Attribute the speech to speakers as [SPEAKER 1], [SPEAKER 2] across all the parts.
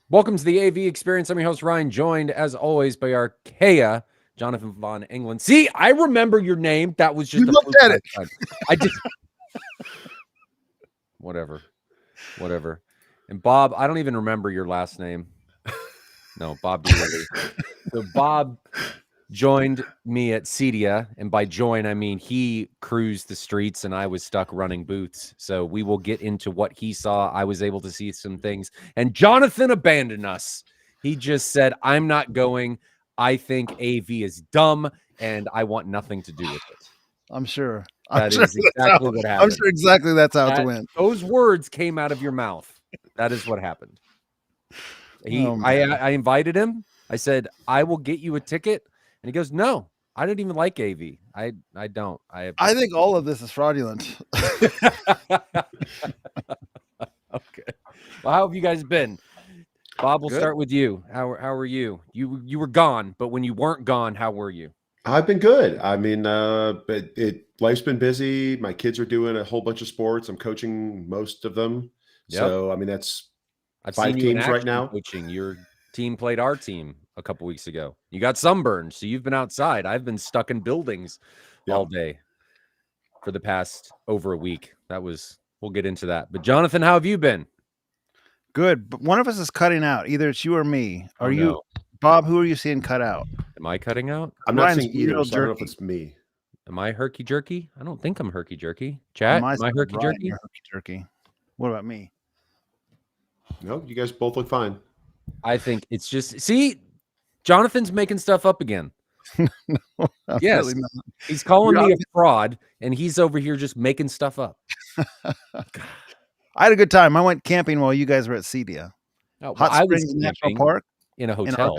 [SPEAKER 1] Welcome to the AV Experience. I'm your host, Ryan, joined as always by our Kea, Jonathan Von England. See, I remember your name. That was just
[SPEAKER 2] You
[SPEAKER 1] a
[SPEAKER 2] looked
[SPEAKER 1] fluke
[SPEAKER 2] at
[SPEAKER 1] last
[SPEAKER 2] it.
[SPEAKER 1] time. I just whatever. And Bob, I don't even remember your last name. No, Bob Dooley. So Bob joined me at CEDIA, and by join I mean he cruised the streets and I was stuck running booths. So we will get into what he saw. I was able to see some things, and Jonathan abandoned us. He just said, I'm not going. I think AV is dumb and I want nothing to do with it.
[SPEAKER 2] I'm sure.
[SPEAKER 1] That is exactly what
[SPEAKER 2] I'm
[SPEAKER 1] happened.
[SPEAKER 2] sure exactly that's how it went.
[SPEAKER 1] Those words came out of your mouth. That is what happened. I invited him. I said, I will get you a ticket. And he goes, no, I don't even like AV. I don't.
[SPEAKER 2] I think all of this is fraudulent.
[SPEAKER 1] Okay. Well, how have you guys been? Bob, we'll start with you. How are you? You were gone, but when you weren't gone, how were you?
[SPEAKER 3] I've been good. I mean, life's been busy. My kids are doing a whole bunch of sports. I'm coaching most of them.
[SPEAKER 1] Yep.
[SPEAKER 3] So, I mean, that's
[SPEAKER 1] I've
[SPEAKER 3] 5
[SPEAKER 1] seen you in
[SPEAKER 3] games right now.
[SPEAKER 1] coaching. Your team played our team a couple weeks ago. You got sunburned, so you've been outside. I've been stuck in buildings all day for the past over a week. We'll get into that. But Jonathan, how have you been?
[SPEAKER 2] Good. But one of us is cutting out. Either it's you or me. Are you,
[SPEAKER 1] no.
[SPEAKER 2] Bob, who are you seeing cut out?
[SPEAKER 1] Am I cutting out?
[SPEAKER 3] I'm not seeing either, so I don't know if it's me.
[SPEAKER 1] Am I herky jerky? I don't think I'm herky jerky. Chat, am I herky jerky?
[SPEAKER 2] Herky jerky. What about me?
[SPEAKER 3] No, you guys both look fine.
[SPEAKER 1] I think it's just, see, Jonathan's making stuff up again.
[SPEAKER 2] No,
[SPEAKER 1] yes,
[SPEAKER 2] really not.
[SPEAKER 1] He's calling me a fraud, and he's over here just making stuff up.
[SPEAKER 2] I had a good time. I went camping while you guys were at CEDIA. Hot Springs National Park
[SPEAKER 1] in a hotel.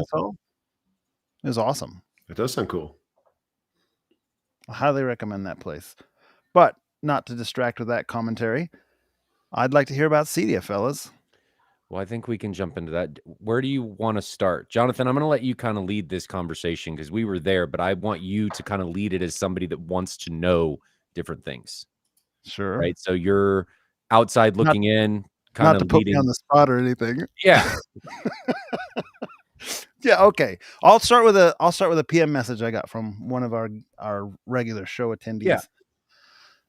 [SPEAKER 2] It was awesome.
[SPEAKER 3] It does sound cool.
[SPEAKER 2] I highly recommend that place. But not to distract with that commentary, I'd like to hear about CEDIA, fellas.
[SPEAKER 1] Well, I think we can jump into that. Where do you want to start? Jonathan, I'm going to let you kind of lead this conversation because we were there, but I want you to kind of lead it as somebody that wants to know different things.
[SPEAKER 2] Sure.
[SPEAKER 1] Right? So you're outside looking in, kind of
[SPEAKER 2] not to put me on the spot or anything.
[SPEAKER 1] Yeah.
[SPEAKER 2] Yeah, okay. I'll start with a PM message I got from one of our regular show attendees.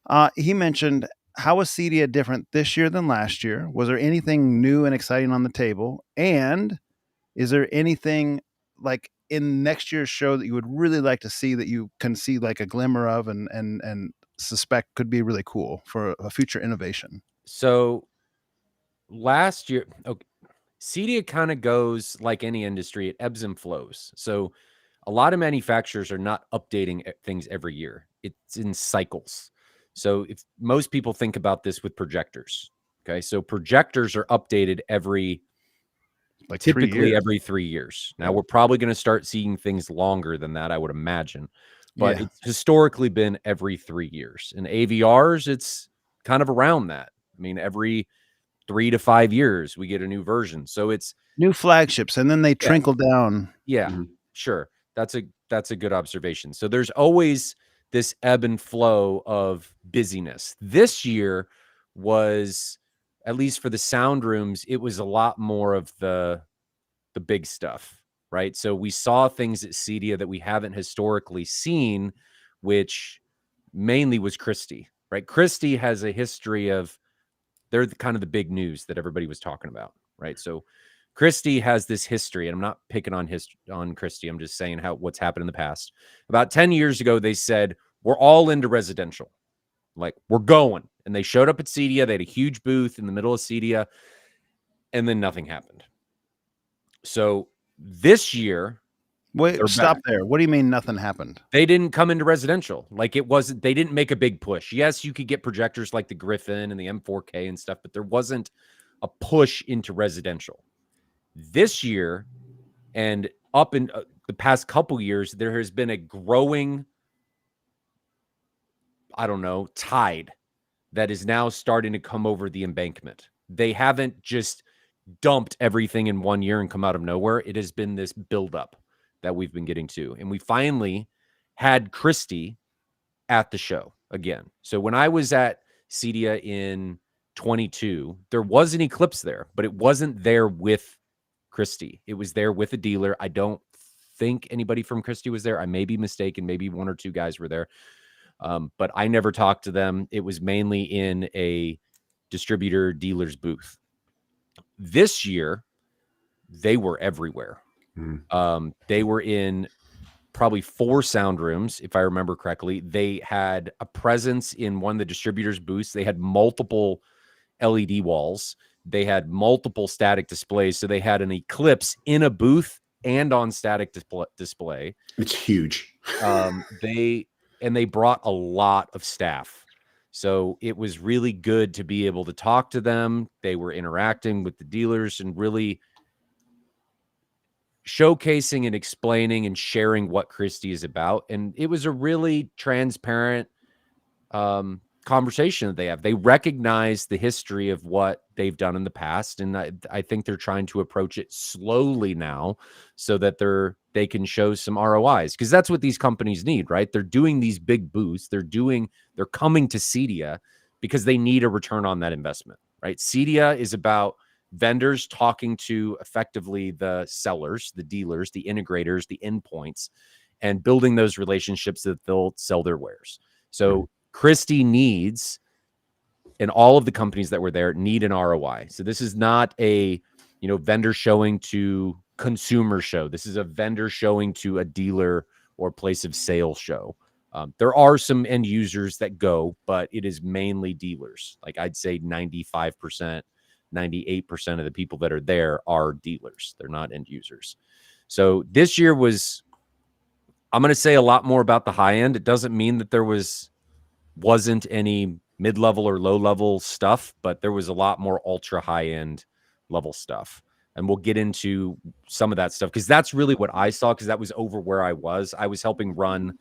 [SPEAKER 2] Yeah. He mentioned, how was CEDIA different this year than last year? Was there anything new and exciting on the table? And is there anything like in next year's show that you would really like to see that you can see like a glimmer of and suspect could be really cool for a future innovation?
[SPEAKER 1] So last year, okay, CEDIA kind of goes like any industry, it ebbs and flows. So a lot of manufacturers are not updating things every year. It's in cycles. So if most people think about this with projectors, okay, so projectors are updated typically every 3 years. Now we're probably going to start seeing things longer than that, I would imagine, but it's historically been every 3 years. And AVRs, it's kind of around that. I mean, every 3 to 5 years we get a new version. So it's
[SPEAKER 2] new flagships, and then they trickle down.
[SPEAKER 1] Yeah, sure. That's a good observation. So there's always this ebb and flow of busyness. This year was, at least for the sound rooms, it was a lot more of the big stuff, right? So we saw things at CEDIA that we haven't historically seen, which mainly was Christie, right? Christie has a history of, they're kind of the big news that everybody was talking about, right? So Christie has this history, and I'm not picking on Christie. I'm just saying what's happened in the past. About 10 years ago, they said, we're all into residential. Like, we're going. And they showed up at CEDIA. They had a huge booth in the middle of CEDIA, and then nothing happened. So this year...
[SPEAKER 2] Wait, stop there. What do you mean nothing happened?
[SPEAKER 1] They didn't come into residential. Like, they didn't make a big push. Yes, you could get projectors like the Griffin and the M4K and stuff, but there wasn't a push into residential. This year, and up in the past couple years, there has been a growing, tide that is now starting to come over the embankment. They haven't just dumped everything in 1 year and come out of nowhere. It has been this buildup that we've been getting to. And we finally had Christie at the show again. So when I was at CEDIA in 22, there was an Eclipse there, but it wasn't there with Christie. It was there with a dealer. I don't think anybody from Christie was there. I may be mistaken. Maybe 1 or 2 guys were there. But I never talked to them. It was mainly in a distributor dealer's booth. This year, they were everywhere. They were in probably 4 sound rooms, if I remember correctly. They had a presence in one of the distributors' booths. They had multiple LED walls. They had multiple static displays. So they had an Eclipse in a booth and on static display.
[SPEAKER 3] It's huge.
[SPEAKER 1] They brought a lot of staff. So it was really good to be able to talk to them. They were interacting with the dealers and really showcasing and explaining and sharing what Christie is about. And it was a really transparent conversation that they have. They recognize the history of what they've done in the past. And I think they're trying to approach it slowly now so that they can show some ROIs, because that's what these companies need, right? They're doing these big booths. They're coming to CEDIA because they need a return on that investment, right? CEDIA is about vendors talking to effectively the sellers, the dealers, the integrators, the endpoints, and building those relationships that they'll sell their wares. So Christie needs, and all of the companies that were there need an ROI. So this is not a, vendor showing to consumer show. This is a vendor showing to a dealer or place of sale show. There are some end users that go, but it is mainly dealers. Like I'd say 95%, 98% of the people that are there are dealers. They're not end users. So this year I'm going to say a lot more about the high end. It doesn't mean that there wasn't any mid-level or low-level stuff, but there was a lot more ultra high-end level stuff. And we'll get into some of that stuff because that's really what I saw, because that was over where I was. I was helping run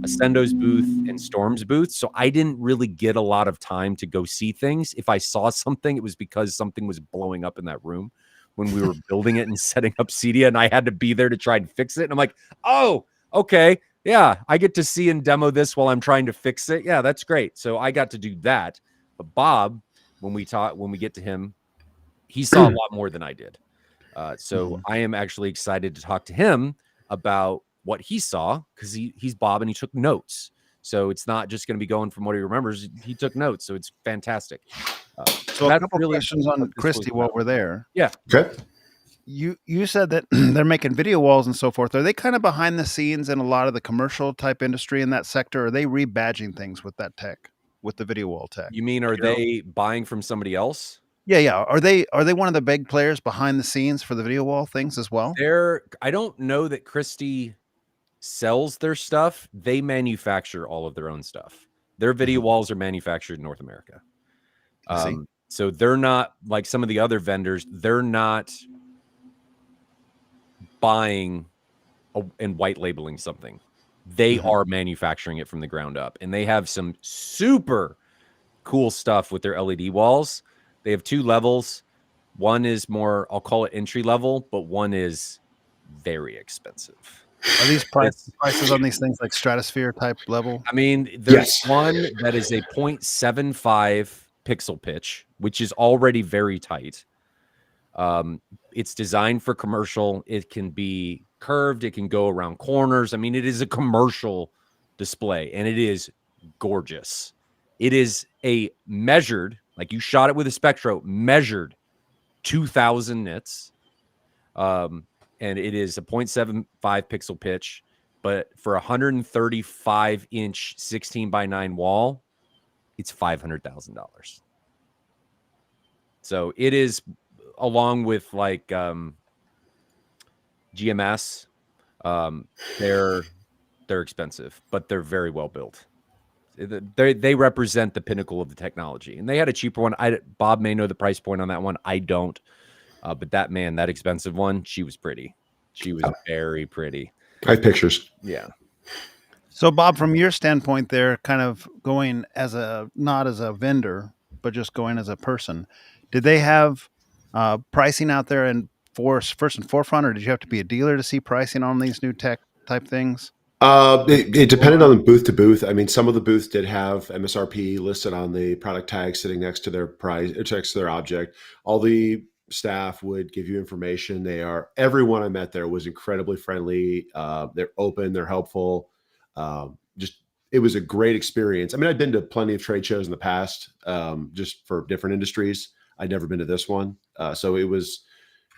[SPEAKER 1] Ascendo's booth and Storm's booth, so I didn't really get a lot of time to go see things. If I saw something, it was because something was blowing up in that room when we were building it and setting up CEDIA, and I had to be there to try and fix it. And I'm like, oh, okay. Yeah, I get to see and demo this while I'm trying to fix it. Yeah, that's great. So I got to do that. But Bob, when we get to him, he saw a lot more than I did. So I am actually excited to talk to him about what he saw, because he's Bob and he took notes. So it's not just going to be going from what he remembers. He took notes. So it's fantastic.
[SPEAKER 2] So a couple questions on Christie while we're there.
[SPEAKER 1] Yeah.
[SPEAKER 3] Okay.
[SPEAKER 2] You said that they're making video walls and so forth. Are they kind of behind the scenes in a lot of the commercial type industry in that sector? Or are they rebadging things with that tech, with the video wall tech?
[SPEAKER 1] You mean, are they buying from somebody else?
[SPEAKER 2] Yeah. Are they one of the big players behind the scenes for the video wall things as well?
[SPEAKER 1] I don't know that Christie sells their stuff. They manufacture all of their own stuff. Their video walls are manufactured in North America. So they're not like some of the other vendors. They're not buying and white labeling something. They are manufacturing it from the ground up, and they have some super cool stuff with their LED walls. They have 2 levels. One is more, I'll call it entry level, but one is very expensive.
[SPEAKER 2] Are these prices on these things like stratosphere type level?
[SPEAKER 1] I mean, there's one that is a 0.75 pixel pitch, which is already very tight. It's designed for commercial. It can be curved. It can go around corners. I mean, it is a commercial display, and it is gorgeous. It is a measured, like you shot it with a Spectro, measured 2,000 nits. And it is a 0.75 pixel pitch, but for a 135-inch 16:9 wall, it's $500,000. So it is, along with like GMS, they're expensive, but they're very well built. They represent the pinnacle of the technology, and they had a cheaper one. Bob may know the price point on that one. I don't, but that expensive one, she was pretty. She was very pretty.
[SPEAKER 3] I have pictures.
[SPEAKER 1] Yeah.
[SPEAKER 2] So Bob, from your standpoint, there, kind of going not as a vendor, but just going as a person, did they have pricing out there and first and forefront, or did you have to be a dealer to see pricing on these new tech type things?
[SPEAKER 3] It depended on booth to booth. I mean, some of the booths did have MSRP listed on the product tag sitting next to their price, next to their object. All the staff would give you information. Everyone I met there was incredibly friendly. They're open, they're helpful. It was a great experience. I mean, I'd been to plenty of trade shows in the past, just for different industries. I'd never been to this one. So it was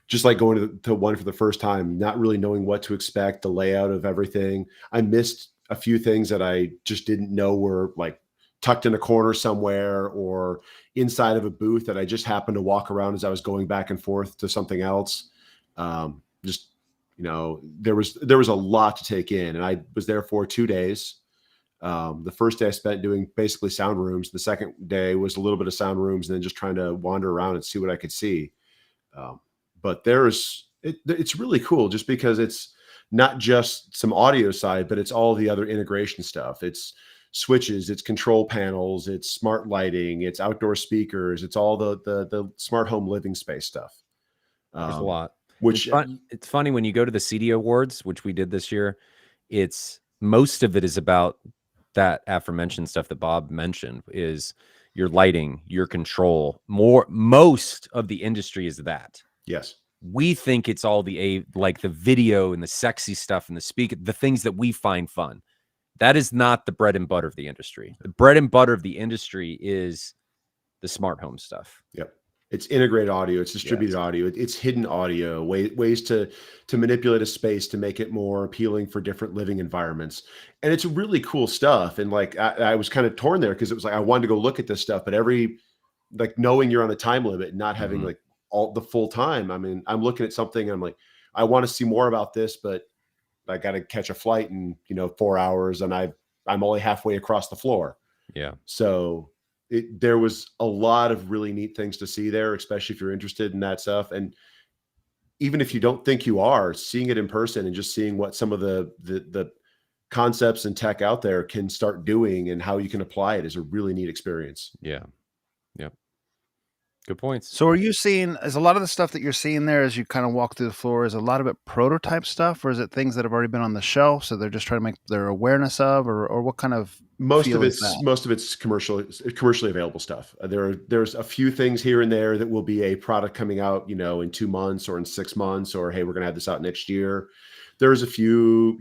[SPEAKER 3] just like going to one for the first time, not really knowing what to expect, the layout of everything. I missed a few things that I just didn't know were like tucked in a corner somewhere or inside of a booth that I just happened to walk around as I was going back and forth to something else. There was a lot to take in, and I was there for 2 days. The first day I spent doing basically sound rooms. The second day was a little bit of sound rooms and then just trying to wander around and see what I could see. But it's really cool just because it's not just some audio side, but it's all the other integration stuff. It's switches, it's control panels, it's smart lighting, it's outdoor speakers, it's all the smart home living space stuff.
[SPEAKER 1] There's a lot.
[SPEAKER 3] Which
[SPEAKER 1] it's funny when you go to the CEDIA Awards, which we did this year, most of it is about that aforementioned stuff that Bob mentioned, is your lighting, your control. Most of the industry is that.
[SPEAKER 3] Yes.
[SPEAKER 1] We think it's all like the video and the sexy stuff and the things that we find fun. That is not the bread and butter of the industry. The bread and butter of the industry is the smart home stuff.
[SPEAKER 3] Yep. It's integrated audio. It's distributed audio. It's hidden audio, ways to manipulate a space to make it more appealing for different living environments. And it's really cool stuff. And like, I was kind of torn there because it was like, I wanted to go look at this stuff, but knowing you're on a time limit and not having like all the full time. I mean, I'm looking at something and I'm like, I want to see more about this, but I got to catch a flight in, 4 hours and I'm only halfway across the floor.
[SPEAKER 1] Yeah.
[SPEAKER 3] So there was a lot of really neat things to see there, especially if you're interested in that stuff. And even if you don't think you are, seeing it in person and just seeing what some of the concepts and tech out there can start doing and how you can apply it is a really neat experience.
[SPEAKER 1] Yeah. Yep. Good points.
[SPEAKER 2] So is a lot of the stuff that you're seeing there as you kind of walk through the floor, is a lot of it prototype stuff, or is it things that have already been on the shelf, so they're just trying to make their awareness of, or what kind of
[SPEAKER 3] most of it's commercially available stuff. There's a few things here and there that will be a product coming out, in 2 months or in 6 months, or, hey, we're going to have this out next year. There's a few,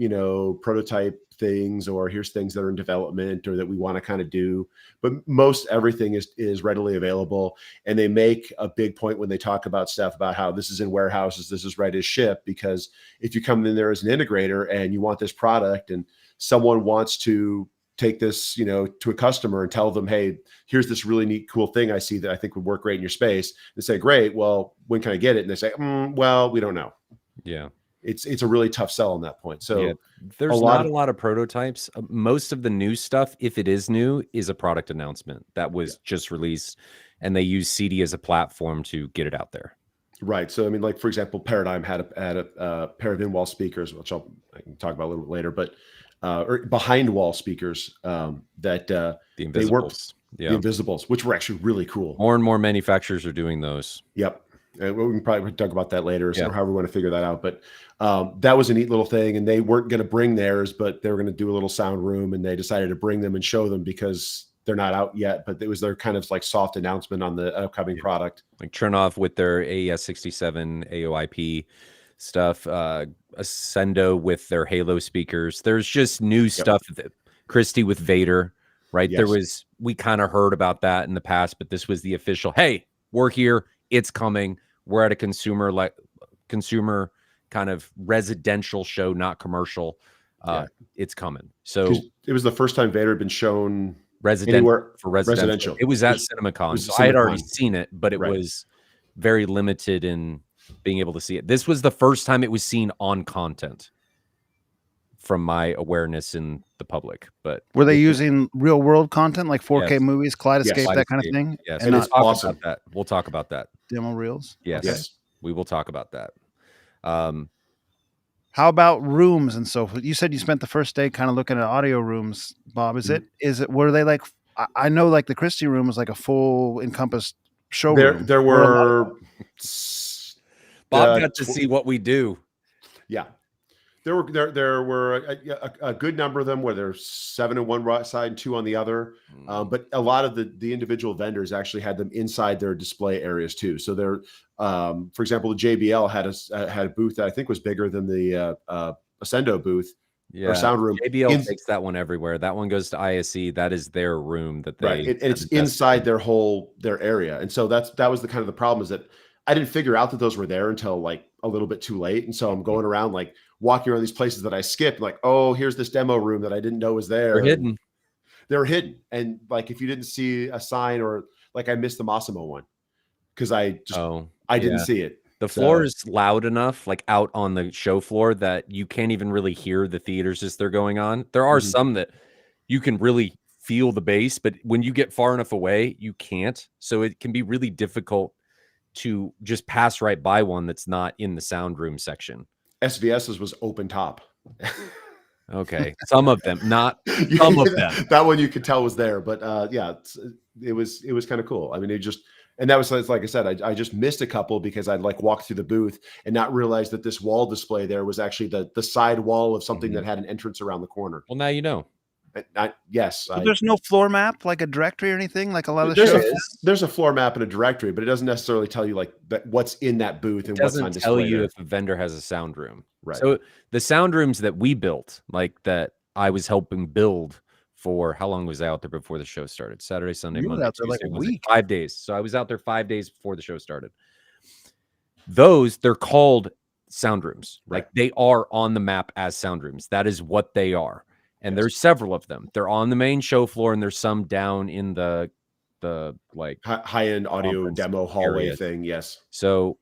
[SPEAKER 3] prototype things, or here's things that are in development or that we want to kind of do, but most everything is readily available. And they make a big point when they talk about stuff about how this is in warehouses, this is ready to ship, because if you come in there as an integrator and you want this product and someone wants to take this, to a customer and tell them, hey, here's this really neat, cool thing I see that I think would work great in your space. They say, great, well, when can I get it? And they say, well, we don't know.
[SPEAKER 1] Yeah.
[SPEAKER 3] It's a really tough sell on that point. So
[SPEAKER 1] yeah, there's not a lot of prototypes. Most of the new stuff, if it is new, is a product announcement that was just released, and they use CD as a platform to get it out there.
[SPEAKER 3] Right. So, I mean, like, for example, Paradigm had a pair of in-wall speakers, which I can talk about a little bit later, but or behind-wall speakers that
[SPEAKER 1] the Invisibles.
[SPEAKER 3] The Invisibles, which were actually really cool.
[SPEAKER 1] More and more manufacturers are doing those.
[SPEAKER 3] Yep. We can probably talk about that later, so however we want to figure that out. But that was a neat little thing, and they weren't going to bring theirs, but they were going to do a little sound room, and they decided to bring them and show them because they're not out yet. But it was their kind of like soft announcement on the upcoming product.
[SPEAKER 1] Like Chernoff with their AES 67 AOIP stuff, Ascendo with their Halo speakers. There's just new stuff. Christie with Vader, right? Yes. We kind of heard about that in the past, but this was the official, hey, we're here. It's coming. We're at a consumer kind of residential show, not commercial. It's coming. So
[SPEAKER 3] it was the first time Vader had been shown
[SPEAKER 1] anywhere for residential. It was at CinemaCon. So I had already seen it, but it was very limited in being able to see it. This was the first time it was seen on content, from my awareness in the public. But
[SPEAKER 2] were they using real world content like 4K movies, Kaleidoscape, that kind of thing?
[SPEAKER 1] Yes, and awesome. We'll talk about that.
[SPEAKER 2] Demo reels.
[SPEAKER 1] Yes, we will talk about that.
[SPEAKER 2] How about rooms and so forth? You said you spent the first day kind of looking at audio rooms, Bob. Were they like, I know like the Christie room was like a full encompassed showroom.
[SPEAKER 3] There were
[SPEAKER 1] Bob got to see what we do.
[SPEAKER 3] Yeah. There were a good number of them where there's 7 on one side and 2 on the other. But a lot of the individual vendors actually had them inside their display areas too. So there, for example, the JBL had a booth that I think was bigger than the Ascendo booth or sound room.
[SPEAKER 1] JBL takes that one everywhere. That one goes to ISE. That is their room that they
[SPEAKER 3] right. And it's inside their area. And so that was the kind of the problem, is that I didn't figure out that those were there until like a little bit too late. And so I'm going around like walking around these places that I skipped, like, oh, here's this demo room that I didn't know was there.
[SPEAKER 1] They're hidden.
[SPEAKER 3] They're hidden. And like, if you didn't see a sign, or like I missed the Massimo one because I didn't see it.
[SPEAKER 1] The floor is loud enough, like out on the show floor, that you can't even really hear the theaters as they're going on. There are some that you can really feel the bass, but when you get far enough away, you can't. So it can be really difficult to just pass right by one that's not in the sound room section.
[SPEAKER 3] SVS's was open top.
[SPEAKER 1] Okay, some of them, not some of them.
[SPEAKER 3] That one you could tell was there, but yeah, it was kind of cool. I mean, and that was, like I said, I just missed a couple because I'd like walked through the booth and not realized that this wall display there was actually the side wall of something that had an entrance around the corner.
[SPEAKER 1] Well, now you know.
[SPEAKER 3] Yes.
[SPEAKER 2] So there's no floor map, like a directory or anything, like a lot of the shows.
[SPEAKER 3] There's a floor map and a directory, but it doesn't necessarily tell you like what's in that booth and what's on display.
[SPEAKER 1] It doesn't tell you if a vendor has a sound room.
[SPEAKER 3] Right.
[SPEAKER 1] So the sound rooms that we built, like that I was helping build for, how long was I out there before the show started? Saturday, Sunday, Monday,
[SPEAKER 2] out there
[SPEAKER 1] Tuesday,
[SPEAKER 2] like a
[SPEAKER 1] Wednesday,
[SPEAKER 2] week.
[SPEAKER 1] 5 days. So I was out there 5 days before the show started. They're called sound rooms.
[SPEAKER 3] Right.
[SPEAKER 1] Like they are on the map as sound rooms. That is what they are. And there's several of them. They're on the main show floor, and there's some down in the like
[SPEAKER 3] high-end audio demo hallway area thing. Yes.
[SPEAKER 1] So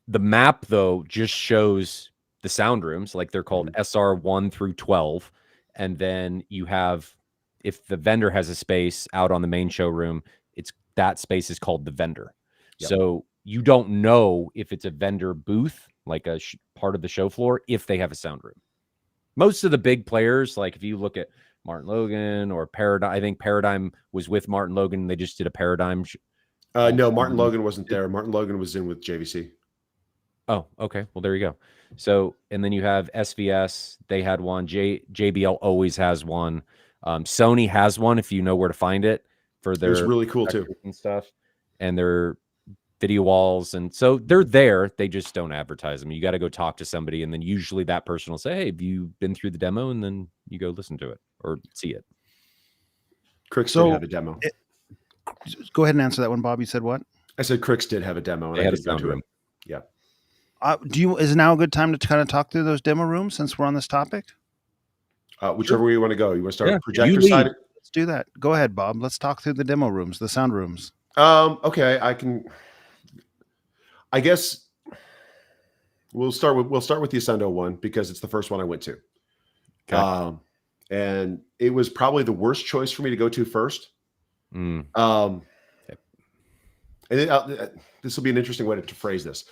[SPEAKER 1] the map though just shows the sound rooms, like they're called SR 1 through 12. And then you have, if the vendor has a space out on the main showroom, that space is called the vendor. Yep. So you don't know if it's a vendor booth, like a part of the show floor, if they have a sound room. Most of the big players, like if you look at Martin Logan or Paradigm, I think Paradigm was with Martin Logan. They just did a Paradigm.
[SPEAKER 3] No, Martin Logan wasn't there. Martin Logan was in with JVC.
[SPEAKER 1] Oh, okay. Well, there you go. So, and then you have SVS. They had one. JBL always has one. Sony has one, if you know where to find it, for their.
[SPEAKER 3] It was really cool too
[SPEAKER 1] and stuff, and their video walls, and so they're there. They just don't advertise them. You got to go talk to somebody, and then usually that person will say, "Hey, have you been through the demo?" And then you go listen to it or see it.
[SPEAKER 3] Crix did have a demo.
[SPEAKER 2] Go ahead and answer that one, Bob. You said what?
[SPEAKER 3] I said Crix did have a demo, and I did go to it. Yeah.
[SPEAKER 2] Is now a good time to kind of talk through those demo rooms since we're on this topic?
[SPEAKER 3] Whichever way you want to go. You want to start with projector side?
[SPEAKER 2] Let's do that. Go ahead, Bob. Let's talk through the demo rooms, the sound rooms.
[SPEAKER 3] Okay, I guess we'll start with the Ascendo one because it's the first one I went to. Okay. And it was probably the worst choice for me to go to first. And this will be an interesting way to phrase this.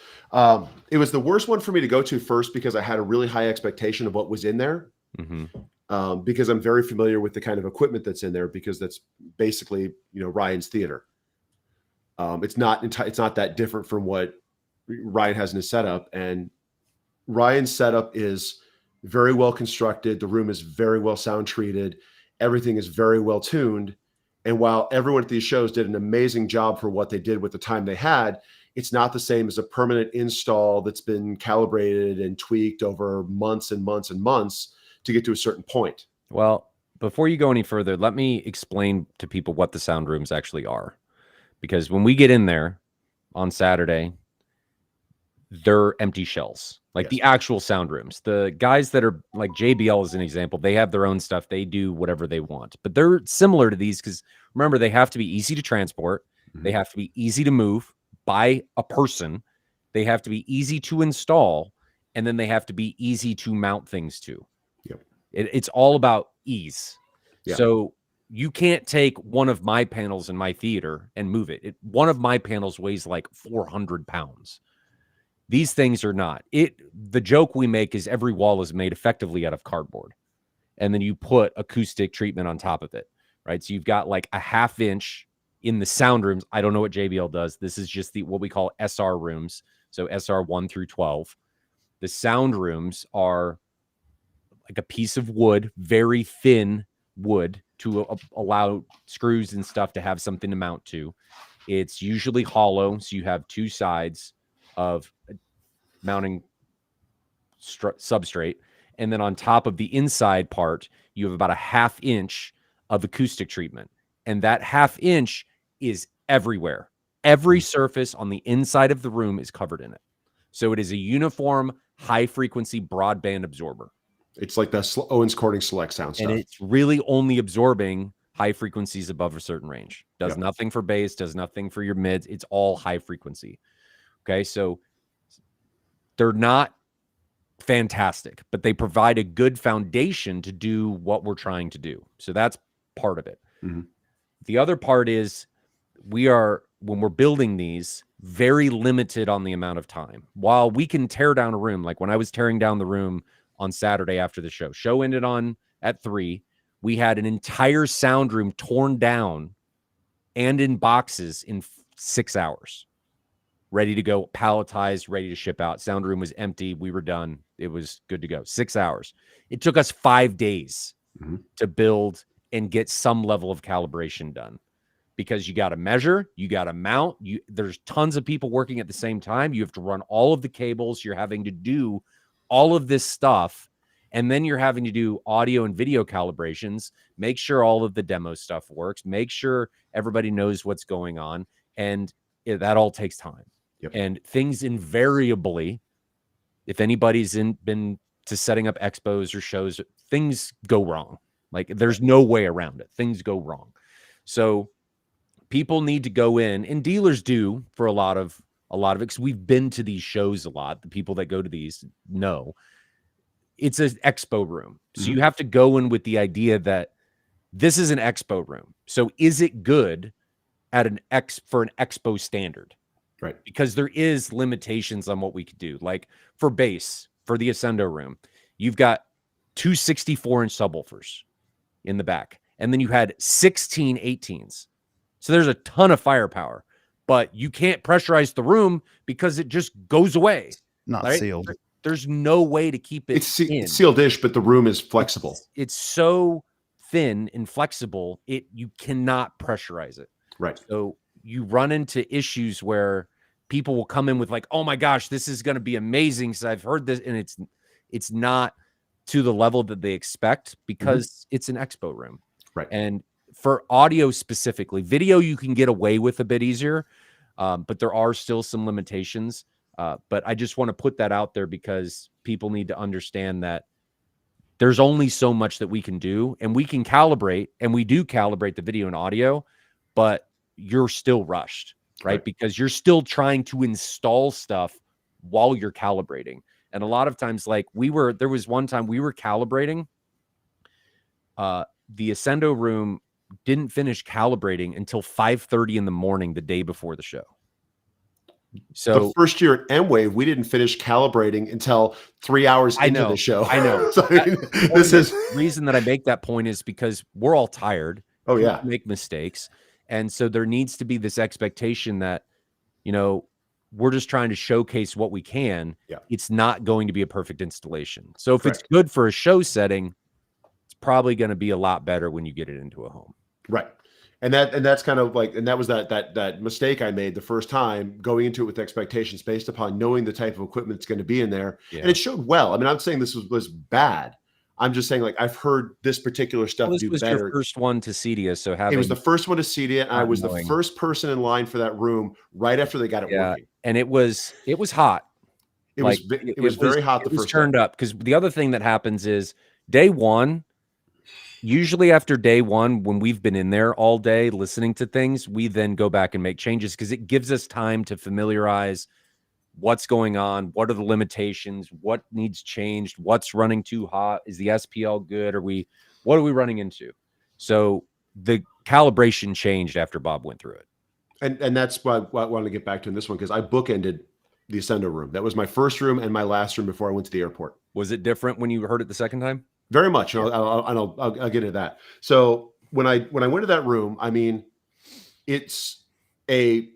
[SPEAKER 3] It was the worst one for me to go to first because I had a really high expectation of what was in there. Because I'm very familiar with the kind of equipment that's in there, because that's basically, Ryan's theater. It's not that different from what Ryan has in his setup, and Ryan's setup is very well constructed. The room is very well sound treated. Everything is very well tuned. And while everyone at these shows did an amazing job for what they did with the time they had, it's not the same as a permanent install that's been calibrated and tweaked over months and months and months to get to a certain point.
[SPEAKER 1] Well, before you go any further, let me explain to people what the sound rooms actually are. Because when we get in there on Saturday, they're empty shells, like the actual sound rooms. The guys that are like JBL is an example. They have their own stuff. They do whatever they want, but they're similar to these because remember, they have to be easy to transport. They have to be easy to move by a person. They have to be easy to install, and then they have to be easy to mount things to.
[SPEAKER 3] Yep.
[SPEAKER 1] It's all about ease.
[SPEAKER 3] Yeah.
[SPEAKER 1] So you can't take one of my panels in my theater and move it. One of my panels weighs like 400 pounds. These things are not. The joke we make is every wall is made effectively out of cardboard. And then you put acoustic treatment on top of it, right? So you've got like a 1/2 inch in the sound rooms. I don't know what JBL does. This is just what we call SR rooms. So SR 1 through 12. The sound rooms are like a piece of wood, very thin wood, to allow screws and stuff to have something to mount to. It's usually hollow, so you have two sides of mounting substrate. And then on top of the inside part, you have about a 1/2 inch of acoustic treatment. And that 1/2 inch is everywhere. Every surface on the inside of the room is covered in it. So it is a uniform, high-frequency broadband absorber.
[SPEAKER 3] It's like the Owens Corning Select sound stuff.
[SPEAKER 1] And it's really only absorbing high frequencies above a certain range. Does nothing for bass, does nothing for your mids. It's all high frequency. Okay, so they're not fantastic, but they provide a good foundation to do what we're trying to do. So that's part of it. The other part is when we're building these, very limited on the amount of time. While we can tear down a room, like when I was tearing down the room on Saturday after the show ended at 3. We had an entire sound room torn down and in boxes in 6 hours, ready to go, palletized, ready to ship out. Sound room was empty. We were done. It was good to go. 6 hours. It took us 5 days to build and get some level of calibration done, because you got to measure, you got to mount. There's tons of people working at the same time. You have to run all of the cables. You're having to do all of this stuff. And then you're having to do audio and video calibrations, make sure all of the demo stuff works, make sure everybody knows what's going on. And that all takes time. And things invariably, if anybody's been to setting up expos or shows, things go wrong. Like there's no way around it. Things go wrong. So people need to go in, and dealers do for a lot of it, because we've been to these shows a lot. The people that go to these know it's an expo room. So you have to go in with the idea that this is an expo room. So is it good for an expo standard?
[SPEAKER 3] Right.
[SPEAKER 1] Because there is limitations on what we could do. Like for bass, for the Ascendo room, you've got 2 64-inch subwoofers in the back. And then you had 16 18s. So there's a ton of firepower, but you can't pressurize the room because it just goes away.
[SPEAKER 2] Not
[SPEAKER 1] right?
[SPEAKER 2] sealed.
[SPEAKER 1] There's no way to keep it
[SPEAKER 3] It's sealed-ish, but the room is flexible.
[SPEAKER 1] It's so thin and flexible, you cannot pressurize it.
[SPEAKER 3] Right.
[SPEAKER 1] So you run into issues where people will come in with like, oh my gosh, this is going to be amazing, because I've heard this, and it's not to the level that they expect, because it's an expo room.
[SPEAKER 3] Right.
[SPEAKER 1] And for audio specifically, video you can get away with a bit easier, but there are still some limitations. But I just want to put that out there, because people need to understand that there's only so much that we can do, and we can calibrate, and we do calibrate the video and audio, but you're still rushed, right? Because you're still trying to install stuff while you're calibrating. And a lot of times, like there was one time we were calibrating, the Ascendo room didn't finish calibrating until 5:30 in the morning the day before the show. So
[SPEAKER 3] the first year at M-Wave, we didn't finish calibrating until 3 hours into the show.
[SPEAKER 1] I know.
[SPEAKER 3] So, this is
[SPEAKER 1] the reason that I make that point is because we're all tired.
[SPEAKER 3] Oh yeah.
[SPEAKER 1] People make mistakes. And so there needs to be this expectation that, we're just trying to showcase what we can.
[SPEAKER 3] Yeah.
[SPEAKER 1] It's not going to be a perfect installation. So if it's good for a show setting, it's probably going to be a lot better when you get it into a home.
[SPEAKER 3] Right. And that's kind of like, and that was that mistake I made the first time, going into it with expectations based upon knowing the type of equipment that's going to be in there. Yeah. And it showed well. I mean, I'm not saying this was bad. I'm just saying, like, I've heard this particular stuff do better.
[SPEAKER 1] This was your first one to CEDIA, so
[SPEAKER 3] it was the first one to CEDIA, and I was the first person in line for that room right after they got it working.
[SPEAKER 1] And it was hot.
[SPEAKER 3] It was very hot the first time.
[SPEAKER 1] Turned up, because the other thing that happens is day one, usually after day one, when we've been in there all day listening to things, we then go back and make changes, because it gives us time to familiarize what's going on, what are the limitations, what needs changed, what's running too hot, is the SPL good, what are we running into? So the calibration changed after Bob went through it.
[SPEAKER 3] And that's why I wanted to get back to in this one, because I bookended the Ascendo room. That was my first room and my last room before I went to the airport.
[SPEAKER 1] Was it different when you heard it the second time?
[SPEAKER 3] Very much. And I'll get into that. So when I went to that room, I mean, it's a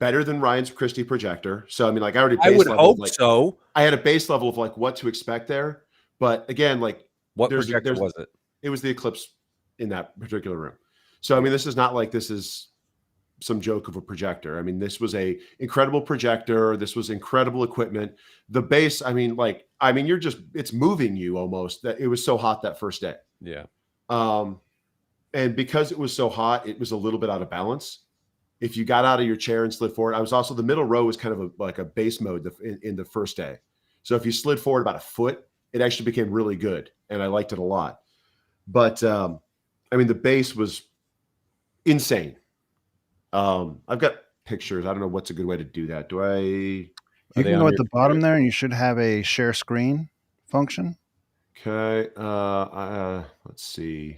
[SPEAKER 3] better than Ryan's Christie projector. So I mean, like I already
[SPEAKER 1] I
[SPEAKER 3] base
[SPEAKER 1] would
[SPEAKER 3] level
[SPEAKER 1] hope
[SPEAKER 3] of, like,
[SPEAKER 1] so.
[SPEAKER 3] I had a base level of like what to expect there. But again, like
[SPEAKER 1] What projector was it?
[SPEAKER 3] It was the Eclipse in that particular room. So I mean, this is not like this is some joke of a projector. I mean, this was a incredible projector. This was incredible equipment. The bass, you're just, it's moving you almost. That it was so hot that first day.
[SPEAKER 1] Yeah.
[SPEAKER 3] And because it was so hot, it was a little bit out of balance. If you got out of your chair and slid forward, the middle row was kind of like a bass mode in the first day. So if you slid forward about a foot, it actually became really good. And I liked it a lot. But the bass was insane. I've got pictures. I don't know what's a good way to do that. Do I?
[SPEAKER 2] You can go at the bottom there, and you should have a share screen function.
[SPEAKER 3] Okay. Let's see.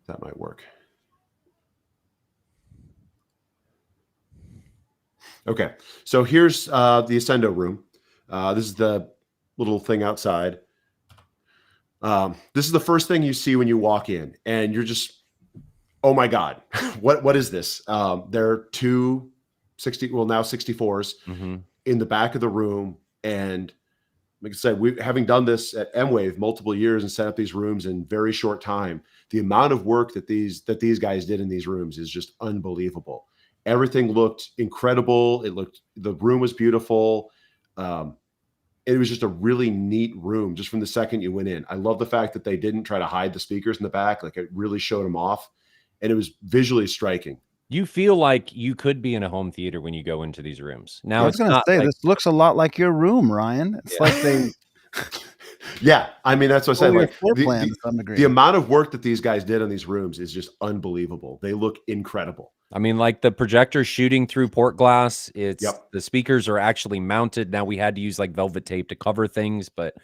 [SPEAKER 3] That might work. Okay. So here's the Ascendo room. This is the little thing outside. This is the first thing you see when you walk in, and you're just, oh my God, what is this? There are two now 64s in the back of the room. And like I said, having done this at M-Wave multiple years and set up these rooms in very short time, the amount of work that these guys did in these rooms is just unbelievable. Everything looked incredible. The room was beautiful. It was just a really neat room just from the second you went in. I love the fact that they didn't try to hide the speakers in the back. Like, it really showed them off, and it was visually striking.
[SPEAKER 1] You feel like you could be in a home theater when you go into these rooms. Now,
[SPEAKER 2] I was going to say, this looks a lot like your room, Ryan. It's like they...
[SPEAKER 3] Yeah, I mean, that's what I said. Like
[SPEAKER 2] the
[SPEAKER 3] amount of work that these guys did on these rooms is just unbelievable. They look incredible.
[SPEAKER 1] I mean, like the projector shooting through port glass. The speakers are actually mounted. Now, we had to use like velvet tape to cover things, but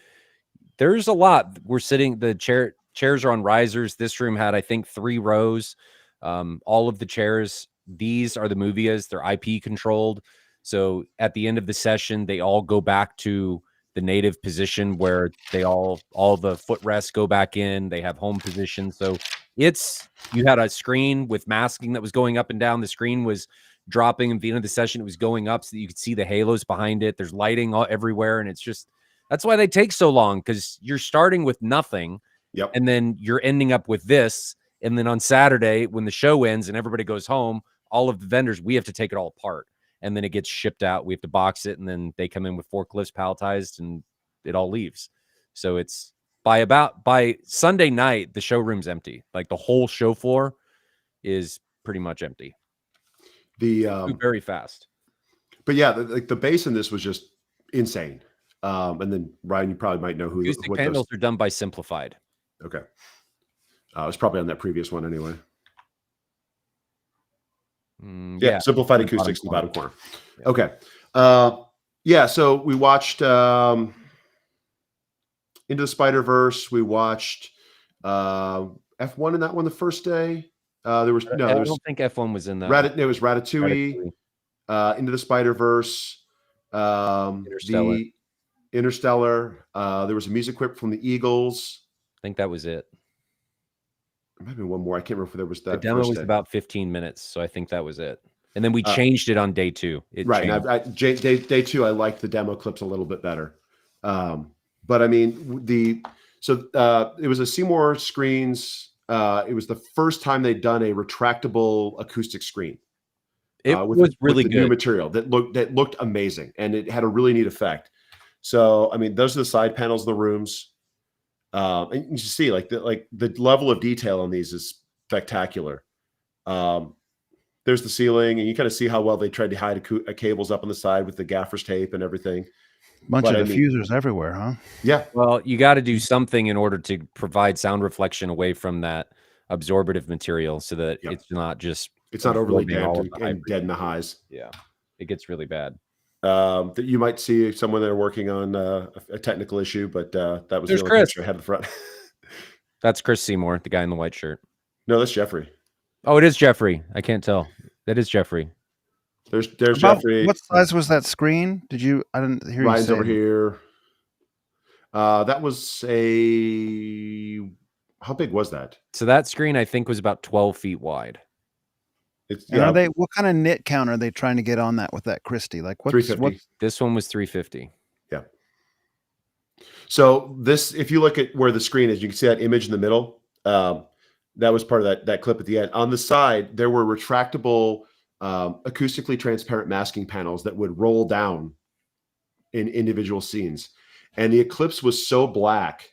[SPEAKER 1] there's a lot. We're sitting, the chairs are on risers. This room had, I think, 3 rows. All of the chairs, these are the Movias. They're IP controlled. So at the end of the session, they all go back to the native position where they all the footrests go back in. They have home position. So you had a screen with masking that was going up and down. The screen was dropping at the end of the session. It was going up so that you could see the halos behind it. There's lighting everywhere. And it's just, that's why they take so long, because you're starting with nothing.
[SPEAKER 3] Yep.
[SPEAKER 1] And then you're ending up with this. And then on Saturday, when the show ends and everybody goes home, all of the vendors, we have to take it all apart. And then it gets shipped out. We have to box it, and then they come in with forklifts palletized, and it all leaves. So it's by Sunday night, the showroom's empty. Like, the whole show floor is pretty much empty. Very fast.
[SPEAKER 3] But yeah, the bass in this was just insane. And then Ryan, you probably might know who.
[SPEAKER 1] Acoustic panels are done by Simplified.
[SPEAKER 3] Okay. It was probably on that previous one anyway. Yeah, Simplified Acoustics in the bottom corner. Yeah. Okay. So we watched Into the Spider-Verse. We watched F1 in that one the first day. I don't
[SPEAKER 1] think F1 was in that.
[SPEAKER 3] It was Ratatouille. Into the Spider-Verse. Interstellar. There was a music clip from the Eagles.
[SPEAKER 1] I think that was it.
[SPEAKER 3] Maybe one more. I can't remember if there was that.
[SPEAKER 1] The demo was about 15 minutes, so I think that was it. And then we changed it on day 2.
[SPEAKER 3] Day 2, I liked the demo clips a little bit better. But I mean, it was a Seymour Screens. It was the first time they'd done a retractable acoustic screen.
[SPEAKER 1] It was really good.
[SPEAKER 3] New material that looked amazing, and it had a really neat effect. So I mean, those are the side panels of the rooms. And you see, like the level of detail on these is spectacular. There's the ceiling, and you kind of see how well they tried to hide cables up on the side with the gaffer's tape and everything.
[SPEAKER 2] Bunch of diffusers everywhere, huh?
[SPEAKER 3] Yeah.
[SPEAKER 1] Well, you got to do something in order to provide sound reflection away from that absorbative material, so that it's not
[SPEAKER 3] overly damped and dead in the highs.
[SPEAKER 1] Yeah, it gets really bad.
[SPEAKER 3] That you might see someone there working on a technical issue, but that was
[SPEAKER 1] There's
[SPEAKER 3] the only
[SPEAKER 1] Chris.
[SPEAKER 3] picture I had at the front.
[SPEAKER 1] That's Chris Seymour, the guy in the white shirt.
[SPEAKER 3] No, that's Jeffrey.
[SPEAKER 1] Oh, it is Jeffrey. I can't tell. That is Jeffrey.
[SPEAKER 3] There's Jeffrey.
[SPEAKER 2] What size was that screen? I didn't hear
[SPEAKER 3] Ryan's
[SPEAKER 2] you say
[SPEAKER 3] over here. That was a How big was that?
[SPEAKER 1] So that screen, I think, was about 12 feet wide.
[SPEAKER 2] And are they, what kind of nit count are they trying to get on that with that Christie? Like what's
[SPEAKER 3] 350.
[SPEAKER 1] This one was 350.
[SPEAKER 3] Yeah. So this, if you look at where the screen is, you can see that image in the middle. That was part of that clip at the end. On the side, there were retractable, acoustically transparent masking panels that would roll down in individual scenes. And the Eclipse was so black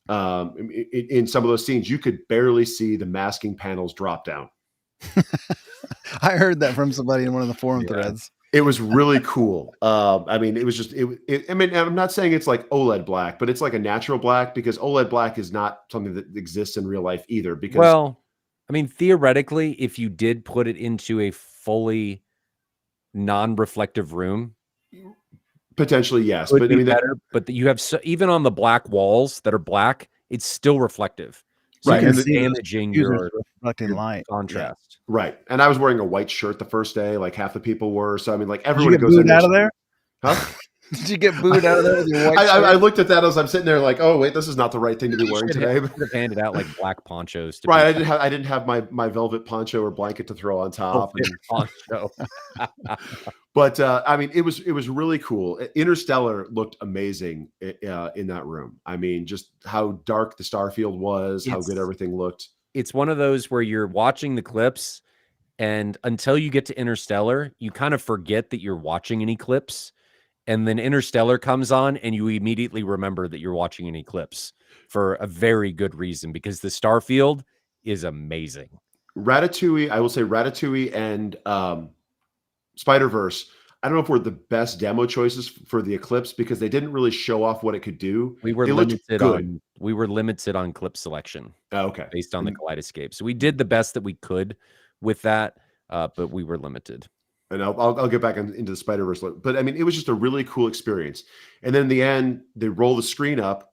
[SPEAKER 3] in some of those scenes, you could barely see the masking panels drop down.
[SPEAKER 2] I heard that from somebody in one of the forum threads.
[SPEAKER 3] It was really cool. I mean, it was just, I mean, I'm not saying it's like OLED black, but it's like a natural black, because OLED black is not something that exists in real life either. Because,
[SPEAKER 1] well, I mean, theoretically, if you did put it into a fully non-reflective room,
[SPEAKER 3] potentially, yes.
[SPEAKER 1] But I mean, but you have even on the black walls that are black, it's still reflective. So
[SPEAKER 3] right.
[SPEAKER 1] And damaging your
[SPEAKER 2] reflecting light
[SPEAKER 1] contrast.
[SPEAKER 3] Yeah. Right. And I was wearing a white shirt the first day, like half the people were. So I mean, like everyone
[SPEAKER 2] Did you get
[SPEAKER 3] goes
[SPEAKER 2] booed out of there.
[SPEAKER 3] Huh?
[SPEAKER 2] Did you get booed out of there with your white shirt?
[SPEAKER 3] I looked at that as I'm sitting there like, oh wait, this is not the right thing to be wearing today.
[SPEAKER 1] Have handed out like black ponchos. To
[SPEAKER 3] right. I didn't have my velvet poncho or blanket to throw on top.
[SPEAKER 1] Poncho.
[SPEAKER 3] But I mean, it was really cool. Interstellar looked amazing in that room. I mean, just how dark the starfield was, how good everything looked.
[SPEAKER 1] It's one of those where you're watching the clips, and until you get to Interstellar, you kind of forget that you're watching an eclipse. And then Interstellar comes on, and you immediately remember that you're watching an eclipse for a very good reason, because the starfield is amazing.
[SPEAKER 3] Ratatouille, I will say Ratatouille and Spider-Verse, I don't know if we're the best demo choices for the Eclipse, because they didn't really show off what it could do.
[SPEAKER 1] We were limited on clip selection.
[SPEAKER 3] Okay.
[SPEAKER 1] Based on the Kaleidoscape. So we did the best that we could with that, but we were limited.
[SPEAKER 3] And I'll get back into the Spider-Verse. But I mean, it was just a really cool experience. And then in the end, they roll the screen up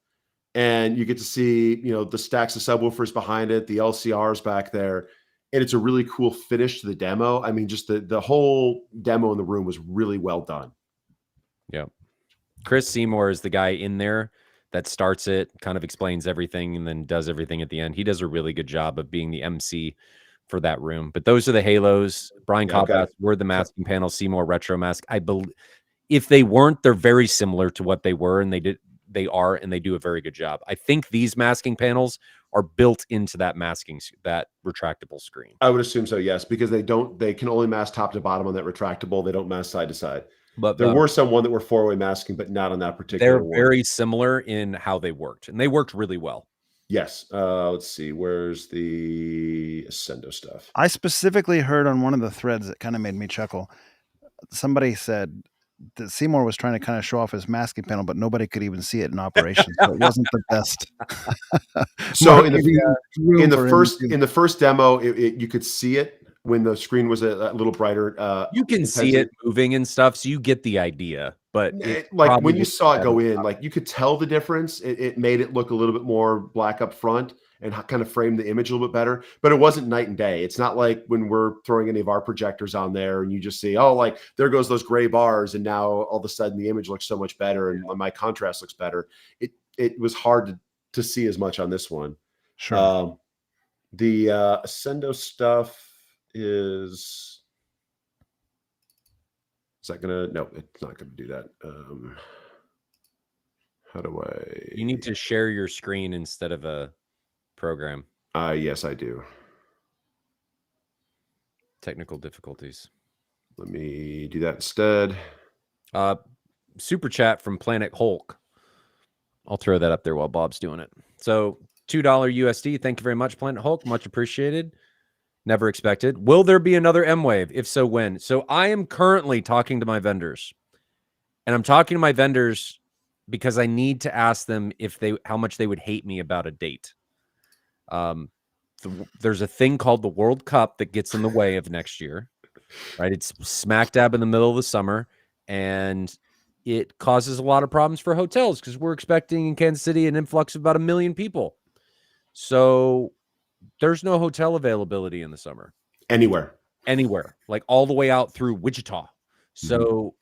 [SPEAKER 3] and you get to see, you know, the stacks of subwoofers behind it, the LCRs back there. And it's a really cool finish to the demo. I mean, just the whole demo in the room was really well done.
[SPEAKER 1] Yeah. Chris Seymour is the guy in there that starts it, kind of explains everything, and then does everything at the end. He does a really good job of being the MC for that room. But those are the halos. Brian Kopp were the masking panel, Seymour retro mask. I believe if they weren't, they're very similar to what they were, and they do a very good job. I think these masking panels are built into that that retractable screen.
[SPEAKER 3] I would assume so, yes, because they can only mask top to bottom on that retractable. They don't mask side to side. But there were some that were four-way masking, but not on that particular one.
[SPEAKER 1] They're very similar in how they worked, and they worked really well.
[SPEAKER 3] Yes. Let's see. Where's the Ascendo stuff?
[SPEAKER 2] I specifically heard on one of the threads that kind of made me chuckle. Somebody said that Seymour was trying to kind of show off his masking panel, but nobody could even see it in operation. So it wasn't the best.
[SPEAKER 3] So in the first demo, you could see it when the screen was a little brighter.
[SPEAKER 1] You can see it moving and stuff, so you get the idea. But
[SPEAKER 3] like when you saw it go in, like you could tell the difference. It made it look a little bit more black up front and kind of frame the image a little bit better. But it wasn't night and day. It's not like when we're throwing any of our projectors on there and you just see, oh, like there goes those gray bars, and now all of a sudden the image looks so much better and my contrast looks better. It was hard to see as much on this one.
[SPEAKER 2] Sure.
[SPEAKER 3] The Ascendo stuff is that gonna? No, it's not gonna do that. How do I?
[SPEAKER 1] You need to share your screen instead of a program.
[SPEAKER 3] Yes, I do.
[SPEAKER 1] Technical difficulties.
[SPEAKER 3] Let me do that instead.
[SPEAKER 1] Super chat from Planet Hulk. I'll throw that up there while Bob's doing it. So $2 USD. Thank you very much, Planet Hulk. Much appreciated. Never expected. Will there be another M-Wave? If so, when? So I am currently talking to my vendors. And I'm talking to my vendors because I need to ask them how much they would hate me about a date. There's a thing called the World Cup that gets in the way of next year. Right? It's smack dab in the middle of the summer, and it causes a lot of problems for hotels because we're expecting in Kansas City an influx of about 1 million people. So there's no hotel availability in the summer.
[SPEAKER 3] Anywhere.
[SPEAKER 1] Like all the way out through Wichita. So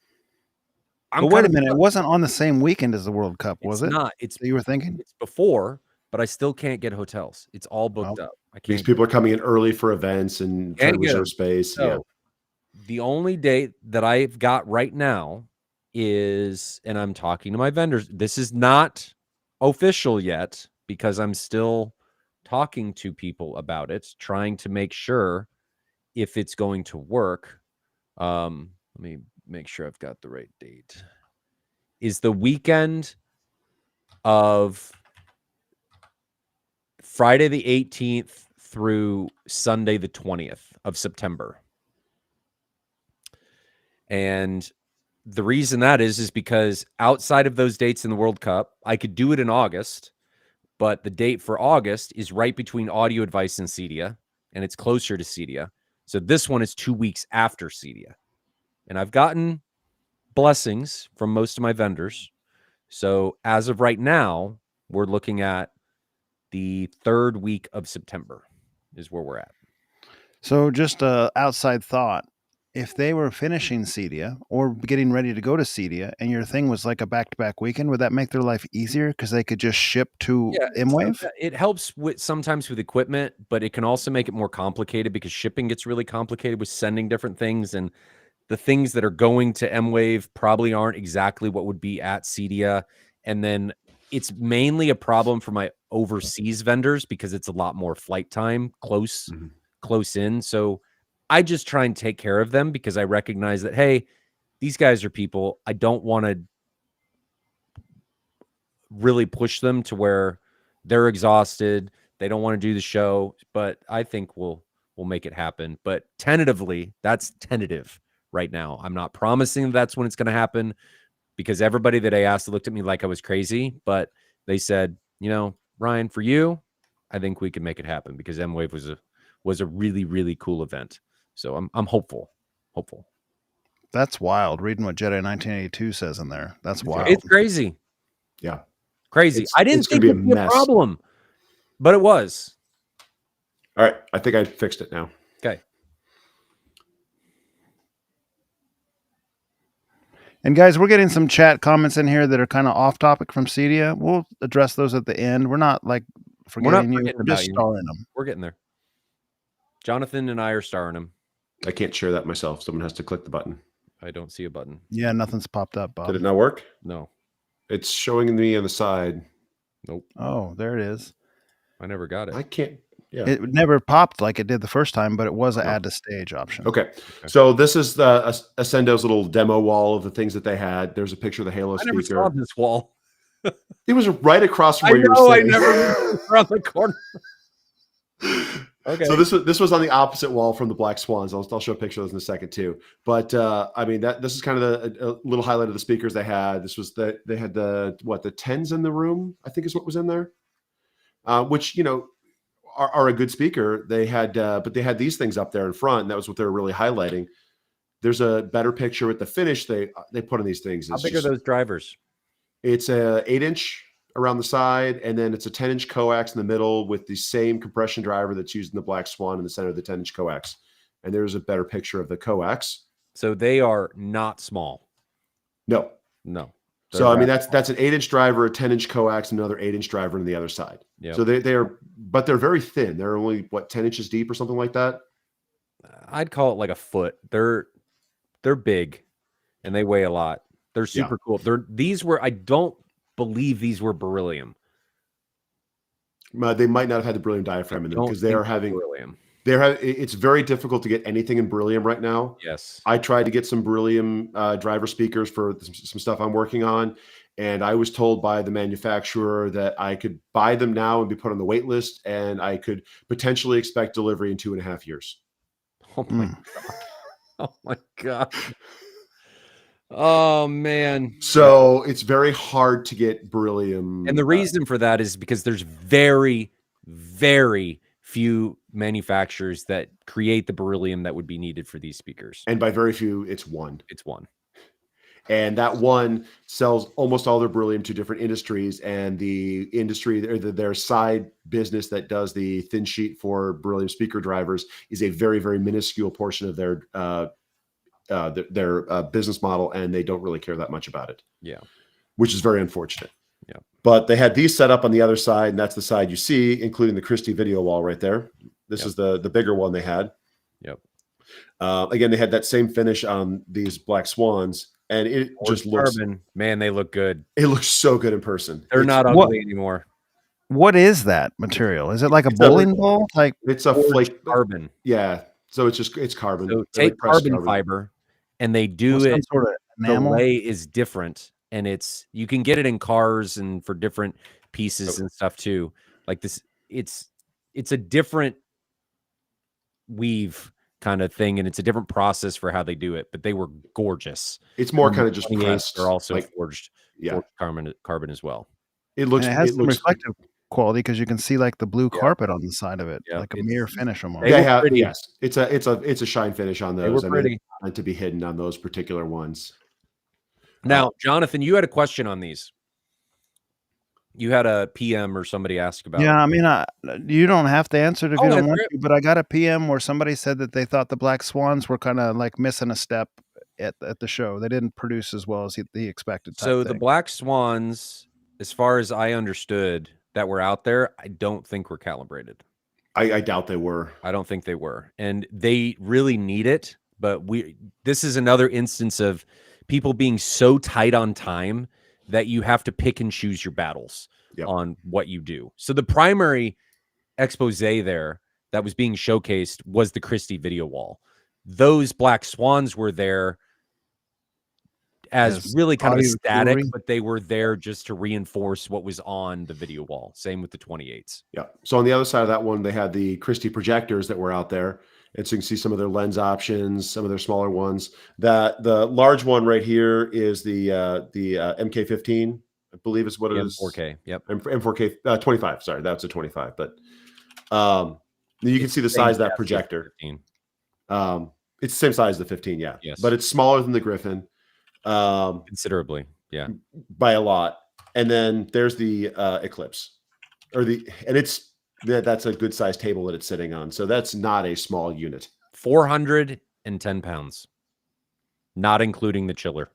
[SPEAKER 2] wait a minute. It wasn't on the same weekend as the World Cup, was it?
[SPEAKER 1] Not.
[SPEAKER 2] You were thinking?
[SPEAKER 1] It's before, but I still can't get hotels. It's all booked
[SPEAKER 2] Well,
[SPEAKER 1] up. I
[SPEAKER 3] These
[SPEAKER 1] can't.
[SPEAKER 3] people are coming in early for events and trying to
[SPEAKER 1] Can't get
[SPEAKER 3] reserve
[SPEAKER 1] 'em.
[SPEAKER 3] space.
[SPEAKER 1] So
[SPEAKER 3] Yeah.
[SPEAKER 1] the only date that I've got right now is, and I'm talking to my vendors. This is not official yet because I'm still talking to people about it, trying to make sure if it's going to work. Let me make sure I've got the right date. Is the weekend of Friday the 18th through Sunday the 20th of September. And the reason that is because outside of those dates in the World Cup, I could do it in August, but the date for August is right between Audio Advice and CEDIA, and it's closer to CEDIA. So this one is 2 weeks after CEDIA. And I've gotten blessings from most of my vendors. So as of right now, we're looking at the 3rd week of September is where we're at.
[SPEAKER 2] So just a outside thought. If they were finishing CEDIA or getting ready to go to CEDIA and your thing was like a back-to-back weekend, would that make their life easier because they could just ship to M-Wave?
[SPEAKER 1] It helps with sometimes with equipment, but it can also make it more complicated because shipping gets really complicated with sending different things, and the things that are going to M-Wave probably aren't exactly what would be at CEDIA. And then it's mainly a problem for my overseas vendors because it's a lot more flight time close in. So I just try and take care of them because I recognize that, hey, these guys are people. I don't want to really push them to where they're exhausted. They don't want to do the show, but I think we'll make it happen. But tentatively, that's tentative right now. I'm not promising that's when it's going to happen because everybody that I asked looked at me like I was crazy, but they said, Ryan, for you, I think we can make it happen because M-Wave was a really, really cool event. So I'm hopeful.
[SPEAKER 2] That's wild. Reading what Jedi 1982 says in there. That's wild.
[SPEAKER 1] It's crazy.
[SPEAKER 3] Yeah.
[SPEAKER 1] Crazy. I didn't think it'd be a problem, but it was.
[SPEAKER 3] All right. I think I fixed it now.
[SPEAKER 1] Okay.
[SPEAKER 2] And guys, we're getting some chat comments in here that are kind of off topic from CEDIA. We'll address those at the end. We're not like forgetting you. We're just starring them.
[SPEAKER 1] We're getting there. Jonathan and I are starring them.
[SPEAKER 3] I can't share that myself. Someone has to click the button.
[SPEAKER 1] I don't see a button.
[SPEAKER 2] Yeah, nothing's popped up, Bob.
[SPEAKER 3] Did it not work?
[SPEAKER 1] No.
[SPEAKER 3] It's showing me on the side.
[SPEAKER 1] Nope.
[SPEAKER 2] Oh, there it is.
[SPEAKER 1] I never got it.
[SPEAKER 3] I can't. Yeah.
[SPEAKER 2] It never popped like it did the first time, but it was an add to stage option.
[SPEAKER 3] Okay. So this is the Ascendo's little demo wall of the things that they had. There's a picture of the Halo speaker.
[SPEAKER 1] I never saw this wall.
[SPEAKER 3] It was right across from where you were sitting.
[SPEAKER 1] I never around the corner. Okay.
[SPEAKER 3] So this was on the opposite wall from the Black Swans. I'll show a picture of those in a second too. But I mean this is kind of a little highlight of the speakers they had. This was they had the 10s in the room, I think is what was in there. Which are a good speaker. They had but they had these things up there in front, and that was what they were really highlighting. There's a better picture with the finish they put on these things.
[SPEAKER 1] How big are those drivers?
[SPEAKER 3] It's a 8-inch around the side, and then it's a 10-inch coax in the middle with the same compression driver that's used in the Black Swan in the center of the 10-inch coax. And there's a better picture of the coax.
[SPEAKER 1] So they are not small.
[SPEAKER 3] No. So I mean that's an 8-inch driver, a 10-inch coax, and another 8-inch driver on the other side.
[SPEAKER 1] Yep.
[SPEAKER 3] So but they're very thin. They're only 10 inches deep or something like that.
[SPEAKER 1] I'd call it like a foot. They're big, and they weigh a lot. They're super cool. I don't believe these were beryllium.
[SPEAKER 3] They might not have had the beryllium diaphragm in them because they are having
[SPEAKER 1] beryllium.
[SPEAKER 3] It's very difficult to get anything in beryllium right now.
[SPEAKER 1] Yes.
[SPEAKER 3] I tried to get some beryllium driver speakers for some stuff I'm working on, and I was told by the manufacturer that I could buy them now and be put on the wait list, and I could potentially expect delivery in 2.5 years.
[SPEAKER 1] Oh my God. Oh my God. Oh man.
[SPEAKER 3] So it's very hard to get beryllium.
[SPEAKER 1] And the reason for that is because there's very, very few manufacturers that create the beryllium that would be needed for these speakers.
[SPEAKER 3] And by very few, it's one.
[SPEAKER 1] It's one.
[SPEAKER 3] And that one sells almost all their beryllium to different industries. And the industry, or their side business that does the thin sheet for beryllium speaker drivers, is a very, very minuscule portion of their business model, and they don't really care that much about it.
[SPEAKER 1] Yeah,
[SPEAKER 3] which is very unfortunate.
[SPEAKER 1] Yeah.
[SPEAKER 3] But they had these set up on the other side, and that's the side you see, including the Christie video wall right there. This is the bigger one they had.
[SPEAKER 1] Yep.
[SPEAKER 3] Again, they had that same finish on these Black Swans, and it just looks,
[SPEAKER 1] carbon. Man, they look good.
[SPEAKER 3] it looks so good in person.
[SPEAKER 1] They're not ugly anymore.
[SPEAKER 2] What is that material? Is it like a bowling ball? Like
[SPEAKER 3] it's a flake
[SPEAKER 1] carbon.
[SPEAKER 3] Yeah. So it's carbon.
[SPEAKER 1] So take carbon fiber, and they do it.
[SPEAKER 2] Sort of enamel?
[SPEAKER 1] The lay is different, and you can get it in cars and for different pieces and stuff too. Like this, it's a different weave kind of thing, and it's a different process for how they do it. But they were gorgeous.
[SPEAKER 3] It's more kind of just pressed.
[SPEAKER 1] They're also
[SPEAKER 3] like,
[SPEAKER 1] forged carbon as well.
[SPEAKER 3] It looks.
[SPEAKER 2] And it has some reflective quality because you can see like the blue carpet on the side of it, like a mirror finish almost.
[SPEAKER 3] Yes, it's a shine finish on those.
[SPEAKER 1] They were pretty.
[SPEAKER 3] Meant to be hidden on those particular ones.
[SPEAKER 1] Now, Jonathan, you had a question on these. You had a PM or somebody ask about.
[SPEAKER 2] Yeah, I mean, you don't have to answer it if you don't want to, but I got a PM where somebody said that they thought the Black Swans were kind of like missing a step at the show. They didn't produce as well as he expected.
[SPEAKER 1] So the Black Swans, as far as I understood, that were out there, I don't think were calibrated.
[SPEAKER 3] I doubt they were.
[SPEAKER 1] I don't think they were, and they really need it. But this is another instance of people being so tight on time that you have to pick and choose your battles on what you do. So the primary expose there that was being showcased was the Christie video wall. Those Black Swans were there as really kind of static, but they were there just to reinforce what was on the video wall. Same with the 28s.
[SPEAKER 3] Yeah. So on the other side of that one, they had the Christie projectors that were out there. And so you can see some of their lens options, some of their smaller ones. The large one right here is the MK15, I believe is what it is.
[SPEAKER 1] M4K. Yep.
[SPEAKER 3] M4K 25. Sorry, that's a 25. But you can see the size of that projector. It's the same size as the 15. Yeah. Yes. But it's smaller than the Griffin.
[SPEAKER 1] Considerably. Yeah.
[SPEAKER 3] By a lot. And then there's the Eclipse, that's a good sized table that it's sitting on. So that's not a small unit.
[SPEAKER 1] 410 pounds, not including the chiller.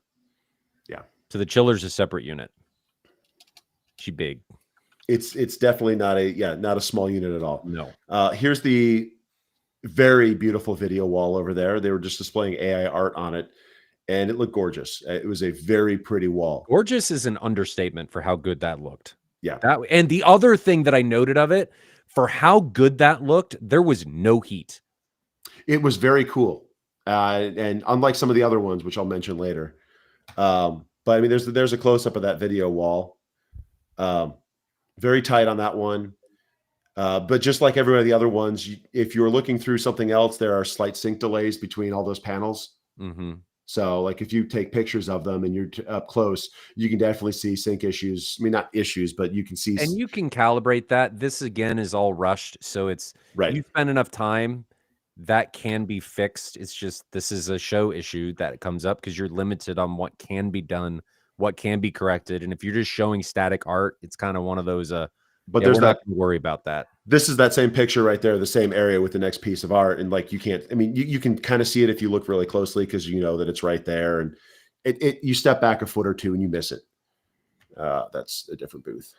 [SPEAKER 3] Yeah.
[SPEAKER 1] So the chiller's a separate unit. She big.
[SPEAKER 3] It's definitely not a small unit at all.
[SPEAKER 1] No.
[SPEAKER 3] Here's the very beautiful video wall over there. They were just displaying AI art on it, and it looked gorgeous. It was a very pretty wall.
[SPEAKER 1] Gorgeous is an understatement for how good that looked.
[SPEAKER 3] Yeah.
[SPEAKER 1] And the other thing that I noted of it, for how good that looked, there was no heat.
[SPEAKER 3] It was very cool. And unlike some of the other ones, which I'll mention later. But I mean, there's a close-up of that video wall. Very tight on that one. But just like every one of the other ones, if you're looking through something else, there are slight sync delays between all those panels.
[SPEAKER 1] Mm-hmm.
[SPEAKER 3] So like if you take pictures of them and you're up close, you can definitely see sync issues. I mean, not issues, but you can see.
[SPEAKER 1] And you can calibrate that. This, again, is all rushed. So it's you spend enough time, that can be fixed. It's just this is a show issue that comes up because you're limited on what can be done, what can be corrected. And if you're just showing static art, it's kind of one of those but there's not to worry about that.
[SPEAKER 3] This is that same picture right there, the same area with the next piece of art. And like, you can't, I mean, you can kind of see it if you look really closely, because you know that it's right there, and you step back a foot or two and you miss it. That's a different booth.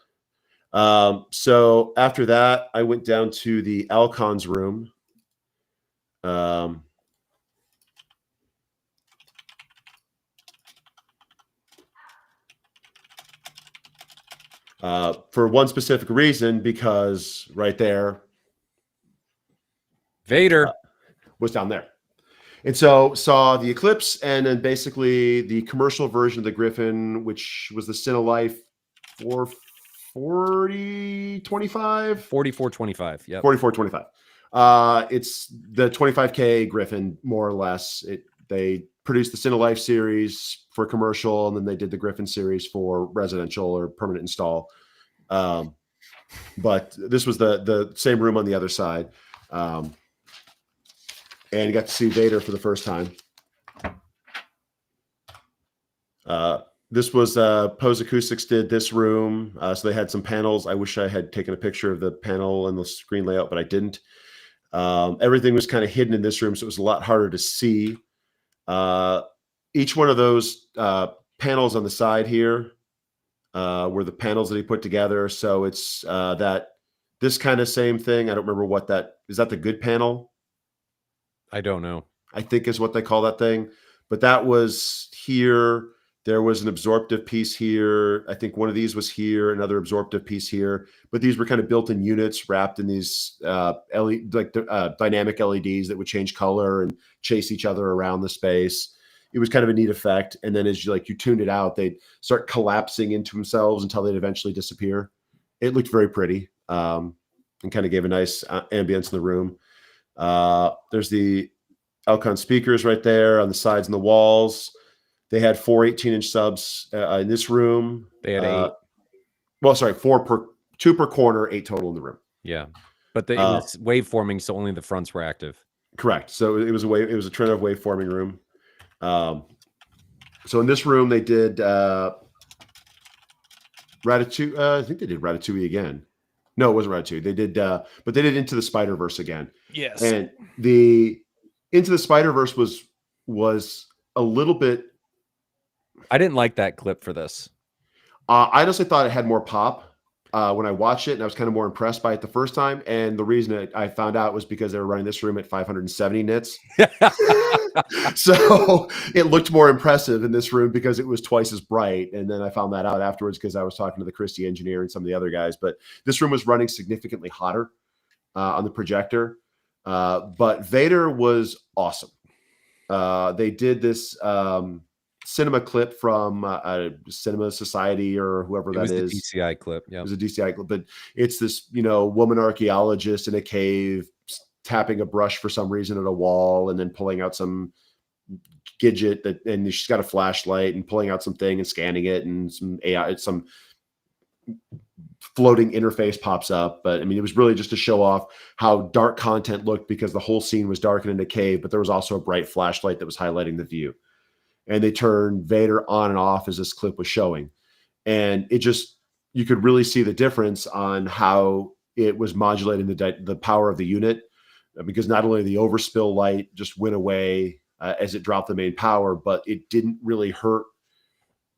[SPEAKER 3] So after that, I went down to the Alcon's room. For one specific reason, because right there,
[SPEAKER 1] Vader
[SPEAKER 3] was down there. And so saw the Eclipse, and then basically the commercial version of the Griffin, which was the Cinelife 4425.
[SPEAKER 1] 4425. Yeah.
[SPEAKER 3] 4425. It's the 25K Griffin, more or less. They produced the Cinelife series for commercial, and then they did the Griffin series for residential or permanent install. But this was the same room on the other side. And you got to see Vader for the first time. This was Pose Acoustics did this room. So they had some panels. I wish I had taken a picture of the panel and the screen layout, but I didn't. Everything was kind of hidden in this room, so it was a lot harder to see. Each one of those panels on the side here were the panels that he put together. So it's this kind of same thing. I don't remember what that is. That the good panel?
[SPEAKER 1] I don't know.
[SPEAKER 3] I think is what they call that thing. But that was here. There was an absorptive piece here. I think one of these was here, another absorptive piece here. But these were kind of built-in units wrapped in these dynamic LEDs that would change color and chase each other around the space. It was kind of a neat effect. And then as you tuned it out, they'd start collapsing into themselves until they'd eventually disappear. It looked very pretty and kind of gave a nice ambience in the room. There's the Alcon speakers right there on the sides and the walls. They had 4 18-inch subs in this room.
[SPEAKER 1] They had 8.
[SPEAKER 3] Well, sorry, 2 per corner, 8 total in the room.
[SPEAKER 1] Yeah, but it was waveforming, so only the fronts were active. Correct.
[SPEAKER 3] So it was a trend of waveforming room. So in this room, they did Ratatouille. I think they did Ratatouille again. No, it wasn't Ratatouille. They did, but they did Into the Spider-Verse again.
[SPEAKER 1] Yes.
[SPEAKER 3] And the Into the Spider-Verse was a little bit.
[SPEAKER 1] I didn't like that clip for this.
[SPEAKER 3] I honestly thought it had more pop when I watched it, and I was kind of more impressed by it the first time. And the reason I found out was because they were running this room at 570 nits. So it looked more impressive in this room because it was twice as bright. And then I found that out afterwards because I was talking to the Christie engineer and some of the other guys. But this room was running significantly hotter on the projector. But Vader was awesome. They did this cinema clip from Cinema Society or whoever that is.
[SPEAKER 1] It was the DCI clip. Yeah,
[SPEAKER 3] it was a DCI clip. But it's this, woman archaeologist in a cave tapping a brush for some reason at a wall and then pulling out some gadget and she's got a flashlight and pulling out something and scanning it and some AI, some floating interface pops up. But I mean, it was really just to show off how dark content looked because the whole scene was darkened in a cave, but there was also a bright flashlight that was highlighting the view. And they turned Vader on and off as this clip was showing. And you could really see the difference on how it was modulating the power of the unit, because not only the overspill light just went away as it dropped the main power, but it didn't really hurt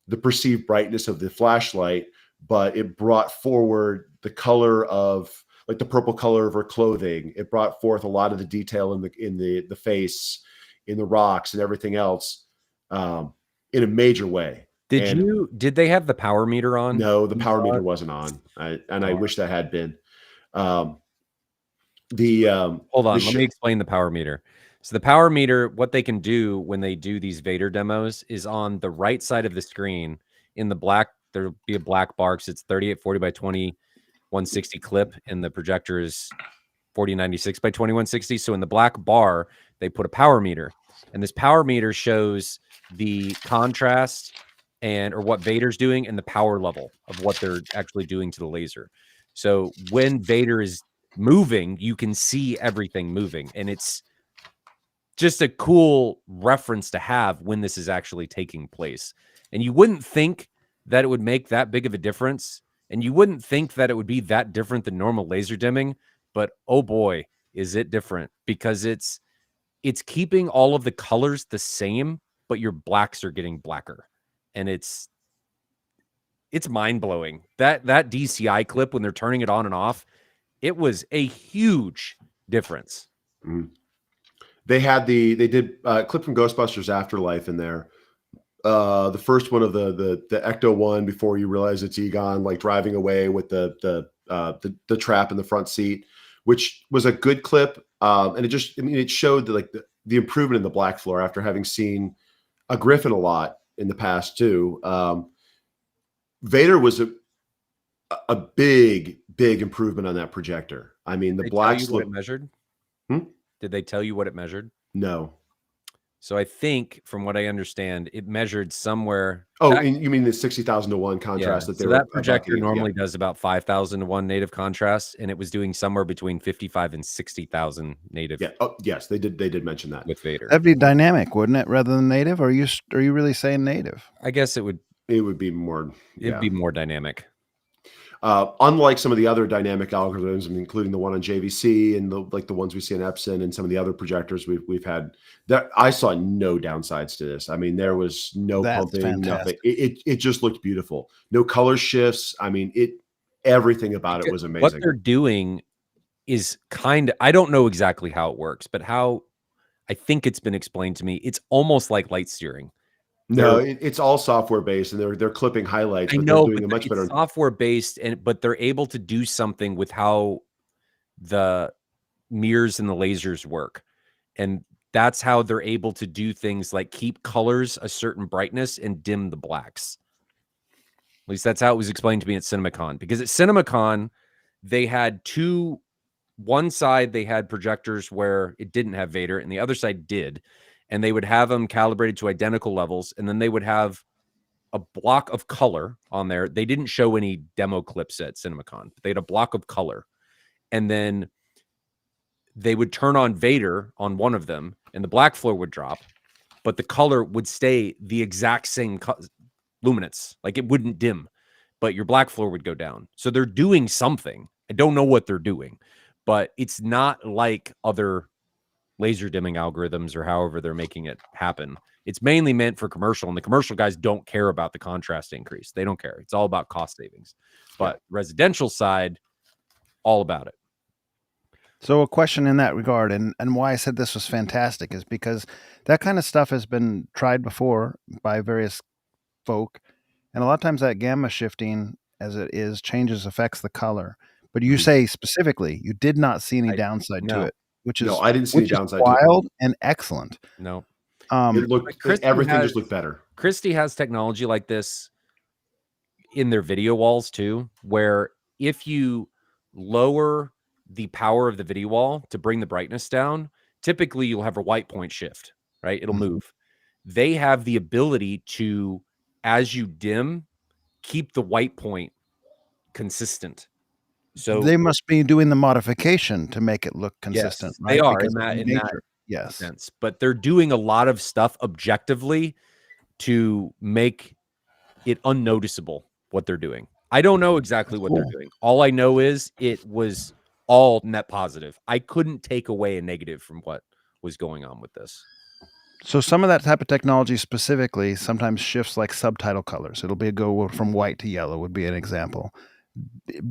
[SPEAKER 3] the perceived brightness of the flashlight, but it brought forward the color of, like the purple color of her clothing. It brought forth a lot of the detail in the face, in the rocks and everything else in a major way.
[SPEAKER 1] Did they have the power meter on?
[SPEAKER 3] No, the power meter wasn't on. I wish that had been. Hold
[SPEAKER 1] on, let me explain the power meter. So the power meter, what they can do when they do these Vader demos is on the right side of the screen in the black, there'll be a black bar because it's 3840 by 2160 clip and the projector is 4096 by 2160. So in the black bar, they put a power meter, and this power meter shows the contrast or what Vader's doing and the power level of what they're actually doing to the laser. So when Vader is moving, you can see everything moving, and it's just a cool reference to have when this is actually taking place. And you wouldn't think that it would make that big of a difference, and you wouldn't think that it would be that different than normal laser dimming, but oh boy, is it different, because it's keeping all of the colors the same, but your blacks are getting blacker, and it's mind-blowing. That DCI clip, when they're turning it on and off, it was a huge difference.
[SPEAKER 3] They did a clip from Ghostbusters Afterlife in there. The first one of the Ecto one, before you realize it's Egon, like driving away with the trap in the front seat, which was a good clip. And it showed the improvement in the black floor after having seen a Griffin a lot in the past too. Vader was a big improvement on that projector. I mean, the blacks
[SPEAKER 1] look measured. Did they tell you what it measured?
[SPEAKER 3] No.
[SPEAKER 1] So I think, from what I understand, it measured somewhere.
[SPEAKER 3] Oh, and you mean the 60,000 to 1 contrast?
[SPEAKER 1] Yeah, that projector normally does about 5,000 to 1 native contrast, and it was doing somewhere between 55 and 60,000 native.
[SPEAKER 3] Yeah. Oh, yes, they did mention that
[SPEAKER 1] with Vader.
[SPEAKER 2] That'd be dynamic, wouldn't it, rather than native? Or are you really saying native?
[SPEAKER 1] I guess it would.
[SPEAKER 3] It would be more.
[SPEAKER 1] It'd be more dynamic.
[SPEAKER 3] Unlike some of the other dynamic algorithms, including the one on JVC and the ones we see in Epson and some of the other projectors we've had, that I saw no downsides to this. I mean, there was no pumping, nothing. It just looked beautiful. No color shifts. I mean, everything about it was amazing.
[SPEAKER 1] What they're doing is I don't know exactly how it works, but how I think it's been explained to me, it's almost like light steering.
[SPEAKER 3] No, it's all software based, and they're clipping highlights.
[SPEAKER 1] I
[SPEAKER 3] but
[SPEAKER 1] know,
[SPEAKER 3] they're doing
[SPEAKER 1] but
[SPEAKER 3] a much better
[SPEAKER 1] software based, but they're able to do something with how the mirrors and the lasers work, and that's how they're able to do things like keep colors a certain brightness and dim the blacks. At least that's how it was explained to me at CinemaCon. Because at CinemaCon, they had one side they had projectors where it didn't have Vader, and the other side did. And they would have them calibrated to identical levels, and then they would have a block of color on there. They didn't show any demo clips at CinemaCon, but they had a block of color. And then they would turn on Vader on one of them, and the black floor would drop, but the color would stay the exact same luminance. Like it wouldn't dim, but your black floor would go down. So they're doing something. I don't know what they're doing, but it's not like other laser dimming algorithms or however they're making it happen. It's mainly meant for commercial, and the commercial guys don't care about the contrast increase. They don't care. It's all about cost savings. But residential side, all about it.
[SPEAKER 2] So a question in that regard, and why I said this was fantastic, is because that kind of stuff has been tried before by various folk, and a lot of times that gamma shifting, as it is, affects the color. But you say specifically you did not see any downside to it, which is
[SPEAKER 3] I didn't see any downside
[SPEAKER 2] wild and excellent.
[SPEAKER 1] No,
[SPEAKER 3] everything just looked better.
[SPEAKER 1] Christie has technology like this in their video walls too, where if you lower the power of the video wall to bring the brightness down, typically you'll have a white point shift, right? It'll move. They have the ability to, as you dim, keep the white point consistent. So
[SPEAKER 2] they must be doing the modification to make it look consistent.
[SPEAKER 1] Yes,
[SPEAKER 2] right?
[SPEAKER 1] They are
[SPEAKER 2] because
[SPEAKER 1] in that sense, but they're doing a lot of stuff objectively to make it unnoticeable what they're doing. I don't know exactly what they're doing. All I know is it was all net positive. I couldn't take away a negative from what was going on with this.
[SPEAKER 2] So some of that type of technology specifically sometimes shifts like subtitle colors. It'll go from white to yellow would be an example.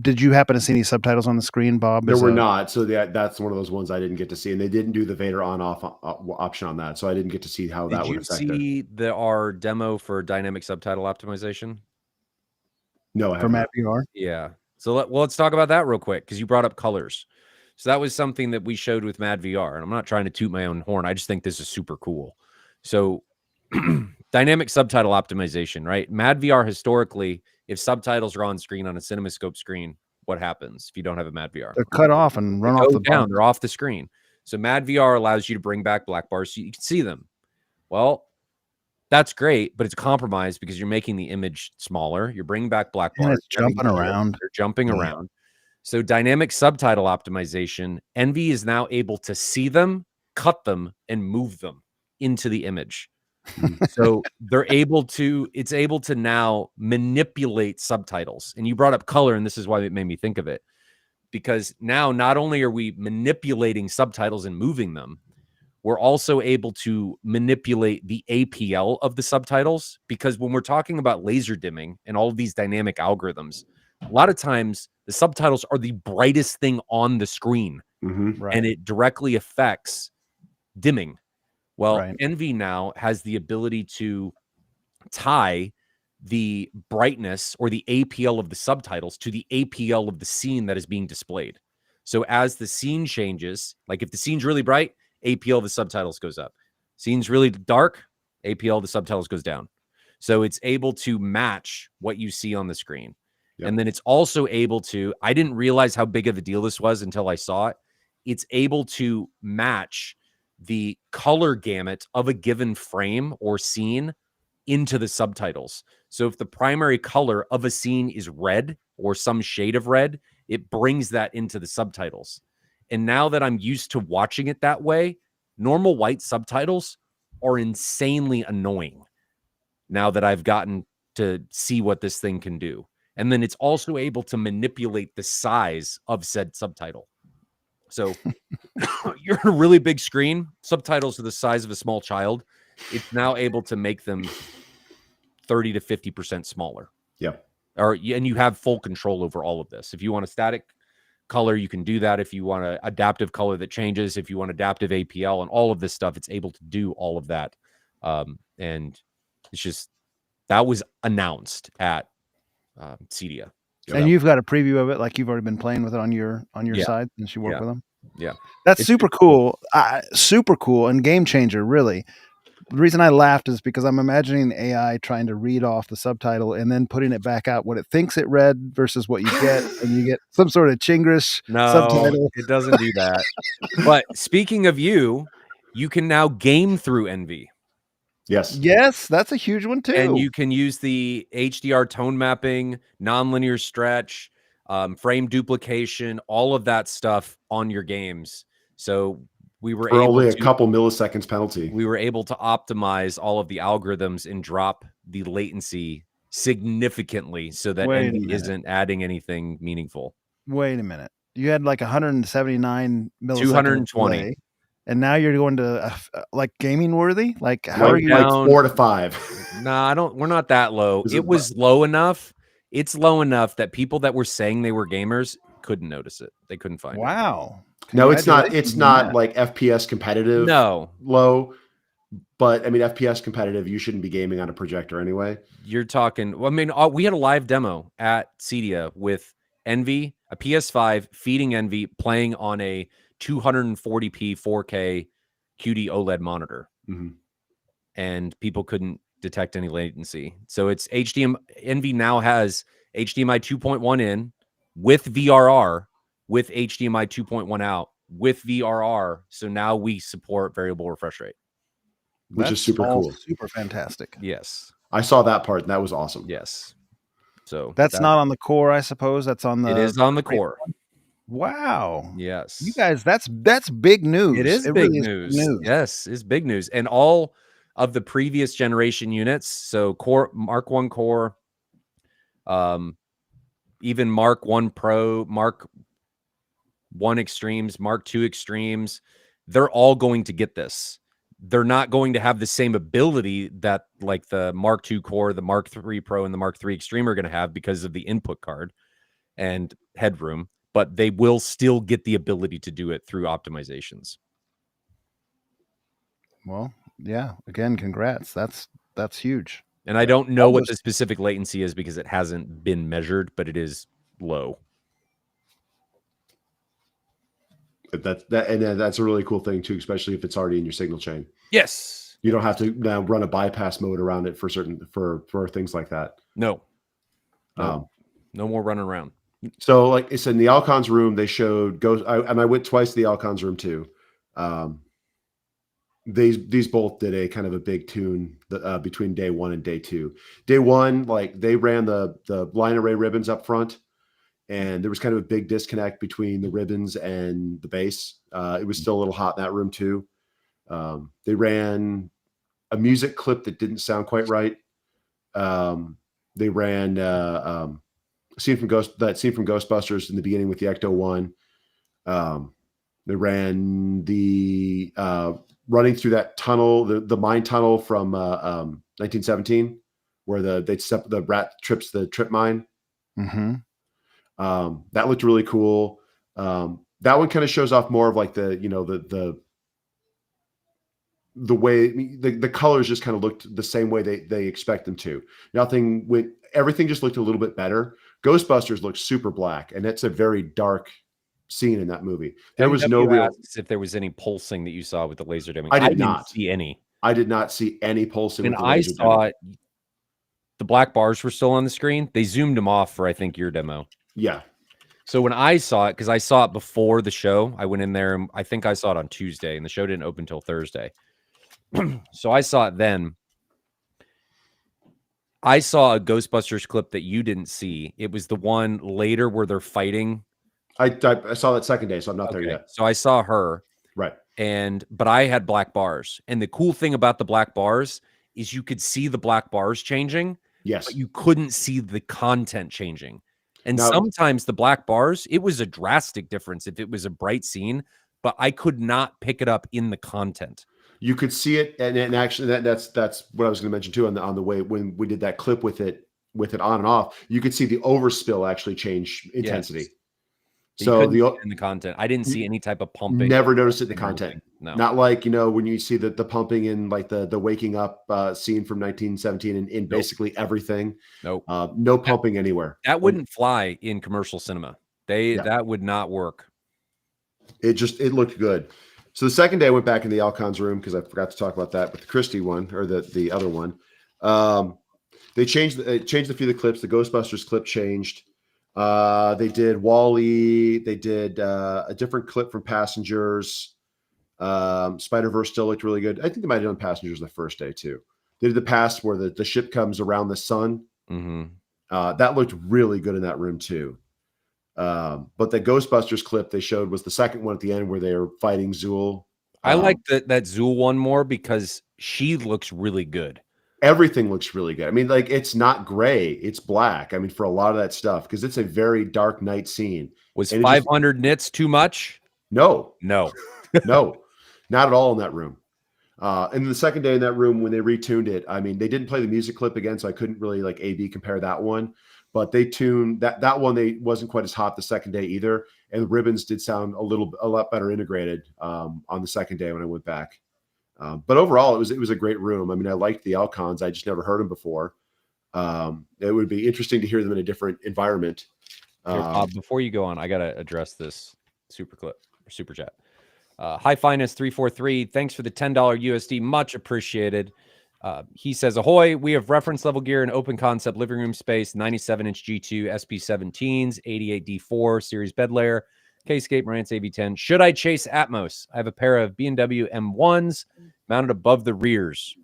[SPEAKER 2] Did you happen to see any subtitles on the screen, Bob?
[SPEAKER 3] There were not. So that's one of those ones I didn't get to see. And they didn't do the Vader on-off option on that. So I didn't get to see how that would affect it.
[SPEAKER 1] Did you see our demo for dynamic subtitle optimization?
[SPEAKER 3] No, I
[SPEAKER 2] for MadVR?
[SPEAKER 1] Yeah. So let's talk about that real quick, because you brought up colors. So that was something that we showed with MadVR. And I'm not trying to toot my own horn. I just think this is super cool. So dynamic subtitle optimization, right? MadVR historically, if subtitles are on screen on a CinemaScope screen, what happens if you don't have a MadVR?
[SPEAKER 2] They're cut off and run off the
[SPEAKER 1] down. They're off the screen. So MadVR allows you to bring back black bars so you can see them. Well, that's great, but it's compromised because you're making the image smaller. You're bringing back black bars.
[SPEAKER 2] And it's jumping around.
[SPEAKER 1] They're jumping around. So dynamic subtitle optimization, Envy is now able to see them, cut them, and move them into the image. So it's able to now manipulate subtitles. And you brought up color, and this is why it made me think of it. Because now not only are we manipulating subtitles and moving them, we're also able to manipulate the APL of the subtitles. Because when we're talking about laser dimming and all of these dynamic algorithms, a lot of times the subtitles are the brightest thing on the screen, and it directly affects dimming. Well, Envy now has the ability to tie the brightness or the APL of the subtitles to the APL of the scene that is being displayed. So as the scene changes, like if the scene's really bright, APL of the subtitles goes up. Scene's really dark, APL of the subtitles goes down. So it's able to match what you see on the screen. Yep. And then it's also able to, I didn't realize how big of a deal this was until I saw it. It's able to match the color gamut of a given frame or scene into the subtitles. So if the primary color of a scene is red or some shade of red, it brings that into the subtitles. And now that I'm used to watching it that way, normal white subtitles are insanely annoying now that I've gotten to see what this thing can do. And then it's also able to manipulate the size of said subtitle. So you're on a really big screen, subtitles are the size of a small child. It's now able to make them 30 to 50% smaller.
[SPEAKER 3] Yeah.
[SPEAKER 1] And you have full control over all of this. If you want a static color, you can do that. If you want an adaptive color that changes, if you want adaptive APL and all of this stuff, it's able to do all of that. And it's just, that was announced at CEDIA.
[SPEAKER 2] And you've got a preview of it, like you've already been playing with it on your side since you work with them.
[SPEAKER 1] Yeah,
[SPEAKER 2] that's super cool. Super cool and game changer, really. The reason I laughed is because I'm imagining AI trying to read off the subtitle and then putting it back out what it thinks it read versus what you get, and you get some sort of Chingrish subtitle.
[SPEAKER 1] It doesn't do that. But speaking of you can now game through Envy.
[SPEAKER 2] Yes, that's a huge one too.
[SPEAKER 1] And you can use the HDR tone mapping, nonlinear stretch, frame duplication, all of that stuff on your games. So we were
[SPEAKER 3] for only a couple milliseconds penalty.
[SPEAKER 1] We were able to optimize all of the algorithms and drop the latency significantly so that Envy isn't adding anything meaningful.
[SPEAKER 2] Wait a minute. You had like 179 milliseconds.
[SPEAKER 1] 220.
[SPEAKER 2] Delay, and now you're going to like gaming worthy? Like how are you
[SPEAKER 3] like 4 to 5?
[SPEAKER 1] No, we're not that low. It was low enough. It's low enough that people that were saying they were gamers couldn't notice it. They couldn't find it.
[SPEAKER 2] Wow.
[SPEAKER 3] No, it's not like FPS competitive.
[SPEAKER 1] No.
[SPEAKER 3] Low. But I mean, FPS competitive, you shouldn't be gaming on a projector anyway.
[SPEAKER 1] You're talking, I mean, we had a live demo at CEDIA with Envy, a PS5 feeding Envy, playing on a 240p 4K QD OLED monitor.
[SPEAKER 3] Mm-hmm.
[SPEAKER 1] And people couldn't detect any latency. So it's Envy now has HDMI 2.1 in with VRR, with HDMI 2.1 out with VRR. So now we support variable refresh rate.
[SPEAKER 3] Which is super cool.
[SPEAKER 2] Super fantastic.
[SPEAKER 1] Yes.
[SPEAKER 3] I saw that part and that was awesome.
[SPEAKER 1] Yes. So
[SPEAKER 2] that's not on the core, I suppose. That's on the.
[SPEAKER 1] It is on the core.
[SPEAKER 2] Wow.
[SPEAKER 1] Yes.
[SPEAKER 2] You guys, that's big news.
[SPEAKER 1] It is big news. Yes, it's big news. And all of the previous generation units, so core Mark 1 core, even Mark 1 Pro, Mark 1 Extremes, Mark 2 Extremes, they're all going to get this. They're not going to have the same ability that like the Mark II core, the Mark III Pro, and the Mark III Extreme are going to have because of the input card and headroom, but they will still get the ability to do it through optimizations.
[SPEAKER 2] Well, yeah. Again, congrats. That's huge.
[SPEAKER 1] And I don't know what the specific latency is because it hasn't been measured, but it is low.
[SPEAKER 3] But that's a really cool thing too, especially if it's already in your signal chain.
[SPEAKER 1] Yes.
[SPEAKER 3] You don't have to now run a bypass mode around it for things like that.
[SPEAKER 1] No. No more running around.
[SPEAKER 3] So like it's in the Alcon's room, they showed and I went twice to the Alcon's room too. These both did a kind of a big tune between day 1 and day 2. Day 1, like they ran the line array ribbons up front. And there was kind of a big disconnect between the ribbons and the bass. It was still a little hot in that room too. They ran a music clip that didn't sound quite right. They ran that scene from Ghostbusters in the beginning with the Ecto 1. They ran the running through that tunnel, the mine tunnel from 1917, where the rat trips the trip mine.
[SPEAKER 2] Mm-hmm.
[SPEAKER 3] That looked really cool. That one kind of shows off more of like the way the colors just kind of looked the same way they expect them to. Everything just looked a little bit better. Ghostbusters looked super black, and it's a very dark scene in that movie. There was no real.
[SPEAKER 1] If there was any pulsing that you saw with the laser dimming,
[SPEAKER 3] I didn't
[SPEAKER 1] see any.
[SPEAKER 3] I did not see any pulsing.
[SPEAKER 1] When I saw it, the black bars were still on the screen. They zoomed them off for I think your demo.
[SPEAKER 3] Yeah.
[SPEAKER 1] So when I saw it, because I saw it before the show, I went in there and I think I saw it on Tuesday, and the show didn't open till Thursday. So I saw it then. I saw a Ghostbusters clip that you didn't see. It was the one later where they're fighting.
[SPEAKER 3] I saw that second day, so I'm not there yet.
[SPEAKER 1] So I saw her.
[SPEAKER 3] Right.
[SPEAKER 1] But I had black bars. And the cool thing about the black bars is you could see the black bars changing,
[SPEAKER 3] Yes.
[SPEAKER 1] but you couldn't see the content changing. And
[SPEAKER 3] Now-
[SPEAKER 1] sometimes the black bars, it was a drastic difference if it was a bright scene, but I could not pick it up in the content.
[SPEAKER 3] You could see it, and actually that's what I was going to mention too on the way when we did that clip with it on and off. You could see the overspill actually change intensity.
[SPEAKER 1] Yes.
[SPEAKER 3] So
[SPEAKER 1] in the content, I didn't see any type of pumping.
[SPEAKER 3] Never noticed it in the content.
[SPEAKER 1] No,
[SPEAKER 3] not like when you see the pumping in like the waking up scene from 1917 in basically everything.
[SPEAKER 1] Nope.
[SPEAKER 3] No pumping anywhere.
[SPEAKER 1] That wouldn't fly in commercial cinema. That would not work.
[SPEAKER 3] It looked good. So the second day I went back in the Alcon's room because I forgot to talk about that with the Christie one or the other one. They changed a few of the clips. The Ghostbusters clip changed. They did Wall-E. They did a different clip from Passengers. Spider-Verse still looked really good. I think they might have done Passengers the first day too. They did the past where the ship comes around the sun.
[SPEAKER 1] Mm-hmm.
[SPEAKER 3] That looked really good in that room too. But the Ghostbusters clip they showed was the second one at the end where they were fighting Zool.
[SPEAKER 1] I like that Zool one more because she looks really good.
[SPEAKER 3] Everything looks really good. I mean, like it's not gray, it's black. I mean, for a lot of that stuff, because it's a very dark night scene.
[SPEAKER 1] Was 500 nits too much?
[SPEAKER 3] No,
[SPEAKER 1] no,
[SPEAKER 3] not at all in that room. And the second day in that room, when they retuned it, I mean, they didn't play the music clip again, so I couldn't really like A/B compare that one. But they tuned that one. They wasn't quite as hot the second day either, and the ribbons did sound a lot better integrated on the second day when I went back. But overall, it was a great room. I mean, I liked the Alcons. I just never heard them before. It would be interesting to hear them in a different environment.
[SPEAKER 1] Here, Bob, before you go on, I gotta address this super chat. High Finest 343, thanks for the $10 USD, much appreciated. He says, ahoy, we have reference level gear and open concept living room space, 97-inch G2 SP17s, 88D4 series bed layer, K-Scape Marantz AV10. Should I chase Atmos? I have a pair of B&W M1s mounted above the rears.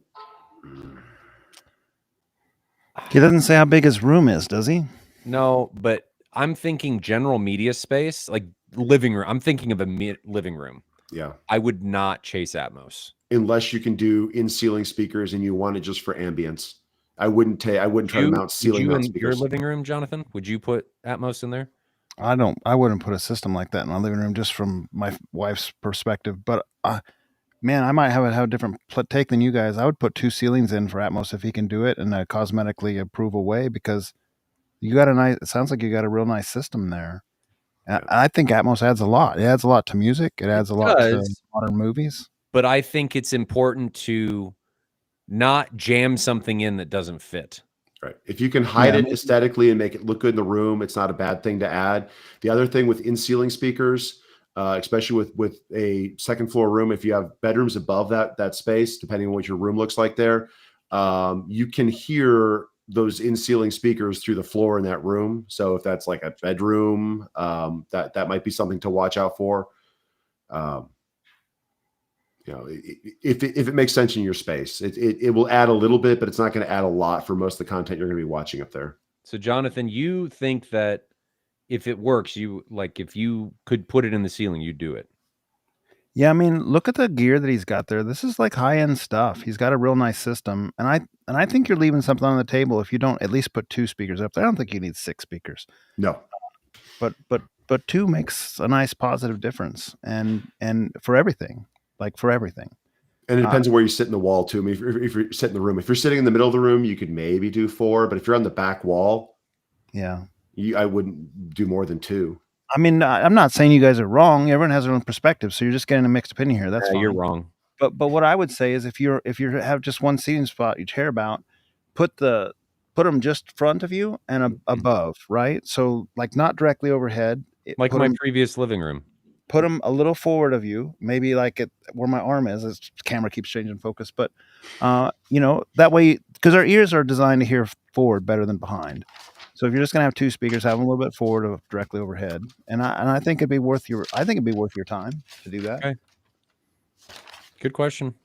[SPEAKER 2] He doesn't say how big his room is, does he?
[SPEAKER 1] No, but I'm thinking general media space, like living room. I'm thinking of a living room.
[SPEAKER 3] Yeah.
[SPEAKER 1] I would not chase Atmos.
[SPEAKER 3] Unless you can do in-ceiling speakers and you want it just for ambience. I wouldn't try to mount ceiling mount speakers.
[SPEAKER 1] Your living room, Jonathan? Would you put Atmos in there?
[SPEAKER 2] I wouldn't put a system like that in my living room just from my wife's perspective. But man, I might have a different take than you guys. I would put 2 ceilings in for Atmos if he can do it in a cosmetically approval way, because it sounds like you got a real nice system there. Yeah. I think Atmos adds a lot. It adds a lot to music. It adds a lot to modern movies.
[SPEAKER 1] But I think it's important to not jam something in that doesn't fit.
[SPEAKER 3] Right. If you can hide it aesthetically and make it look good in the room, it's not a bad thing to add. The other thing with in-ceiling speakers, especially with a second floor room, if you have bedrooms above that space, depending on what your room looks like there, you can hear those in-ceiling speakers through the floor in that room. So if that's like a bedroom, that might be something to watch out for. If it makes sense in your space, it will add a little bit, but it's not going to add a lot for most of the content you're going to be watching up there.
[SPEAKER 1] So Jonathan, you think that if it works, if you could put it in the ceiling, you'd do it.
[SPEAKER 2] Yeah, I mean, look at the gear that he's got there. This is like high-end stuff. He's got a real nice system, and I think you're leaving something on the table if you don't at least put 2 speakers up there. I don't think you need 6 speakers.
[SPEAKER 3] No,
[SPEAKER 2] but 2 makes a nice positive difference, and for everything. And
[SPEAKER 3] it depends on where you sit in the wall too. I mean, if you're sitting in the room, if you're sitting in the middle of the room, you could maybe do 4, but if you're on the back wall, I wouldn't do more than 2.
[SPEAKER 2] I mean, I'm not saying you guys are wrong. Everyone has their own perspective, so you're just getting a mixed opinion here. That's fine.
[SPEAKER 1] You're wrong.
[SPEAKER 2] But what I would say is if you have just one seating spot you care about, put them just front of you and above, right? So like not directly overhead.
[SPEAKER 1] Like my previous living room.
[SPEAKER 2] Put them a little forward of you, maybe like where my arm is. This camera keeps changing focus, but that way, because our ears are designed to hear forward better than behind. So if you're just gonna have 2 speakers, have them a little bit forward of directly overhead, and I think it'd be worth your time to do that.
[SPEAKER 1] Okay. Good question.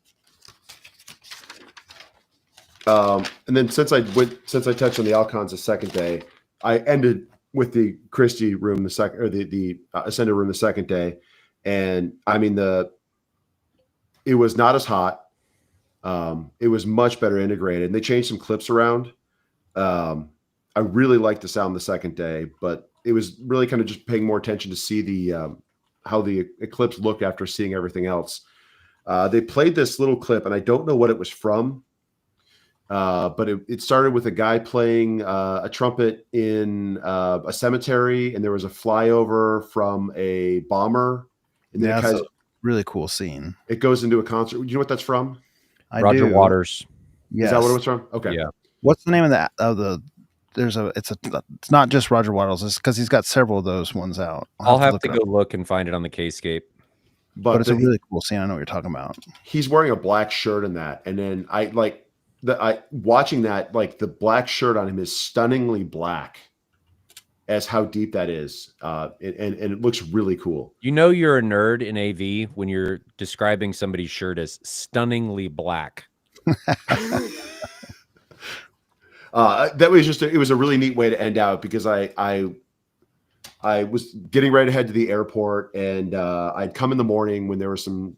[SPEAKER 3] And then since I touched on the Alcons the second day, I ended with the Christie room the Ascendo room the second day, and I mean it was not as hot. It was much better integrated, and they changed some clips around. I really liked the sound the second day, but it was really kind of just paying more attention to see the how the Eclipse looked after seeing everything else. They played this little clip, and I don't know what it was from, but it started with a guy playing a trumpet in a cemetery, and there was a flyover from a bomber, and then
[SPEAKER 2] That's a really cool scene.
[SPEAKER 3] it goes into a concert. Do you know what that's from?
[SPEAKER 2] I
[SPEAKER 1] Roger
[SPEAKER 2] do.
[SPEAKER 1] Waters.
[SPEAKER 2] Yes.
[SPEAKER 3] Is that what it was from? Okay.
[SPEAKER 1] Yeah.
[SPEAKER 2] What's the name of that? It's not just Roger Waters. It's because he's got several of those ones out.
[SPEAKER 1] I'll have to go look and find it on the K-scape.
[SPEAKER 2] But it's a really cool scene. I know what you're talking about.
[SPEAKER 3] He's wearing a black shirt in that, and then watching that, like the black shirt on him is stunningly black as how deep that is, and it looks really cool.
[SPEAKER 1] You know you're a nerd in AV when you're describing somebody's shirt as stunningly black.
[SPEAKER 3] That was it was a really neat way to end out, because I was getting right ahead to the airport, and I'd come in the morning when there were some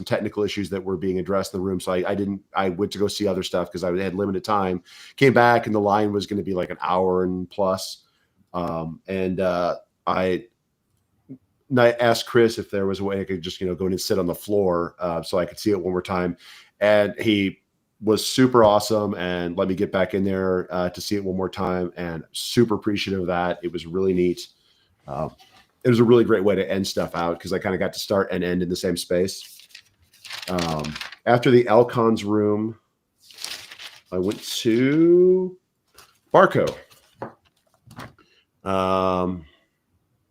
[SPEAKER 3] technical issues that were being addressed in the room. So I went to go see other stuff because I had limited time. Came back, and the line was going to be like an hour and plus. I asked Chris if there was a way I could just go in and sit on the floor so I could see it one more time, and he was super awesome and let me get back in there to see it one more time, and super appreciative of that. It was really neat. It was a really great way to end stuff out, because I kind of got to start and end in the same space. After the Alcon's room, I went to Barco.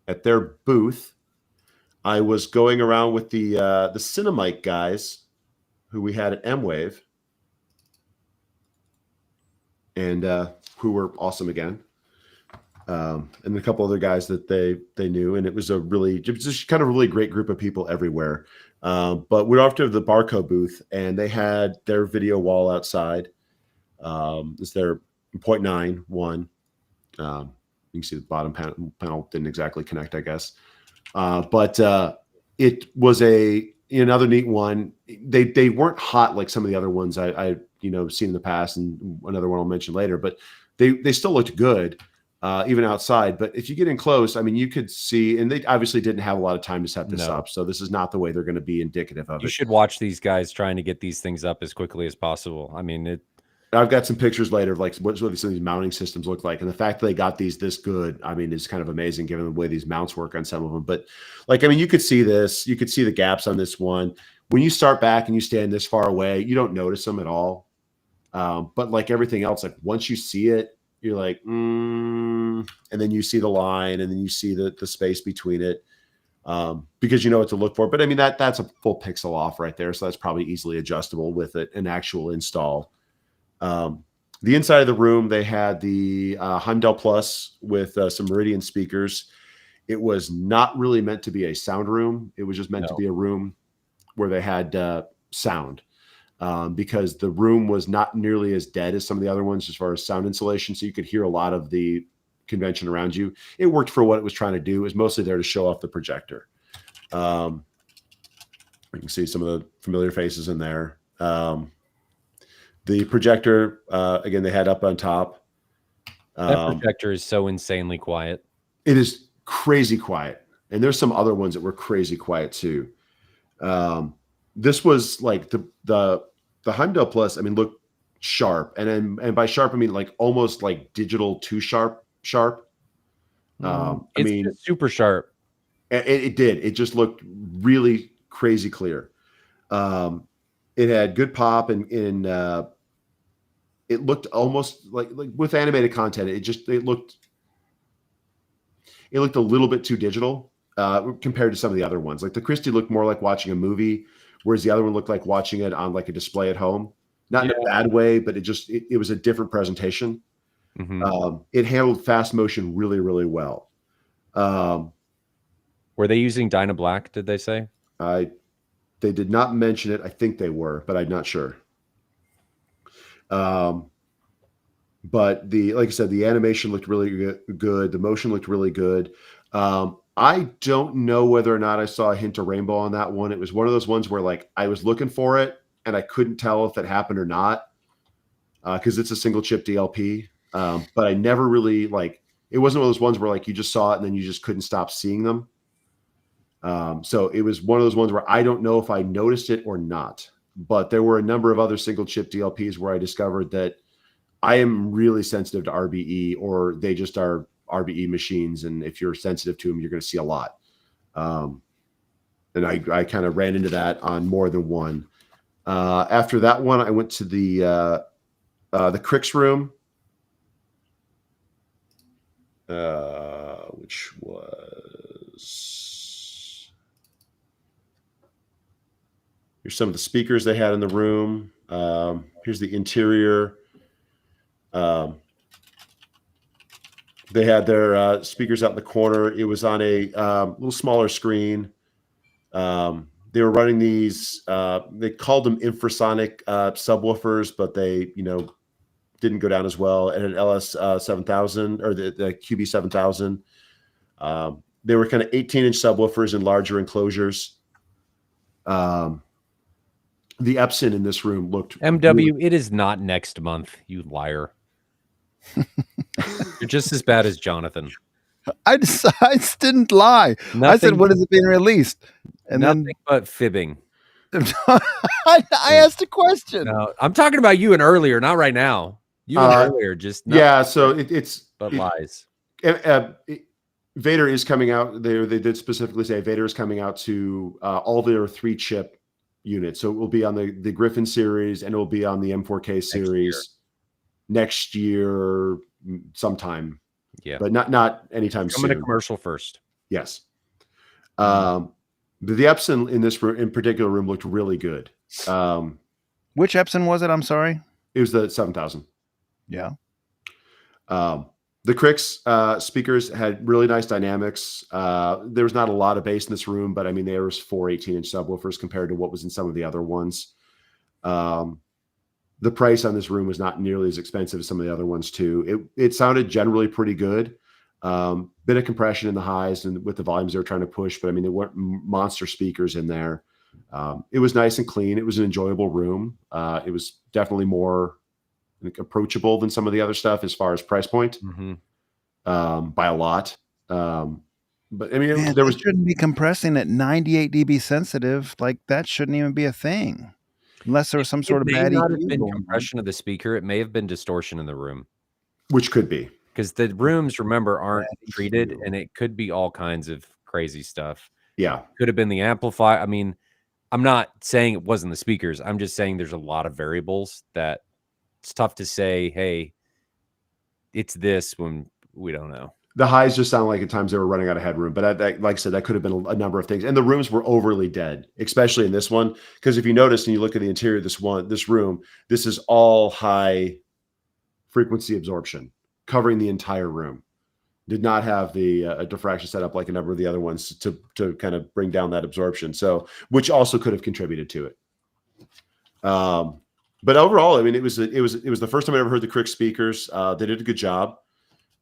[SPEAKER 3] At their booth, I was going around with the Cinemite guys who we had at M-Wave, and who were awesome again. And a couple other guys that they knew, and it was just kind of a really great group of people everywhere. But we're off to the Barco booth, and they had their video wall outside. It's their 0.9 one. You can see the bottom panel didn't exactly connect, I guess. But it was another neat one. They weren't hot like some of the other ones I seen in the past, and another one I'll mention later. But they still looked good, even outside. But if you get in close, I mean, you could see, and they obviously didn't have a lot of time to set this up. So this is not the way they're going to be indicative of it.
[SPEAKER 1] You should watch these guys trying to get these things up as quickly as possible. I mean,
[SPEAKER 3] I've got some pictures later of like what some of these mounting systems look like, and the fact that they got these this good, I mean, is kind of amazing given the way these mounts work on some of them. But like, I mean, you could see this, you could see the gaps on this one. When you start back and you stand this far away, you don't notice them at all. But like everything else, like once you see it, you're like, and then you see the line, and then you see the space between it, because you know what to look for. But I mean, that's a full pixel off right there, so that's probably easily adjustable with an actual install. The inside of the room, they had the Heimdall Plus with some Meridian speakers. It was not really meant to be a sound room. It was just meant to be a room where they had sound, because the room was not nearly as dead as some of the other ones as far as sound insulation. So you could hear a lot of the convention around you. It worked for what it was trying to do. It was mostly there to show off the projector. You can see some of the familiar faces in there. The projector, again, they had up on top.
[SPEAKER 1] That projector is so insanely quiet.
[SPEAKER 3] It is crazy quiet. And there's some other ones that were crazy quiet too. This was like the Heimdall Plus, I mean, looked sharp. And by sharp, I mean like almost like digital to sharp. I mean,
[SPEAKER 1] just super sharp.
[SPEAKER 3] It did. It just looked really crazy clear. It had good pop, and it looked almost like with animated content. It looked a little bit too digital compared to some of the other ones. Like the Christie looked more like watching a movie, whereas the other one looked like watching it on like a display at home. Not in a bad way, but it was a different presentation. Mm-hmm. It handled fast motion really, really well.
[SPEAKER 1] Were they using Dyna Black? Did they say?
[SPEAKER 3] They did not mention it. I think they were, but I'm not sure. But like I said, the animation looked really good. The motion looked really good. I don't know whether or not I saw a hint of rainbow on that one. It was one of those ones where like I was looking for it and I couldn't tell if it happened or not, because it's a single chip DLP. but I never really it wasn't one of those ones where you just saw it and then you just couldn't stop seeing them. So it was one of those ones where I don't know if I noticed it or not, but there were a number of other single chip DLPs where I discovered that I am really sensitive to RBE, or they just are RBE machines. And if you're sensitive to them, you're going to see a lot. And I kind of ran into that on more than one. After that one, I went to the Cricks room, which was, here's some of the speakers they had in the room. Here's the interior. They had their speakers out in the corner. It was on a little smaller screen. They were running these, they called them infrasonic subwoofers, but they, didn't go down as well. And an LS 7000 or the QB 7000. They were kind of 18-inch subwoofers in larger enclosures. The Epson in this room looked
[SPEAKER 1] MW. It is not next month, you liar. You're just as bad as Jonathan.
[SPEAKER 2] I just didn't lie. I said, "When is it being released?" And
[SPEAKER 1] nothing but fibbing.
[SPEAKER 2] I asked a question.
[SPEAKER 1] No, I'm talking about you and earlier, not right now. You and earlier, just
[SPEAKER 3] yeah. So but
[SPEAKER 1] lies.
[SPEAKER 3] Vader is coming out. They did specifically say Vader is coming out to all their 3-chip units. So it will be on the Griffin series, and it will be on the M4K series next year sometime.
[SPEAKER 1] Yeah,
[SPEAKER 3] but not anytime soon.
[SPEAKER 1] Coming to commercial first.
[SPEAKER 3] Yes. The Epson in this room, in particular room, looked really good.
[SPEAKER 2] Which Epson was it? I'm sorry.
[SPEAKER 3] It was the 7000.
[SPEAKER 2] Yeah.
[SPEAKER 3] The Cricks speakers had really nice dynamics. There was not a lot of bass in this room, but I mean, there was 4 18-inch subwoofers compared to what was in some of the other ones. The price on this room was not nearly as expensive as some of the other ones too. It sounded generally pretty good. Bit of compression in the highs and with the volumes they were trying to push, but I mean, there weren't monster speakers in there. It was nice and clean. It was an enjoyable room. It was definitely more approachable than some of the other stuff as far as price point, by a lot. But I mean, there
[SPEAKER 2] shouldn't be compressing at 98 dB sensitive. Like that shouldn't even be a thing. Unless there was some sort of bad EQ. It may not have
[SPEAKER 1] been compression of the speaker. It may have been distortion in the room.
[SPEAKER 3] Which could be.
[SPEAKER 1] Because the rooms, remember, aren't treated, and it could be all kinds of crazy stuff.
[SPEAKER 3] Yeah.
[SPEAKER 1] Could have been the amplifier. I mean, I'm not saying it wasn't the speakers. I'm just saying there's a lot of variables that it's tough to say, hey, it's this when we don't know.
[SPEAKER 3] The highs just sound like at times they were running out of headroom, but like I said, that could have been a number of things. And the rooms were overly dead, especially in this one. Because if you notice and you look at the interior of this room, this is all high frequency absorption covering the entire room. Did not have the diffraction set up like a number of the other ones to kind of bring down that absorption. So, which also could have contributed to it. But overall, I mean, it was the first time I ever heard the Cricks speakers. They did a good job.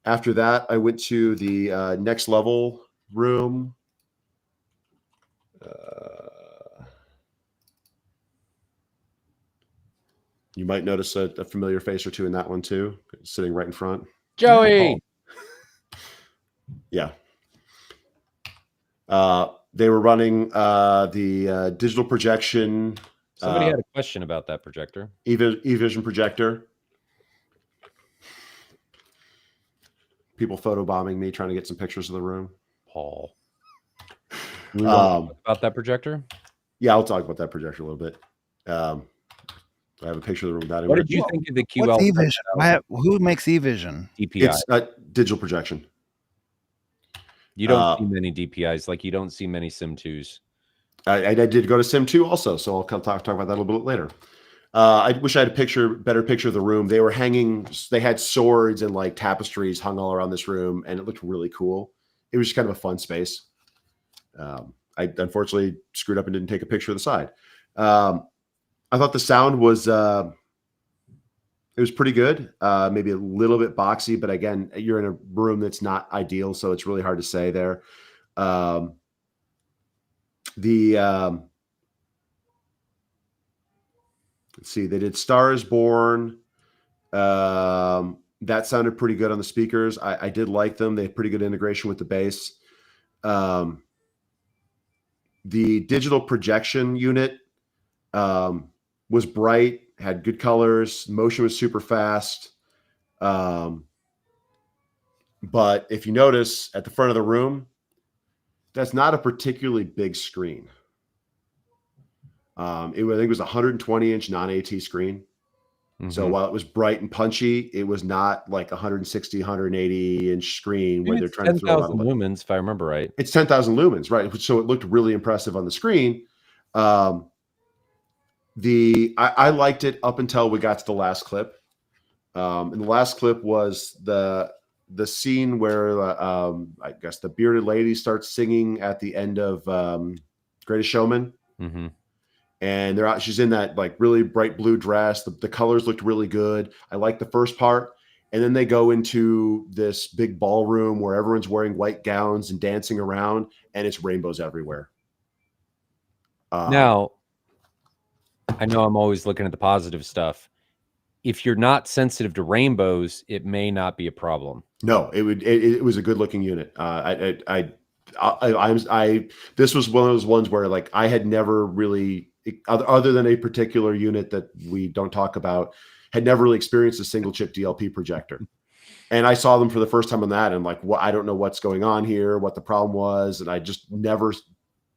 [SPEAKER 3] After that, I went to the next level room. You might notice a familiar face or two in that one too, sitting right in front.
[SPEAKER 1] Joey.
[SPEAKER 3] Yeah. They were running the digital projection.
[SPEAKER 1] Somebody had a question about that projector.
[SPEAKER 3] eVision projector. People photobombing me, trying to get some pictures of the room.
[SPEAKER 1] Paul. About that projector?
[SPEAKER 3] Yeah, I'll talk about that projector a little bit. I have a picture of the room without it.
[SPEAKER 1] What did you think of the QL?
[SPEAKER 2] What's eVision? Who makes eVision?
[SPEAKER 1] DPI.
[SPEAKER 3] It's digital projection.
[SPEAKER 1] You don't see many DPIs. Like you don't see many Sim2s.
[SPEAKER 3] I did go to Sim 2 also, so I'll talk about that a little bit later. I wish I had a better picture of the room. They were hanging, they had swords and like tapestries hung all around this room, and it looked really cool. It was just kind of a fun space. I unfortunately screwed up and didn't take a picture of the side. I thought the sound was, it was pretty good. Maybe a little bit boxy, but again, you're in a room that's not ideal, so it's really hard to say there. Let's see, they did Star is Born. That sounded pretty good on the speakers. I did like them. They had pretty good integration with the bass. The digital projection unit was bright, had good colors, motion was super fast. But if you notice at the front of the room, that's not a particularly big screen. I think it was a 120-inch non-AT screen. So while it was bright and punchy, it was not like 160, 180-inch screen where they're trying to throw a lot of
[SPEAKER 1] lumens, if I remember right.
[SPEAKER 3] It's 10,000 lumens, right? So it looked really impressive on the screen. I liked it up until we got to the last clip. And the last clip was the scene where I guess the bearded lady starts singing at the end of Greatest Showman.
[SPEAKER 1] Mm-hmm.
[SPEAKER 3] And they're out. She's in that like really bright blue dress. The colors looked really good. I like the first part. And then they go into this big ballroom where everyone's wearing white gowns and dancing around, and it's rainbows everywhere.
[SPEAKER 1] Now, I know I'm always looking at the positive stuff. If you're not sensitive to rainbows, it may not be a problem.
[SPEAKER 3] No, it was a good looking unit. This was one of those ones where like I had never really, other than a particular unit that we don't talk about, had never really experienced a single chip DLP projector. And I saw them for the first time on that, and like, I don't know what's going on here, what the problem was, and I just never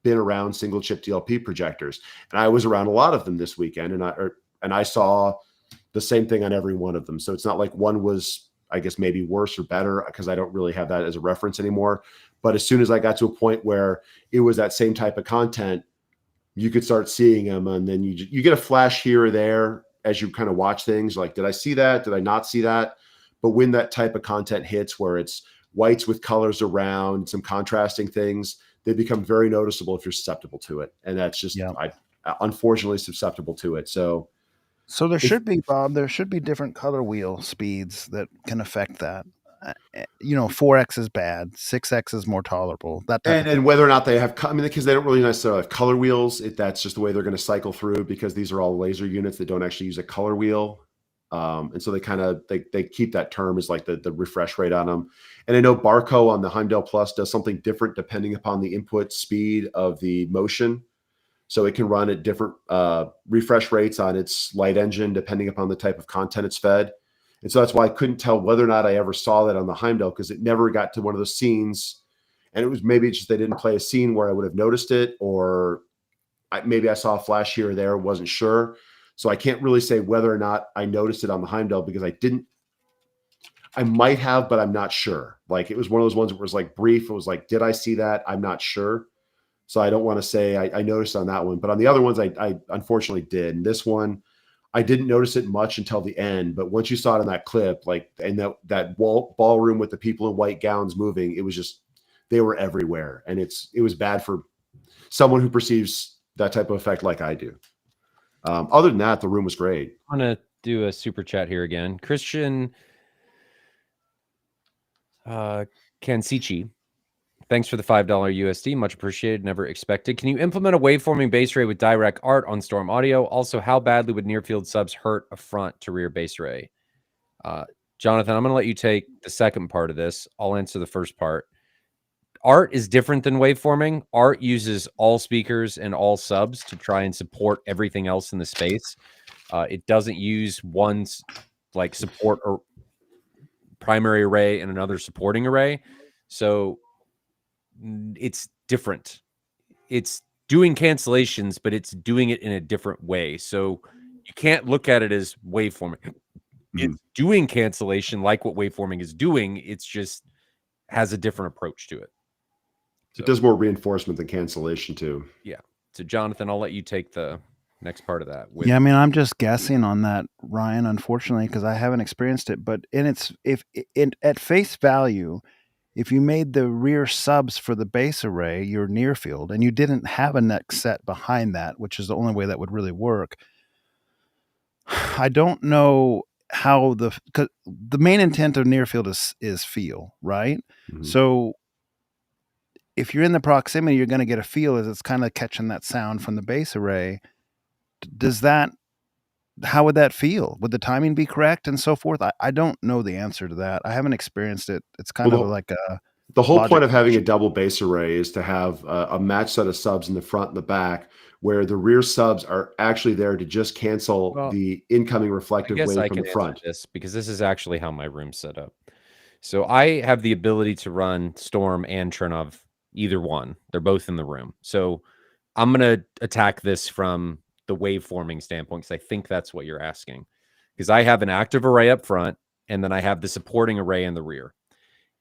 [SPEAKER 3] been around single chip DLP projectors. And I was around a lot of them this weekend, and I saw the same thing on every one of them. So it's not like one was, I guess, maybe worse or better, because I don't really have that as a reference anymore. But as soon as I got to a point where it was that same type of content, you could start seeing them, and then you get a flash here or there as you kind of watch things. Like, did I see that? Did I not see that? But when that type of content hits, where it's whites with colors around, some contrasting things, they become very noticeable if you're susceptible to it. And that's just, I unfortunately susceptible to it. So
[SPEAKER 2] there should be, Bob, there should be different color wheel speeds that can affect that. 4X is bad, 6X is more tolerable.
[SPEAKER 3] And whether or not they have, because they don't really necessarily have color wheels. That's just the way they're going to cycle through, because these are all laser units that don't actually use a color wheel. And so they kind of, they keep that term as like the refresh rate on them. And I know Barco on the Heimdall Plus does something different depending upon the input speed of the motion. So it can run at different refresh rates on its light engine, depending upon the type of content it's fed. And so that's why I couldn't tell whether or not I ever saw that on the Heimdall, because it never got to one of those scenes. And it was maybe just they didn't play a scene where I would have noticed it, or maybe I saw a flash here or there, wasn't sure. So I can't really say whether or not I noticed it on the Heimdall, because I might have, but I'm not sure. Like, it was one of those ones that was like brief. It was like, did I see that? I'm not sure. So I don't want to say I noticed on that one, but on the other ones, I unfortunately did. And this one, I didn't notice it much until the end. But once you saw it in that clip, like, and that ballroom with the people in white gowns moving, it was just, they were everywhere. And it was bad for someone who perceives that type of effect like I do. Other than that, the room was great.
[SPEAKER 1] I'm going to do a super chat here again. Christian Kansichi, thanks for the $5 USD. Much appreciated. Never expected. Can you implement a waveforming bass array with direct art on Storm Audio? Also, how badly would near field subs hurt a front to rear bass array? Jonathan, I'm going to let you take the second part of this. I'll answer the first part. Art is different than waveforming. Art uses all speakers and all subs to try and support everything else in the space. It doesn't use one's like support or primary array and another supporting array. So it's different. It's doing cancellations, but it's doing it in a different way. So you can't look at it as waveforming. It's doing cancellation like what waveforming is doing. It's just has a different approach to it.
[SPEAKER 3] So it does more reinforcement than cancellation too.
[SPEAKER 1] Yeah. So Jonathan, I'll let you take the next part of that.
[SPEAKER 2] Yeah, I mean, I'm just guessing on that, Ryan, unfortunately, because I haven't experienced it. But at face value, if you made the rear subs for the base array your near field, and you didn't have a neck set behind that, which is the only way that would really work, I don't know how because the main intent of near field is feel, right? Mm-hmm. So if you're in the proximity, you're going to get a feel as it's kind of catching that sound from the base array. Does that how would that feel? Would the timing be correct and so forth? I don't know the answer to that. I haven't experienced it. It's kind
[SPEAKER 3] Well,
[SPEAKER 2] of like a
[SPEAKER 3] the whole
[SPEAKER 2] logic
[SPEAKER 3] point of having a
[SPEAKER 2] question.
[SPEAKER 3] double bass array is to have a matched set of subs in the front and the back, where the rear subs are actually there to just cancel
[SPEAKER 1] Well,
[SPEAKER 3] the incoming
[SPEAKER 1] I
[SPEAKER 3] reflective
[SPEAKER 1] guess
[SPEAKER 3] wave
[SPEAKER 1] I
[SPEAKER 3] from
[SPEAKER 1] can
[SPEAKER 3] the
[SPEAKER 1] answer
[SPEAKER 3] front.
[SPEAKER 1] this because this is actually how my room's set up. So I have the ability to run Storm and Chernov, either one. They're both in the room. So I'm going to attack this from the waveforming standpoint because I think that's what you're asking. Because I have an active array up front, and then I have the supporting array in the rear.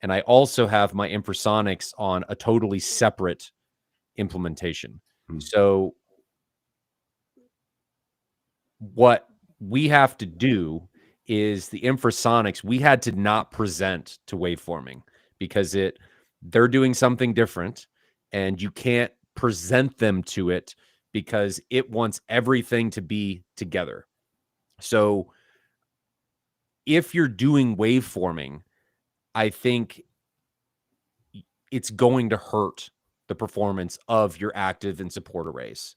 [SPEAKER 1] And I also have my infrasonics on a totally separate implementation. So what we have to do is the infrasonics we had to not present to waveforming because they're doing something different, and you can't present them to it because it wants everything to be together. So if you're doing waveforming, I think it's going to hurt the performance of your active and support arrays.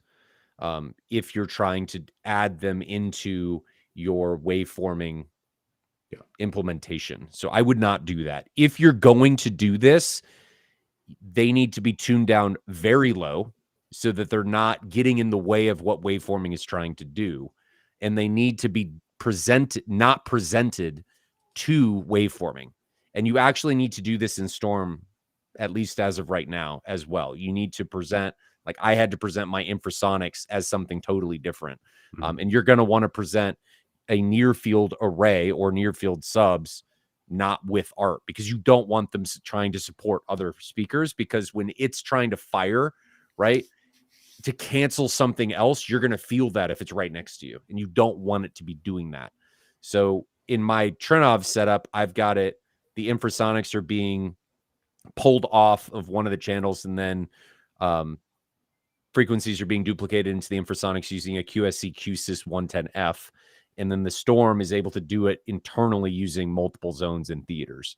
[SPEAKER 1] If you're trying to add them into your waveforming implementation. So I would not do that. If you're going to do this, they need to be tuned down very low so that they're not getting in the way of what waveforming is trying to do. And they need to be not presented to waveforming. And you actually need to do this in Storm, at least as of right now, as well. You need to present, like I had to present my infrasonics as something totally different. And you're going to want to present a near field array or near field subs, not with art, because you don't want them trying to support other speakers, because when it's trying to fire, right, to cancel something else, you're going to feel that if it's right next to you, and you don't want it to be doing that. So in my Trinov setup, I've got it, the infrasonics are being pulled off of one of the channels, and then frequencies are being duplicated into the infrasonics using a QSC QSys 110F. And then the Storm is able to do it internally using multiple zones in theaters.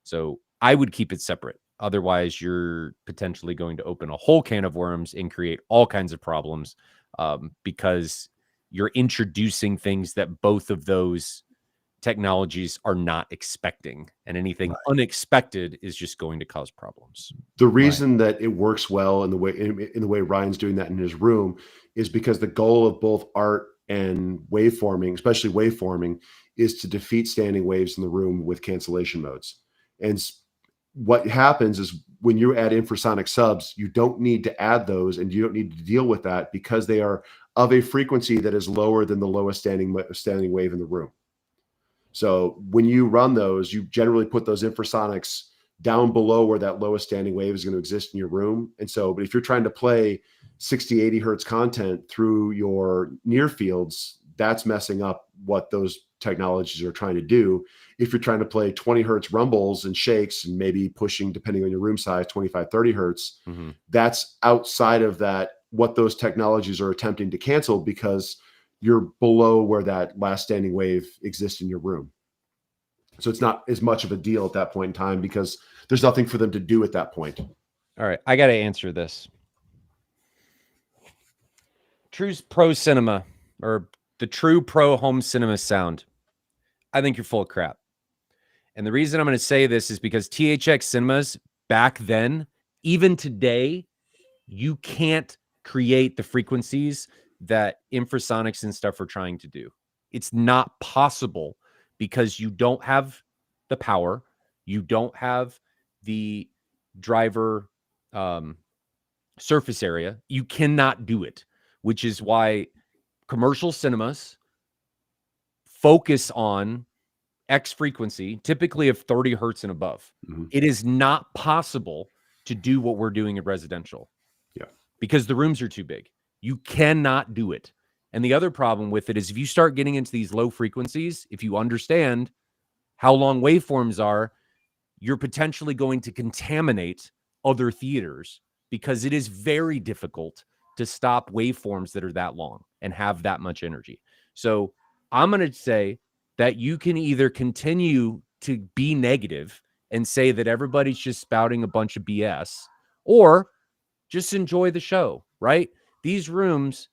[SPEAKER 1] So I would keep it separate. Otherwise, you're potentially going to open a whole can of worms and create all kinds of problems because you're introducing things that both of those technologies are not expecting. And anything unexpected is just going to cause problems.
[SPEAKER 3] The reason that it works well in the way Ryan's doing that in his room is because the goal of both art and waveforming, especially waveforming, is to defeat standing waves in the room with cancellation modes. And what happens is when you add infrasonic subs, you don't need to add those, and you don't need to deal with that because they are of a frequency that is lower than the lowest standing wave in the room. So when you run those, you generally put those infrasonics down below where that lowest standing wave is going to exist in your room. And so, but if you're trying to play 60, 80 hertz content through your near fields, that's messing up what those technologies are trying to do. If you're trying to play 20 hertz rumbles and shakes and maybe pushing, depending on your room size, 25, 30 hertz, that's outside of that, what those technologies are attempting to cancel, because you're below where that last standing wave exists in your room. So it's not as much of a deal at that point in time because there's nothing for them to do at that point.
[SPEAKER 1] All right, I got to answer this. True Pro Cinema, or the True Pro Home Cinema sound, I think you're full of crap. And the reason I'm going to say this is because THX cinemas back then, even today, you can't create the frequencies that infrasonics and stuff are trying to do. It's not possible because you don't have the power, you don't have the driver surface area. You cannot do it, which is why commercial cinemas focus on X frequency, typically of 30 hertz and above. It is not possible to do what we're doing in residential. Because the rooms are too big. You cannot do it. And the other problem with it is if you start getting into these low frequencies, if you understand how long waveforms are, you're potentially going to contaminate other theaters, because it is very difficult to stop waveforms that are that long and have that much energy. So I'm going to say that you can either continue to be negative and say that everybody's just spouting a bunch of BS, or just enjoy the show, right? These rooms,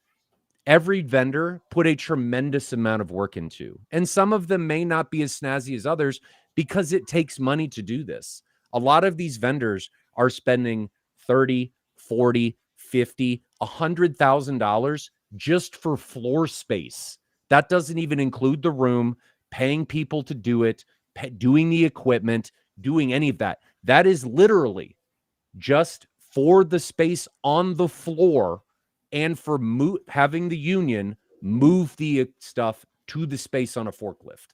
[SPEAKER 1] every vendor put a tremendous amount of work into. And some of them may not be as snazzy as others because it takes money to do this. A lot of these vendors are spending 30, 40, 50, $100,000 just for floor space. That doesn't even include the room, paying people to do it, doing the equipment, doing any of that. That is literally just for the space on the floor and for having the union move the stuff to the space on a forklift.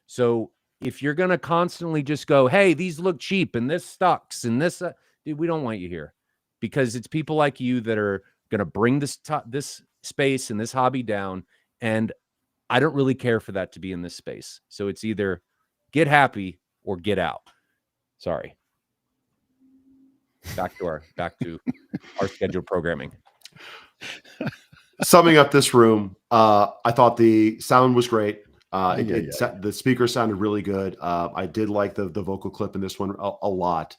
[SPEAKER 1] So if you're going to constantly just go, hey, these look cheap and this sucks and this, dude, we don't want you here, because it's people like you that are going to bring this space and this hobby down. And I don't really care for that to be in this space. So it's either get happy or get out. Sorry. Back to our scheduled programming.
[SPEAKER 3] Summing up this room, I thought the sound was great. The speakers sounded really good. I did like the vocal clip in this one a lot.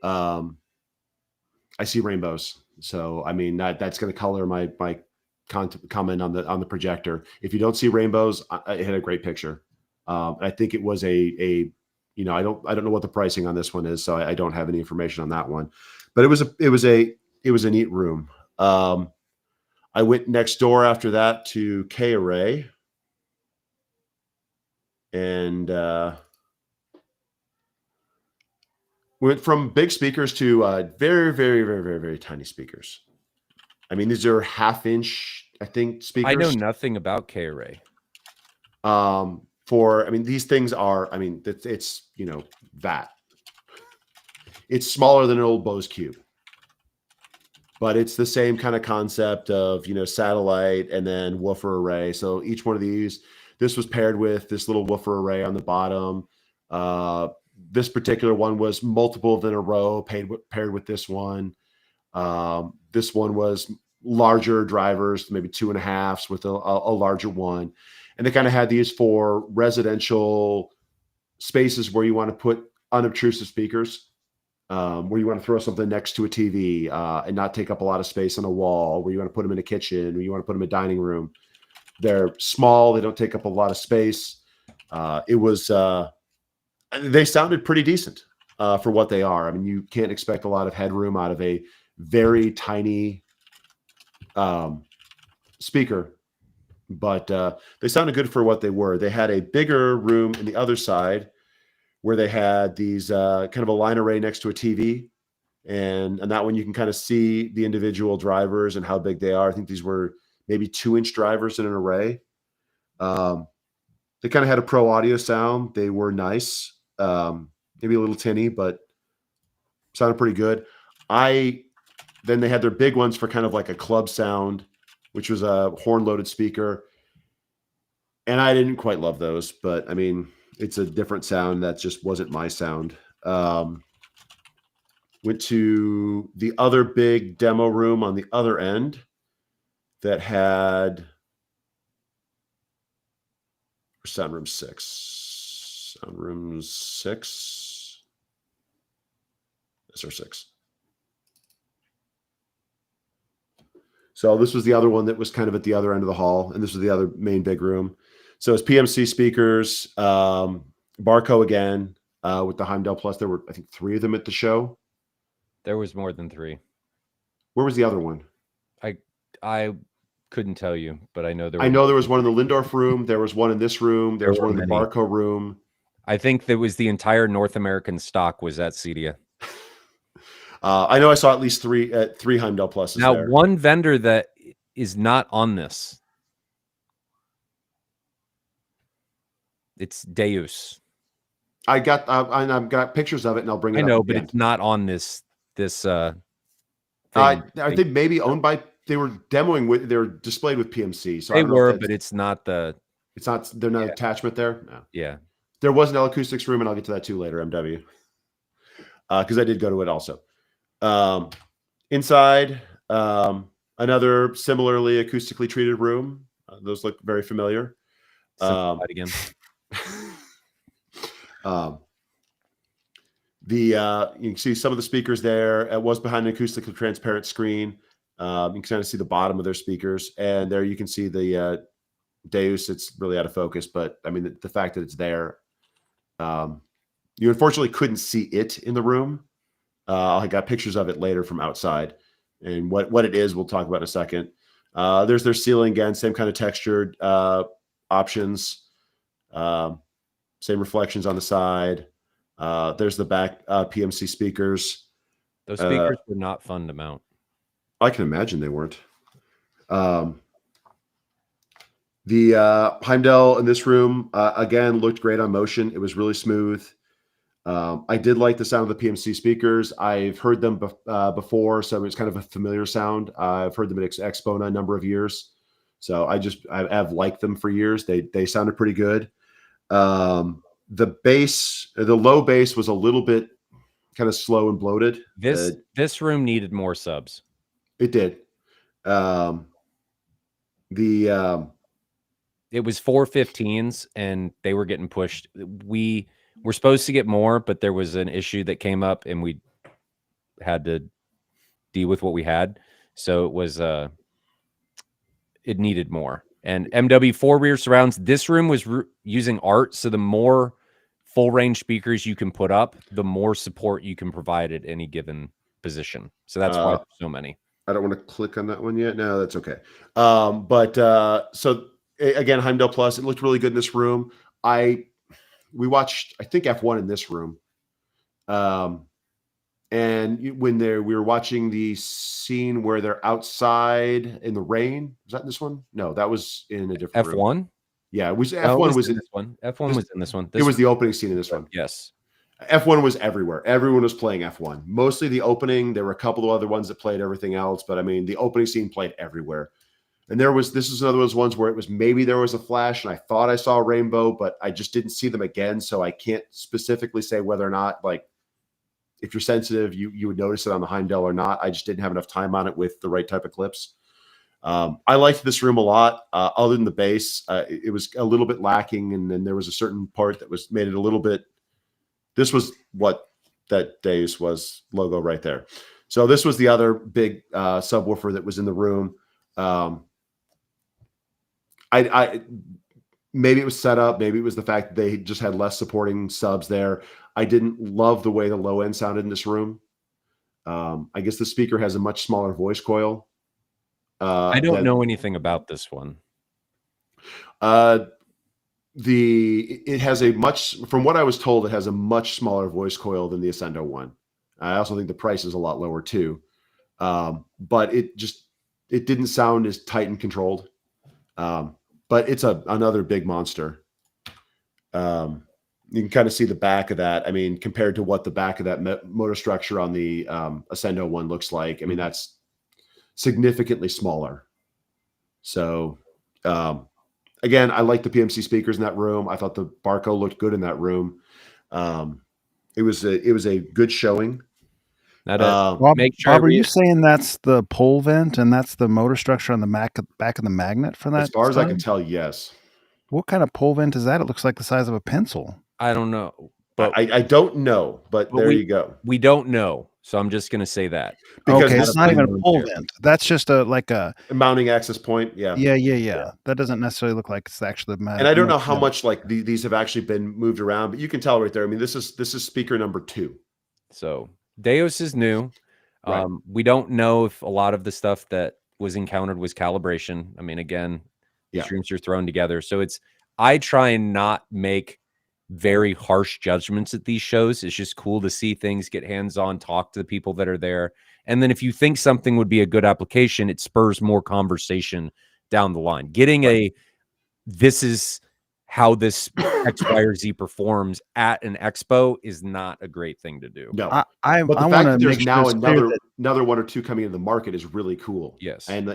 [SPEAKER 3] I see rainbows, so I mean that's going to color my comment on the projector. If you don't see rainbows, it had a great picture. I think it was I don't know what the pricing on this one is, so I don't have any information on that one. But it was a neat room. I went next door after that to K-Array, and went from big speakers to very, very, very, very, very tiny speakers. I mean, these are 1/2-inch, I think, speakers.
[SPEAKER 1] I know nothing about K-Array.
[SPEAKER 3] These things are, it's that. It's smaller than an old Bose Cube, but it's the same kind of concept of, satellite and then woofer array. So each one of these, this was paired with this little woofer array on the bottom. This particular one was multiple in a row paired with this one. This one was larger drivers, maybe 2.5s with a larger one. And they kind of had these for residential spaces where you want to put unobtrusive speakers, where you want to throw something next to a TV and not take up a lot of space on a wall, where you want to put them in a kitchen, where you want to put them in a dining room. They're small. They don't take up a lot of space. They sounded pretty decent for what they are. I mean, you can't expect a lot of headroom out of a very tiny speaker, but they sounded good for what they were. They had a bigger room in the other side where they had these kind of a line array next to a TV. And that one you can kind of see the individual drivers and how big they are. I think these were maybe 2-inch drivers in an array. They kind of had a pro audio sound. They were nice. Maybe a little tinny, but sounded pretty good. Then they had their big ones for kind of like a club sound, which was a horn loaded speaker. And I didn't quite love those, but I mean, it's a different sound. That just wasn't my sound. Went to the other big demo room on the other end that had sound room 6. Sound room 6. Yes, or 6. So this was the other one that was kind of at the other end of the hall, and this was the other main big room. So it's PMC speakers, Barco again, with the Heimdall Plus. There were, I think, 3 of them at the show.
[SPEAKER 1] There was more than 3.
[SPEAKER 3] Where was the other one?
[SPEAKER 1] I couldn't tell you, but I know there
[SPEAKER 3] was one in the Lindorf room. There was one in this room. There was one in the Barco room.
[SPEAKER 1] I think there was the entire North American stock was at CEDIA.
[SPEAKER 3] I know I saw at least 3 Heimdall Pluses
[SPEAKER 1] now
[SPEAKER 3] there.
[SPEAKER 1] One vendor that is not on this, it's Deus.
[SPEAKER 3] I've got pictures of it, and I'll bring it up.
[SPEAKER 1] I know,
[SPEAKER 3] again.
[SPEAKER 1] but it's not on this thing.
[SPEAKER 3] I think maybe owned by. They were demoing with. They were displayed with PMC. So
[SPEAKER 1] they were, but it's not the.
[SPEAKER 3] It's not. They're not attachment there. No.
[SPEAKER 1] Yeah.
[SPEAKER 3] There was an acoustics room, and I'll get to that too later. MW. Because I did go to it also. Inside, another similarly acoustically treated room. Those look very familiar.
[SPEAKER 1] Again.
[SPEAKER 3] You can see some of the speakers there. It was behind an acoustically transparent screen. You can kind of see the bottom of their speakers, and there you can see the Deus. It's really out of focus, but I mean the fact that it's there. You unfortunately couldn't see it in the room. I got pictures of it later from outside, and what it is we'll talk about in a second. There's their ceiling again, same kind of textured options, same reflections on the side. There's the back PMC speakers.
[SPEAKER 1] Those speakers were not fun to mount.
[SPEAKER 3] I can imagine they weren't. The Heimdall in this room, again, looked great on motion. It was really smooth. I did like the sound of the PMC speakers. I've heard them before, so it's kind of a familiar sound. I've heard them at Expo a number of years. So I've liked them for years. They sounded pretty good. The bass, the low bass was a little bit kind of slow and bloated.
[SPEAKER 1] This room needed more subs.
[SPEAKER 3] It did.
[SPEAKER 1] It was 415s and they were getting pushed. We were supposed to get more, but there was an issue that came up and we had to deal with what we had. So it was it needed more. And MW4 rear surrounds. This room was using art, so the more full range speakers you can put up, the more support you can provide at any given position. So that's why there's so many.
[SPEAKER 3] I don't want to click on that one yet. No, that's okay. So again, Heimdall Plus, it looked really good in this room. We watched, I think, F1 in this room. And when we were watching the scene where they're outside in the rain, was that in this one? No, that was in a different
[SPEAKER 1] F1?
[SPEAKER 3] room. Yeah, it was F1 was in this
[SPEAKER 1] one. F1 was in this one.
[SPEAKER 3] It was the opening scene in this one.
[SPEAKER 1] Yes.
[SPEAKER 3] F1 was everywhere. Everyone was playing F1. Mostly the opening. There were a couple of other ones that played everything else, but I mean, the opening scene played everywhere. And this is another of those ones where it was maybe there was a flash and I thought I saw a rainbow, but I just didn't see them again. So I can't specifically say whether or not, like, if you're sensitive, you would notice it on the Heimdall or not. I just didn't have enough time on it with the right type of clips. I liked this room a lot. Other than the bass, it was a little bit lacking. And then there was a certain part that made it a little bit. This was what that Deus was logo right there. So this was the other big subwoofer that was in the room. Maybe it was set up. Maybe it was the fact that they just had less supporting subs there. I didn't love the way the low end sounded in this room. I guess the speaker has a much smaller voice coil.
[SPEAKER 1] I don't know anything about this one.
[SPEAKER 3] It has from what I was told, it has a much smaller voice coil than the Ascendo one. I also think the price is a lot lower too. But it didn't sound as tight and controlled. But it's another big monster. You can kind of see the back of that. I mean, compared to what the back of that motor structure on the Ascendo one looks like, I mean, that's significantly smaller. So, again, I like the PMC speakers in that room. I thought the Barco looked good in that room. It was a good showing.
[SPEAKER 2] Bob, are you saying that's the pole vent and that's the motor structure on the back of the magnet for that?
[SPEAKER 3] As far as I can tell, yes.
[SPEAKER 2] What kind of pole vent is that? It looks like the size of a pencil.
[SPEAKER 1] I don't know. But
[SPEAKER 3] I don't know, but there you go.
[SPEAKER 1] We don't know. So I'm just going to say that.
[SPEAKER 2] Because it's not even a pole vent. That's just a
[SPEAKER 3] mounting access point. Yeah.
[SPEAKER 2] Yeah. That doesn't necessarily look like it's actually the
[SPEAKER 3] And I don't know how much like these have actually been moved around, but you can tell right there. I mean, this is speaker number 2.
[SPEAKER 1] So Deus is new.
[SPEAKER 3] Right.
[SPEAKER 1] We don't know if a lot of the stuff that was encountered was calibration. I mean, again, these rooms are thrown together. So I try and not make very harsh judgments at these shows. It's just cool to see things, get hands-on, talk to the people that are there. And then if you think something would be a good application, it spurs more conversation down the line. Getting this is how this X, Y, or Z performs at an expo is not a great thing to do.
[SPEAKER 3] No, but the fact that there's now another one or two coming into the market is really cool.
[SPEAKER 1] Yes.
[SPEAKER 3] And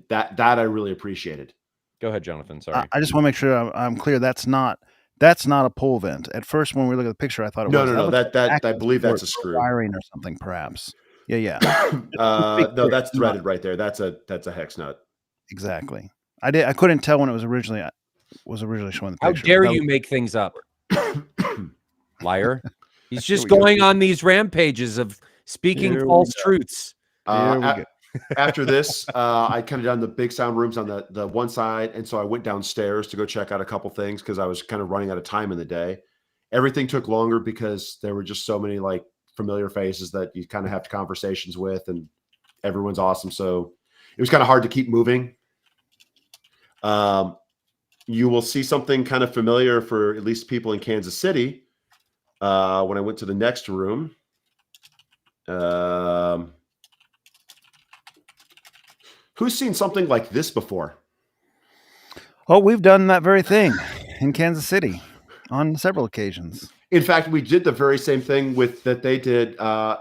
[SPEAKER 3] that I really appreciated.
[SPEAKER 1] Go ahead, Jonathan. Sorry.
[SPEAKER 2] I just want to make sure I'm clear. That's not a pole vent. At first, when we look at the picture, I thought it was.
[SPEAKER 3] No. That I believe that's a screw
[SPEAKER 2] wiring or something, perhaps. Yeah.
[SPEAKER 3] No, that's threaded right there. That's a hex nut.
[SPEAKER 2] Exactly. I couldn't tell when it was originally showing the picture.
[SPEAKER 1] How dare you make things up, liar? He's just going on these rampages of speaking false truths.
[SPEAKER 3] After this, I kind of done the big sound rooms on the one side. And so I went downstairs to go check out a couple things because I was kind of running out of time in the day. Everything took longer because there were just so many like familiar faces that you kind of have conversations with, and everyone's awesome. So it was kind of hard to keep moving. You will see something kind of familiar for at least people in Kansas City. When I went to the next room, who's seen something like this before?
[SPEAKER 2] Oh, we've done that very thing in Kansas City on several occasions.
[SPEAKER 3] In fact, we did the very same thing with that they did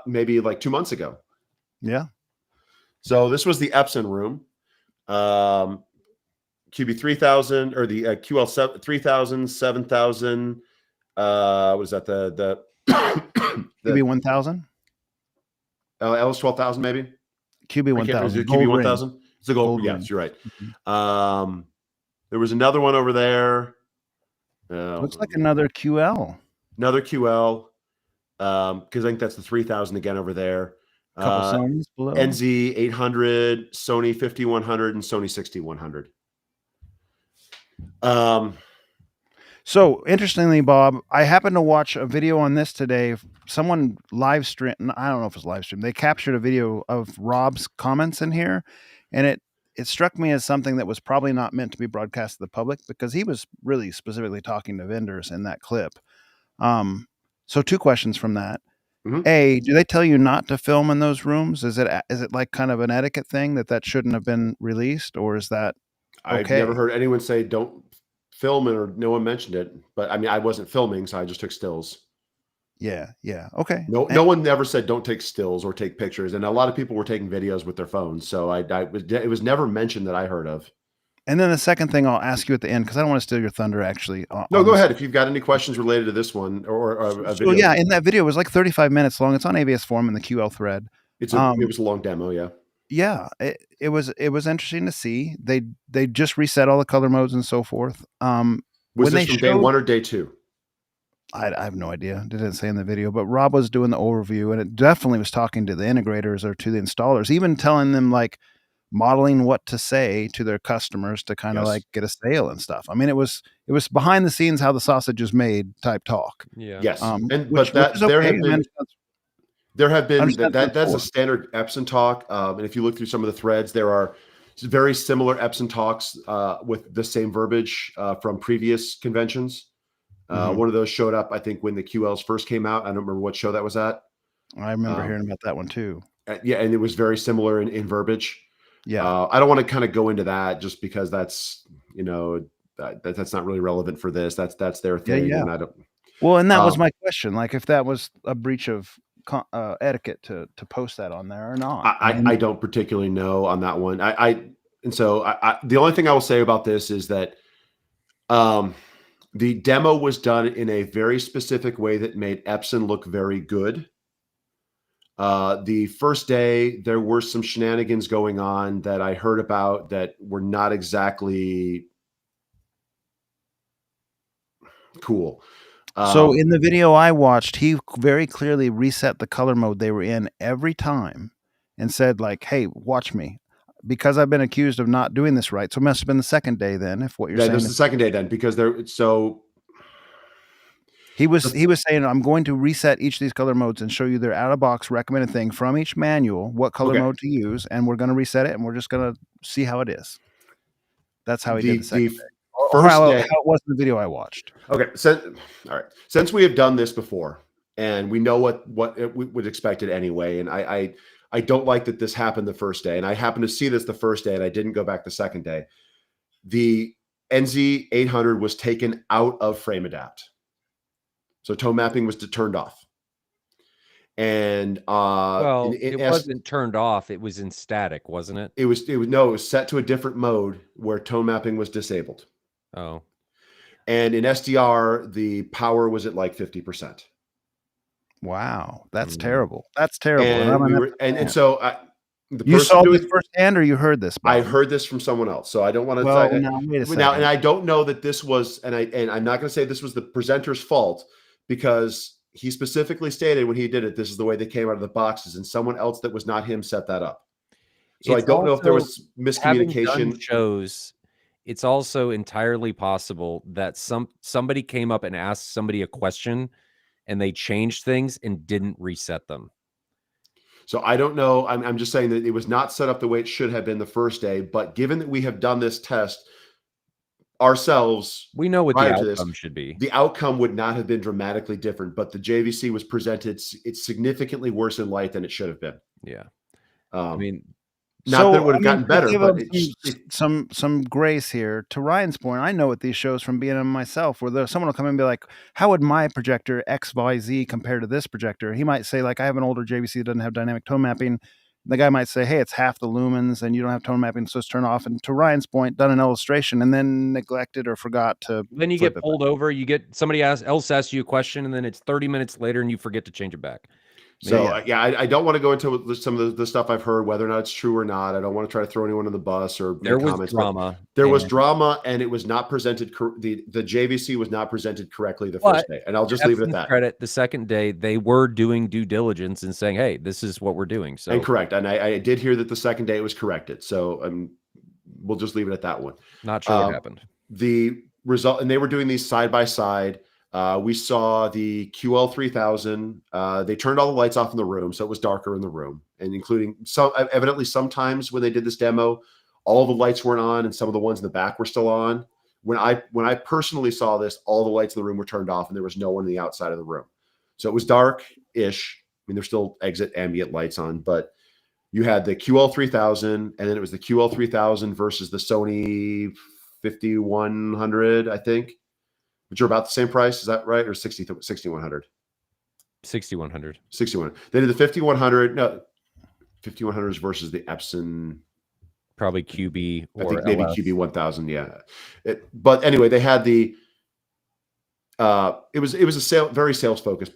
[SPEAKER 3] maybe like 2 months ago.
[SPEAKER 2] Yeah.
[SPEAKER 3] So this was the Epson room, QB 3000 or the QL 3000, 7000. Was that the
[SPEAKER 2] QB 1000?
[SPEAKER 3] LS 12,000 maybe?
[SPEAKER 2] QB 1000.
[SPEAKER 3] QB 1000. It's a gold. Yes,
[SPEAKER 2] ring.
[SPEAKER 3] you're right. There was another one over there.
[SPEAKER 2] Looks like another QL.
[SPEAKER 3] Another QL. Because I think that's the 3000 again over there.
[SPEAKER 2] Couple Sonys below.
[SPEAKER 3] NZ 800, Sony 5100, and Sony 6100.
[SPEAKER 2] So interestingly, Bob, I happened to watch a video on this today. Someone live stream. I don't know if it's live stream. They captured a video of Rob's comments in here, and it struck me as something that was probably not meant to be broadcast to the public because he was really specifically talking to vendors in that clip. So 2 questions from that.
[SPEAKER 3] Mm-hmm.
[SPEAKER 2] A, do they tell you not to film in those rooms? Is it like kind of an etiquette thing that shouldn't have been released, or is that okay?
[SPEAKER 3] I've never heard anyone say don't film it, or no one mentioned it. But I mean, I wasn't filming, so I just took stills.
[SPEAKER 2] Yeah. Okay.
[SPEAKER 3] No one ever said don't take stills or take pictures, and a lot of people were taking videos with their phones. So it was never mentioned that I heard of.
[SPEAKER 2] And then the second thing I'll ask you at the end, because I don't want to steal your thunder, actually.
[SPEAKER 3] No, go ahead. If you've got any questions related to this one or a video.
[SPEAKER 2] So yeah, in that video, it was like 35 minutes long. It's on ABS Forum in the QL thread.
[SPEAKER 3] It was a long demo, yeah.
[SPEAKER 2] Yeah, it was interesting to see. They just reset all the color modes and so forth.
[SPEAKER 3] Was this from day 1 or day 2?
[SPEAKER 2] I have no idea. It didn't say in the video, but Rob was doing the overview, and it definitely was talking to the integrators or to the installers, even telling them like modeling what to say to their customers to kind of like get a sale and stuff. I mean, it was behind the scenes how the sausage is made type talk.
[SPEAKER 1] Yeah.
[SPEAKER 3] Yes.
[SPEAKER 2] There have been
[SPEAKER 3] that's a standard Epson talk. And if you look through some of the threads, there are very similar Epson talks with the same verbiage from previous conventions. One of those showed up, I think, when the QLs first came out. I don't remember what show that was at.
[SPEAKER 2] I remember hearing about that one too.
[SPEAKER 3] Yeah, and it was very similar in verbiage.
[SPEAKER 2] Yeah.
[SPEAKER 3] I don't want to kind of go into that just because that's, that's not really relevant for this. That's their thing.
[SPEAKER 2] Yeah.
[SPEAKER 3] And I don't.
[SPEAKER 2] Well, and that was my question. Like, if that was a breach of etiquette to post that on there or not.
[SPEAKER 3] I don't particularly know on that one. The only thing I will say about this is that the demo was done in a very specific way that made Epson look very good. The first day, there were some shenanigans going on that I heard about that were not exactly cool.
[SPEAKER 2] So in the video I watched, he very clearly reset the color mode they were in every time and said like, hey, watch me. Because I've been accused of not doing this right. So it must have been the second day then, if what you're saying.
[SPEAKER 3] It was the second day then, because
[SPEAKER 2] he was saying, I'm going to reset each of these color modes and show you their out-of-box recommended thing from each manual, what color mode to use, and we're going to reset it, and we're just going to see how it is. That's how he did the second day. How it was in the video I watched.
[SPEAKER 3] Okay, all right. Since we have done this before, and we know what we would expect it anyway, and I don't like that this happened the first day, and I happened to see this the first day, and I didn't go back the second day. The NZ 800 was taken out of frame adapt. So tone mapping was turned off. And
[SPEAKER 1] it wasn't turned off. It was in static, wasn't it?
[SPEAKER 3] It was set to a different mode where tone mapping was disabled.
[SPEAKER 1] Oh.
[SPEAKER 3] And in SDR, the power was at like 50%.
[SPEAKER 2] Wow, that's terrible. That's terrible.
[SPEAKER 3] You
[SPEAKER 2] saw this firsthand, or you heard this?
[SPEAKER 3] I heard this from someone else, so I don't want to.
[SPEAKER 2] Well, now wait a second.
[SPEAKER 3] And I don't know that this was, and I'm not going to say this was the presenter's fault, because he specifically stated when he did it, this is the way they came out of the boxes, and someone else that was not him set that up. So I
[SPEAKER 1] It's
[SPEAKER 3] don't know if there
[SPEAKER 1] also,
[SPEAKER 3] was
[SPEAKER 1] having done
[SPEAKER 3] miscommunication.
[SPEAKER 1] shows, it's also entirely possible that somebody came up and asked somebody a question and they changed things and didn't reset them.
[SPEAKER 3] So I don't know. I'm just saying that it was not set up the way it should have been the first day. But given that we have done this test ourselves
[SPEAKER 1] We know what the
[SPEAKER 3] prior to this,
[SPEAKER 1] outcome should be.
[SPEAKER 3] the outcome would not have been dramatically different. But the JVC was presented, it's significantly worse in light than it should have been.
[SPEAKER 1] Yeah. I mean,
[SPEAKER 3] Not that it
[SPEAKER 2] So,
[SPEAKER 3] would
[SPEAKER 2] I
[SPEAKER 3] have
[SPEAKER 2] mean,
[SPEAKER 3] gotten
[SPEAKER 2] to
[SPEAKER 3] better,
[SPEAKER 2] give
[SPEAKER 3] but
[SPEAKER 2] them some grace here, to Ryan's point, I know what these shows from being in myself, where someone will come in and be like, "How would my projector XYZ compare to this projector?" He might say, like, "I have an older JVC that doesn't have dynamic tone mapping." The guy might say, "Hey, it's half the lumens, and you don't have tone mapping, so it's turn off." And to Ryan's point, done an illustration and then neglected or forgot to.
[SPEAKER 1] then you
[SPEAKER 2] flip
[SPEAKER 1] get
[SPEAKER 2] it
[SPEAKER 1] pulled over, you get somebody else asks you a question, and then it's 30 minutes later and you forget to change it back.
[SPEAKER 3] So
[SPEAKER 2] Yeah.
[SPEAKER 3] I don't want to go into some of the stuff I've heard, whether or not it's true or not. I don't want to try to throw anyone on the bus or
[SPEAKER 1] There
[SPEAKER 3] make
[SPEAKER 1] was
[SPEAKER 3] comments. But
[SPEAKER 1] drama.
[SPEAKER 3] there was drama, and it was not presented. The JVC was not presented correctly the first day, and I'll just leave it at that.
[SPEAKER 1] Credit, the second day they were doing due diligence and saying, "Hey, this is what we're doing." So
[SPEAKER 3] And correct, and I did hear that the second day it was corrected. So we'll just leave it at that one.
[SPEAKER 1] not sure what happened.
[SPEAKER 3] The result, and they were doing these side by side. We saw the QL3000. They turned all the lights off in the room, so it was darker in the room, and including evidently sometimes when they did this demo, all the lights weren't on, and some of the ones in the back were still on. When I personally saw this, all the lights in the room were turned off, and there was no one on the outside of the room, so it was dark-ish. I mean, there's still exit ambient lights on, but you had the QL3000, and then it was the QL3000 versus the Sony 5100, I think, which are about the same price. Is that right? Or 6100?
[SPEAKER 1] 6100.
[SPEAKER 3] 61. They did the 5100. No, 5100s versus the Epson.
[SPEAKER 1] Probably QB or
[SPEAKER 3] I think maybe
[SPEAKER 1] LS.
[SPEAKER 3] QB 1000. Yeah. But anyway, they had the. It was a very sales focused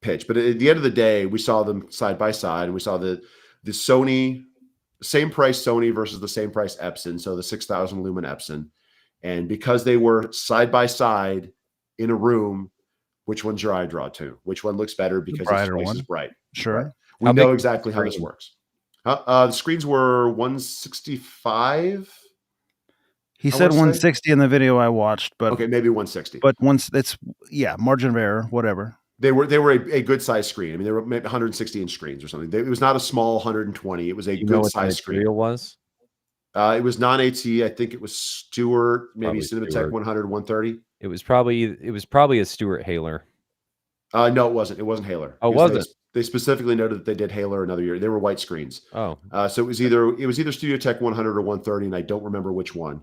[SPEAKER 3] pitch. But at the end of the day, we saw them side by side, and we saw the Sony, same price Sony versus the same price Epson. So the 6000 lumen Epson. And because they were side by side in a room, which one's your eye draw to? Which one looks better because it's twice as bright?
[SPEAKER 2] Sure.
[SPEAKER 3] Right. We know exactly how this works. The screens were 165.
[SPEAKER 2] He said 160 in the video I watched, but
[SPEAKER 3] okay, maybe 160.
[SPEAKER 2] But once it's margin of error, whatever.
[SPEAKER 3] They were a good size screen. I mean, they were maybe 160 inch screens or something. It was not a small 120. It was a good size screen.
[SPEAKER 1] It was.
[SPEAKER 3] It was non-AT. I think it was Stewart, maybe Cinematech 100, 130.
[SPEAKER 1] It was probably a Stewart Haler.
[SPEAKER 3] No, it wasn't. It wasn't Haler.
[SPEAKER 1] Oh, was it?
[SPEAKER 3] They specifically noted that they did Haler another year. They were white screens.
[SPEAKER 1] Oh,
[SPEAKER 3] so it was either Studio Tech 100 or 130, and I don't remember which one.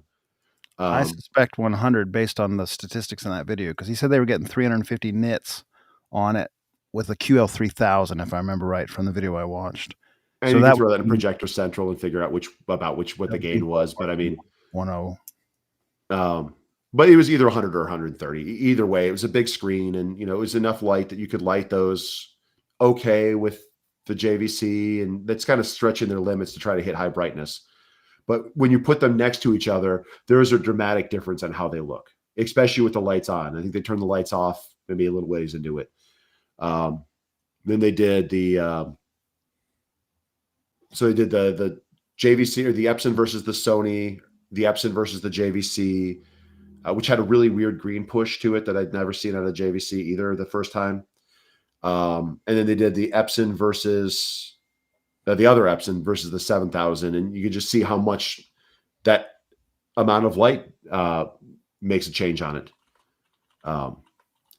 [SPEAKER 2] I suspect 100 based on the statistics in that video, because he said they were getting 350 nits on it with a QL3000, if I remember right from the video I watched.
[SPEAKER 3] And so you can throw that in Projector Central and figure out what the gain was. But I mean,
[SPEAKER 2] 10.
[SPEAKER 3] But it was either 100 or 130. Either way, it was a big screen, and it was enough light that you could light those okay with the JVC, and that's kind of stretching their limits to try to hit high brightness. But when you put them next to each other, there is a dramatic difference on how they look, especially with the lights on. I think they turned the lights off maybe a little ways into it. Then they did the JVC, or the Epson versus the Sony, the Epson versus the JVC, which had a really weird green push to it that I'd never seen on a JVC either the first time. And then they did the Epson versus the other Epson versus the 7000, and you could just see how much that amount of light makes a change on it. And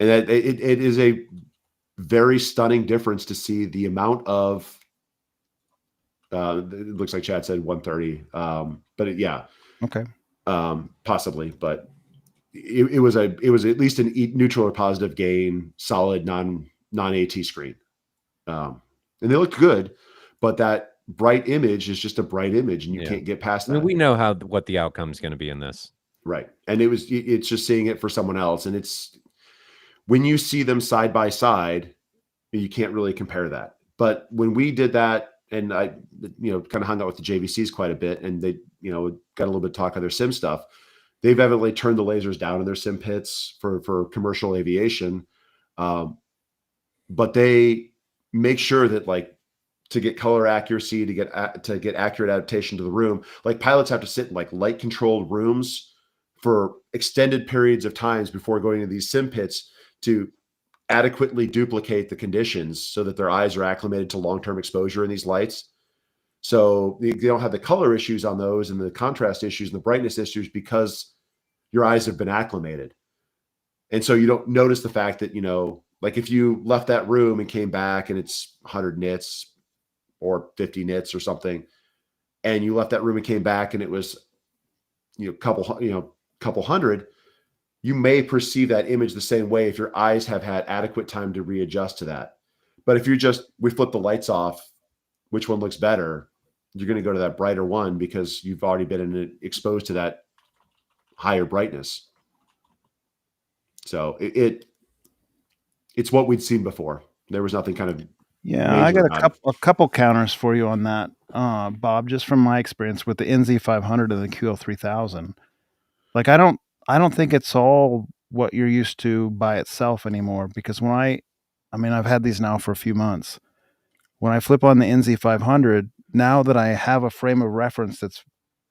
[SPEAKER 3] that it is a very stunning difference to see the amount of. It looks like Chad said 130, but
[SPEAKER 2] okay,
[SPEAKER 3] possibly, but it was at least a neutral or positive gain, solid non-AT screen, and they looked good. But that bright image is just a bright image, and you can't get past that.
[SPEAKER 1] I mean, we know what the outcome is going to be in this,
[SPEAKER 3] right? And it's just seeing it for someone else, and it's when you see them side by side, you can't really compare that. But when we did that, and I, kind of hung out with the JVCs quite a bit, and they, got a little bit of talk on their sim stuff. They've evidently turned the lasers down in their sim pits for commercial aviation, but they make sure that to get color accuracy, to get accurate adaptation to the room. Like pilots have to sit in like light controlled rooms for extended periods of times before going to these sim pits to adequately duplicate the conditions so that their eyes are acclimated to long-term exposure in these lights. So they don't have the color issues on those and the contrast issues and the brightness issues because your eyes have been acclimated. And so you don't notice the fact that, like if you left that room and came back and it's 100 nits or 50 nits or something, and you left that room and came back and it was, couple hundred, you may perceive that image the same way if your eyes have had adequate time to readjust to that. But if we flip the lights off, which one looks better? You're going to go to that brighter one because you've already been exposed to that higher brightness. So it's what we'd seen before. There was nothing kind of
[SPEAKER 2] I got a couple counters for you on that, Bob. Just from my experience with the NZ500 and the QL3000, like I don't think it's all what you're used to by itself anymore. Because I've had these now for a few months. When I flip on the NZ500, now that I have a frame of reference that's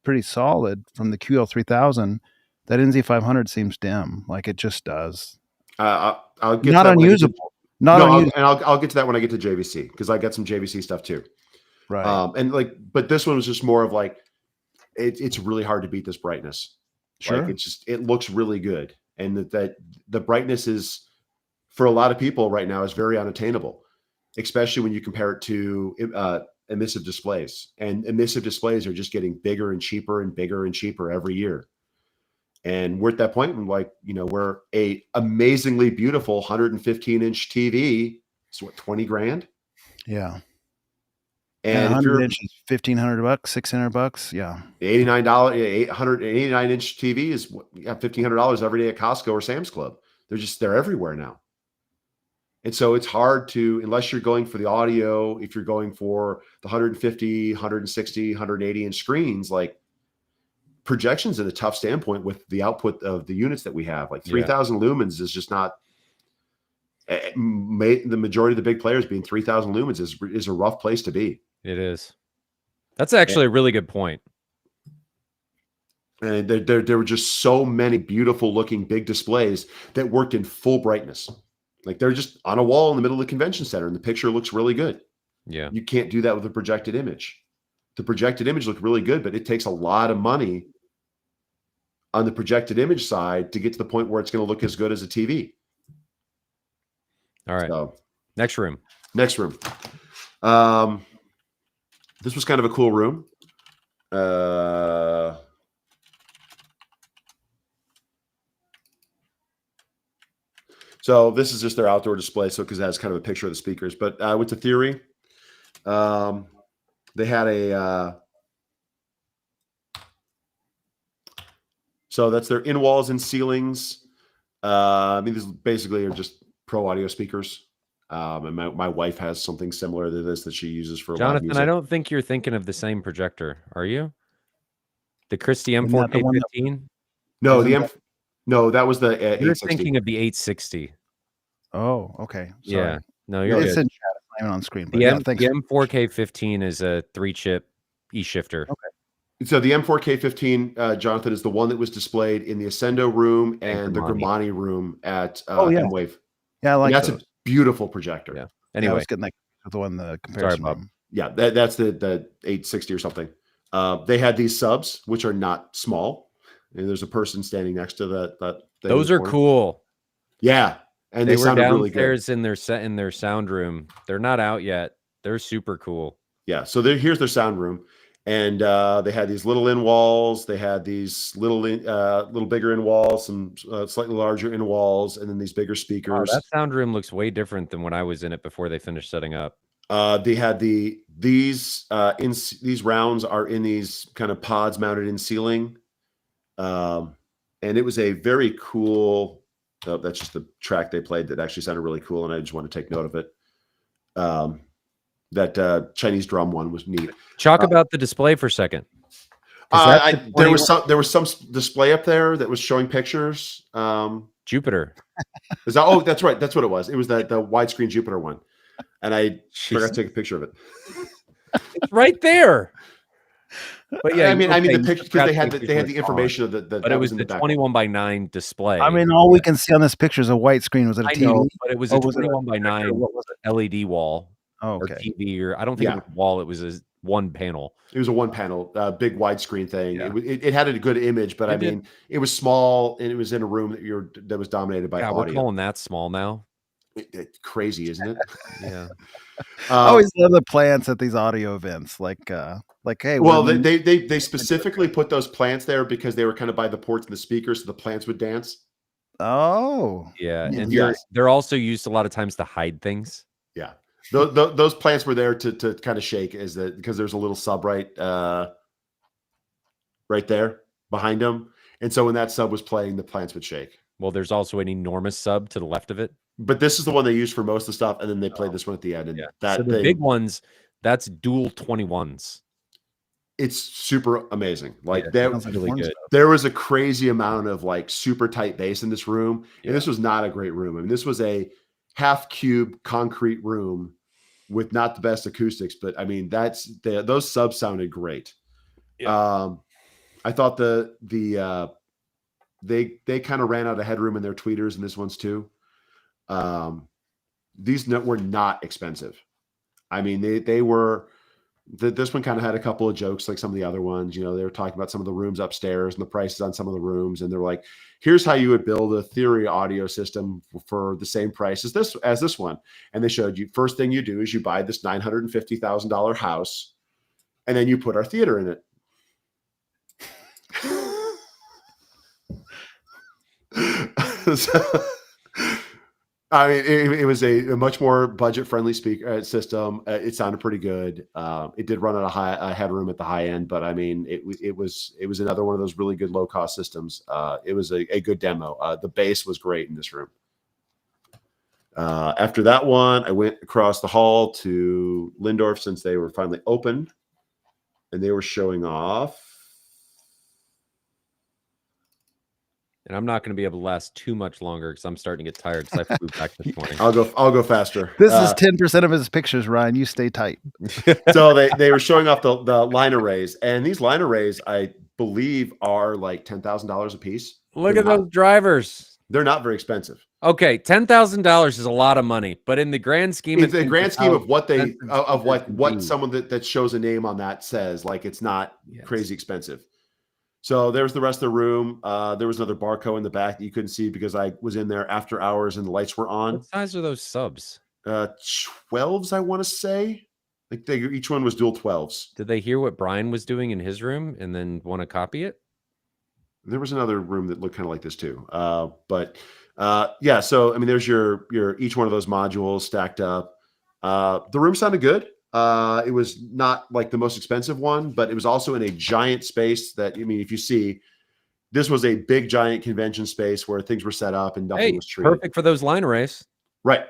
[SPEAKER 2] pretty solid from the QL3000, that NZ500 seems dim, like it just does.
[SPEAKER 3] I'll get
[SPEAKER 2] not unusable.
[SPEAKER 3] I'll get to that when I get to JVC because I got some JVC stuff too.
[SPEAKER 2] Right.
[SPEAKER 3] But this one was just more of like it's really hard to beat this brightness.
[SPEAKER 2] Sure.
[SPEAKER 3] Like it looks really good, and that the brightness is for a lot of people right now is very unattainable, especially when you compare it to emissive displays. And emissive displays are just getting bigger and cheaper every year. And we're at that point when we're a amazingly beautiful 115-inch TV. It's what, 20 grand?
[SPEAKER 2] Yeah.
[SPEAKER 3] And
[SPEAKER 2] 100 inches, $1,500, $600. Yeah.
[SPEAKER 3] The $89, 889-inch TV is $1,500 every day at Costco or Sam's Club. They're everywhere now. And so it's hard to, unless you're going for the audio, if you're going for the 150, 160, 180-inch screens, like projections at a tough standpoint with the output of the units that we have. Like 3,000 lumens is just not, the majority of the big players being 3,000 lumens is a rough place to be.
[SPEAKER 1] It is. That's actually a really good point.
[SPEAKER 3] And there were just so many beautiful looking big displays that worked in full brightness. Like they're just on a wall in the middle of the convention center and the picture looks really good.
[SPEAKER 1] Yeah.
[SPEAKER 3] You can't do that with a projected image. The projected image looked really good, but it takes a lot of money on the projected image side to get to the point where it's going to look as good as a TV.
[SPEAKER 1] All right. So, next room.
[SPEAKER 3] This was kind of a cool room. So this is just their outdoor display. So, because it has kind of a picture of the speakers, but I went to Theory. They had so that's their in walls and ceilings. These basically are just pro audio speakers. And my wife has something similar to this that she uses for
[SPEAKER 1] Jonathan.
[SPEAKER 3] live music.
[SPEAKER 1] I don't think you're thinking of the same projector, are you? The Christie M4K15?
[SPEAKER 3] No, no, that was the
[SPEAKER 1] You're
[SPEAKER 3] 860.
[SPEAKER 1] thinking of the 860.
[SPEAKER 2] Oh, okay. Sorry.
[SPEAKER 1] Yeah. No, you're good.
[SPEAKER 2] It's in chat. It's not even on screen. But
[SPEAKER 1] The
[SPEAKER 2] thanks.
[SPEAKER 1] M4K15 is a 3-chip E-shifter.
[SPEAKER 2] Okay.
[SPEAKER 3] So the M4K15, Jonathan, is the one that was displayed in the Ascendo room and the Grimani room at M-Wave.
[SPEAKER 2] Yeah, I like
[SPEAKER 3] that's
[SPEAKER 2] those.
[SPEAKER 3] A beautiful projector.
[SPEAKER 1] Yeah. Anyway,
[SPEAKER 2] I was getting that with the one the comparison.
[SPEAKER 1] Sorry, Bob.
[SPEAKER 3] Yeah, that's the 860 or something. They had these subs, which are not small, and there's a person standing next to that.
[SPEAKER 1] Those are cool.
[SPEAKER 3] Yeah, and they sounded really good.
[SPEAKER 1] Downstairs in their sound room. They're not out yet. They're super cool.
[SPEAKER 3] Yeah, so here's their sound room. And they had these little in walls. They had these little bigger in walls, some slightly larger in walls, and then these bigger speakers.
[SPEAKER 1] That sound room looks way different than when I was in it before they finished setting up.
[SPEAKER 3] They had these rounds are in these kind of pods mounted in ceiling, and it was a very cool. Oh, that's just the track they played that actually sounded really cool, and I just want to take note of it. That Chinese drum one was neat.
[SPEAKER 1] Talk about the display for a second.
[SPEAKER 3] There was some display up there that was showing pictures.
[SPEAKER 1] Jupiter.
[SPEAKER 3] That's right. That's what it was. It was the widescreen Jupiter one. and I forgot to take a picture of it.
[SPEAKER 1] It's right there. But yeah,
[SPEAKER 3] I mean the
[SPEAKER 1] you
[SPEAKER 3] picture because
[SPEAKER 1] forgot
[SPEAKER 3] they
[SPEAKER 1] to
[SPEAKER 3] had
[SPEAKER 1] take a
[SPEAKER 3] they had
[SPEAKER 1] picture
[SPEAKER 3] the
[SPEAKER 1] of
[SPEAKER 3] information of that
[SPEAKER 1] but it was
[SPEAKER 3] was in
[SPEAKER 1] the
[SPEAKER 3] the back.
[SPEAKER 1] 21:9 display.
[SPEAKER 2] I mean, all we can see on this picture is a white screen. Was it a
[SPEAKER 1] I
[SPEAKER 2] TV?
[SPEAKER 1] know, but it was a
[SPEAKER 2] Or was it a
[SPEAKER 1] 21:9
[SPEAKER 2] what was it?
[SPEAKER 1] LED wall
[SPEAKER 2] Oh,
[SPEAKER 1] or
[SPEAKER 2] okay.
[SPEAKER 1] TV, or I don't think it
[SPEAKER 3] Yeah.
[SPEAKER 1] was a wall. It was a one panel.
[SPEAKER 3] It was a one panel, big widescreen thing.
[SPEAKER 1] Yeah.
[SPEAKER 3] It had a good image, but
[SPEAKER 1] It
[SPEAKER 3] I
[SPEAKER 1] did.
[SPEAKER 3] mean, it was small and it was in a room that was dominated by
[SPEAKER 1] Yeah, we're
[SPEAKER 3] audio.
[SPEAKER 1] calling that small now.
[SPEAKER 3] It's crazy, isn't it?
[SPEAKER 1] Yeah.
[SPEAKER 2] I always love the plants at these audio events. Like, hey,
[SPEAKER 3] Well,
[SPEAKER 2] we're-
[SPEAKER 3] they specifically put those plants there because they were kind of by the ports and the speakers, so the plants would dance.
[SPEAKER 2] oh,
[SPEAKER 1] Yeah, and
[SPEAKER 3] Yes.
[SPEAKER 1] they're also used a lot of times to hide things.
[SPEAKER 3] Yeah, those plants were there to kind of shake, because there's a little sub right there behind them, and so when that sub was playing, the plants would shake.
[SPEAKER 1] Well, there's also an enormous sub to the left of it.
[SPEAKER 3] But this is the one they used for most of the stuff, and then they played this one at the end, and
[SPEAKER 1] Yeah.
[SPEAKER 3] that
[SPEAKER 1] So the
[SPEAKER 3] thing,
[SPEAKER 1] big ones, that's dual 21s.
[SPEAKER 3] it's super amazing. Like
[SPEAKER 1] Yeah,
[SPEAKER 2] sounds like
[SPEAKER 1] really
[SPEAKER 2] fun
[SPEAKER 1] good.
[SPEAKER 2] stuff.
[SPEAKER 3] there was a crazy amount of like super tight bass in this room,
[SPEAKER 1] Yeah.
[SPEAKER 3] and this was not a great room. I mean, this was a half cube concrete room with not the best acoustics, but I mean, those subs sounded great.
[SPEAKER 1] Yeah.
[SPEAKER 3] I thought they kind of ran out of headroom in their tweeters and this one's too. These were not expensive. I mean, they were. This one kind of had a couple of jokes like some of the other ones. You know, they were talking about some of the rooms upstairs and the prices on some of the rooms, and they're like, "Here's how you would build a theory audio system for the same price as this one." And they showed you, first thing you do is you buy this $950,000 house, and then you put our theater in it. So, I mean, it was a much more budget-friendly speaker system. It sounded pretty good. It did run at a headroom at the high end, but I mean, it was another one of those really good low-cost systems. It was a good demo. The bass was great in this room. After that one, I went across the hall to Lindorf since they were finally open, and they were showing off.
[SPEAKER 1] And I'm not going to be able to last too much longer because I'm starting to get tired because I flew back this morning.
[SPEAKER 3] I'll go faster.
[SPEAKER 2] This is 10% of his pictures, Ryan. You stay tight.
[SPEAKER 3] So they were showing off the line arrays, and these line arrays, I believe, are like $10,000 a piece.
[SPEAKER 1] Look at those drivers.
[SPEAKER 3] They're not very expensive.
[SPEAKER 1] Okay, $10,000 is a lot of money, but in the grand scheme,
[SPEAKER 3] In the grand scheme of what
[SPEAKER 1] what
[SPEAKER 3] someone that shows a name on that says, like, it's not crazy expensive. So there's the rest of the room. There was another Barco in the back that you couldn't see because I was in there after hours and the lights were on.
[SPEAKER 1] What size are those subs?
[SPEAKER 3] 12s, I want to say. Like each one was dual 12s.
[SPEAKER 1] Did they hear what Brian was doing in his room and then want to copy it?
[SPEAKER 3] There was another room that looked kind of like this too. Yeah. So I mean, there's your each one of those modules stacked up. The room sounded good. It was not like the most expensive one, but it was also in a giant space that, I mean, if you see, this was a big, giant convention space where things were set up and nothing was treated.
[SPEAKER 1] Perfect for those line arrays.
[SPEAKER 3] Right.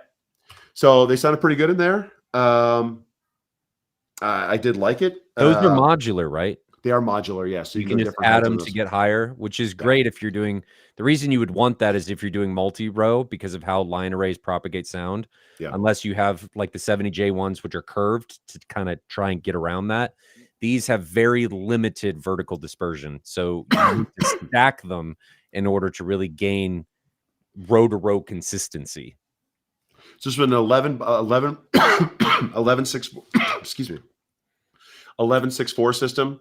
[SPEAKER 3] So they sounded pretty good in there. I did like it.
[SPEAKER 1] Those are modular, right?
[SPEAKER 3] They are modular, yes.
[SPEAKER 1] So you can just add them to get higher, which is great if you're doing, the reason you would want that is if you're doing multi-row because of how line arrays propagate sound.
[SPEAKER 3] Yeah.
[SPEAKER 1] Unless you have like the 70J ones, which are curved to kind of try and get around that. These have very limited vertical dispersion. So you need to stack them in order to really gain row-to-row consistency.
[SPEAKER 3] So this was an 11.6, excuse me, 11.6.4 system.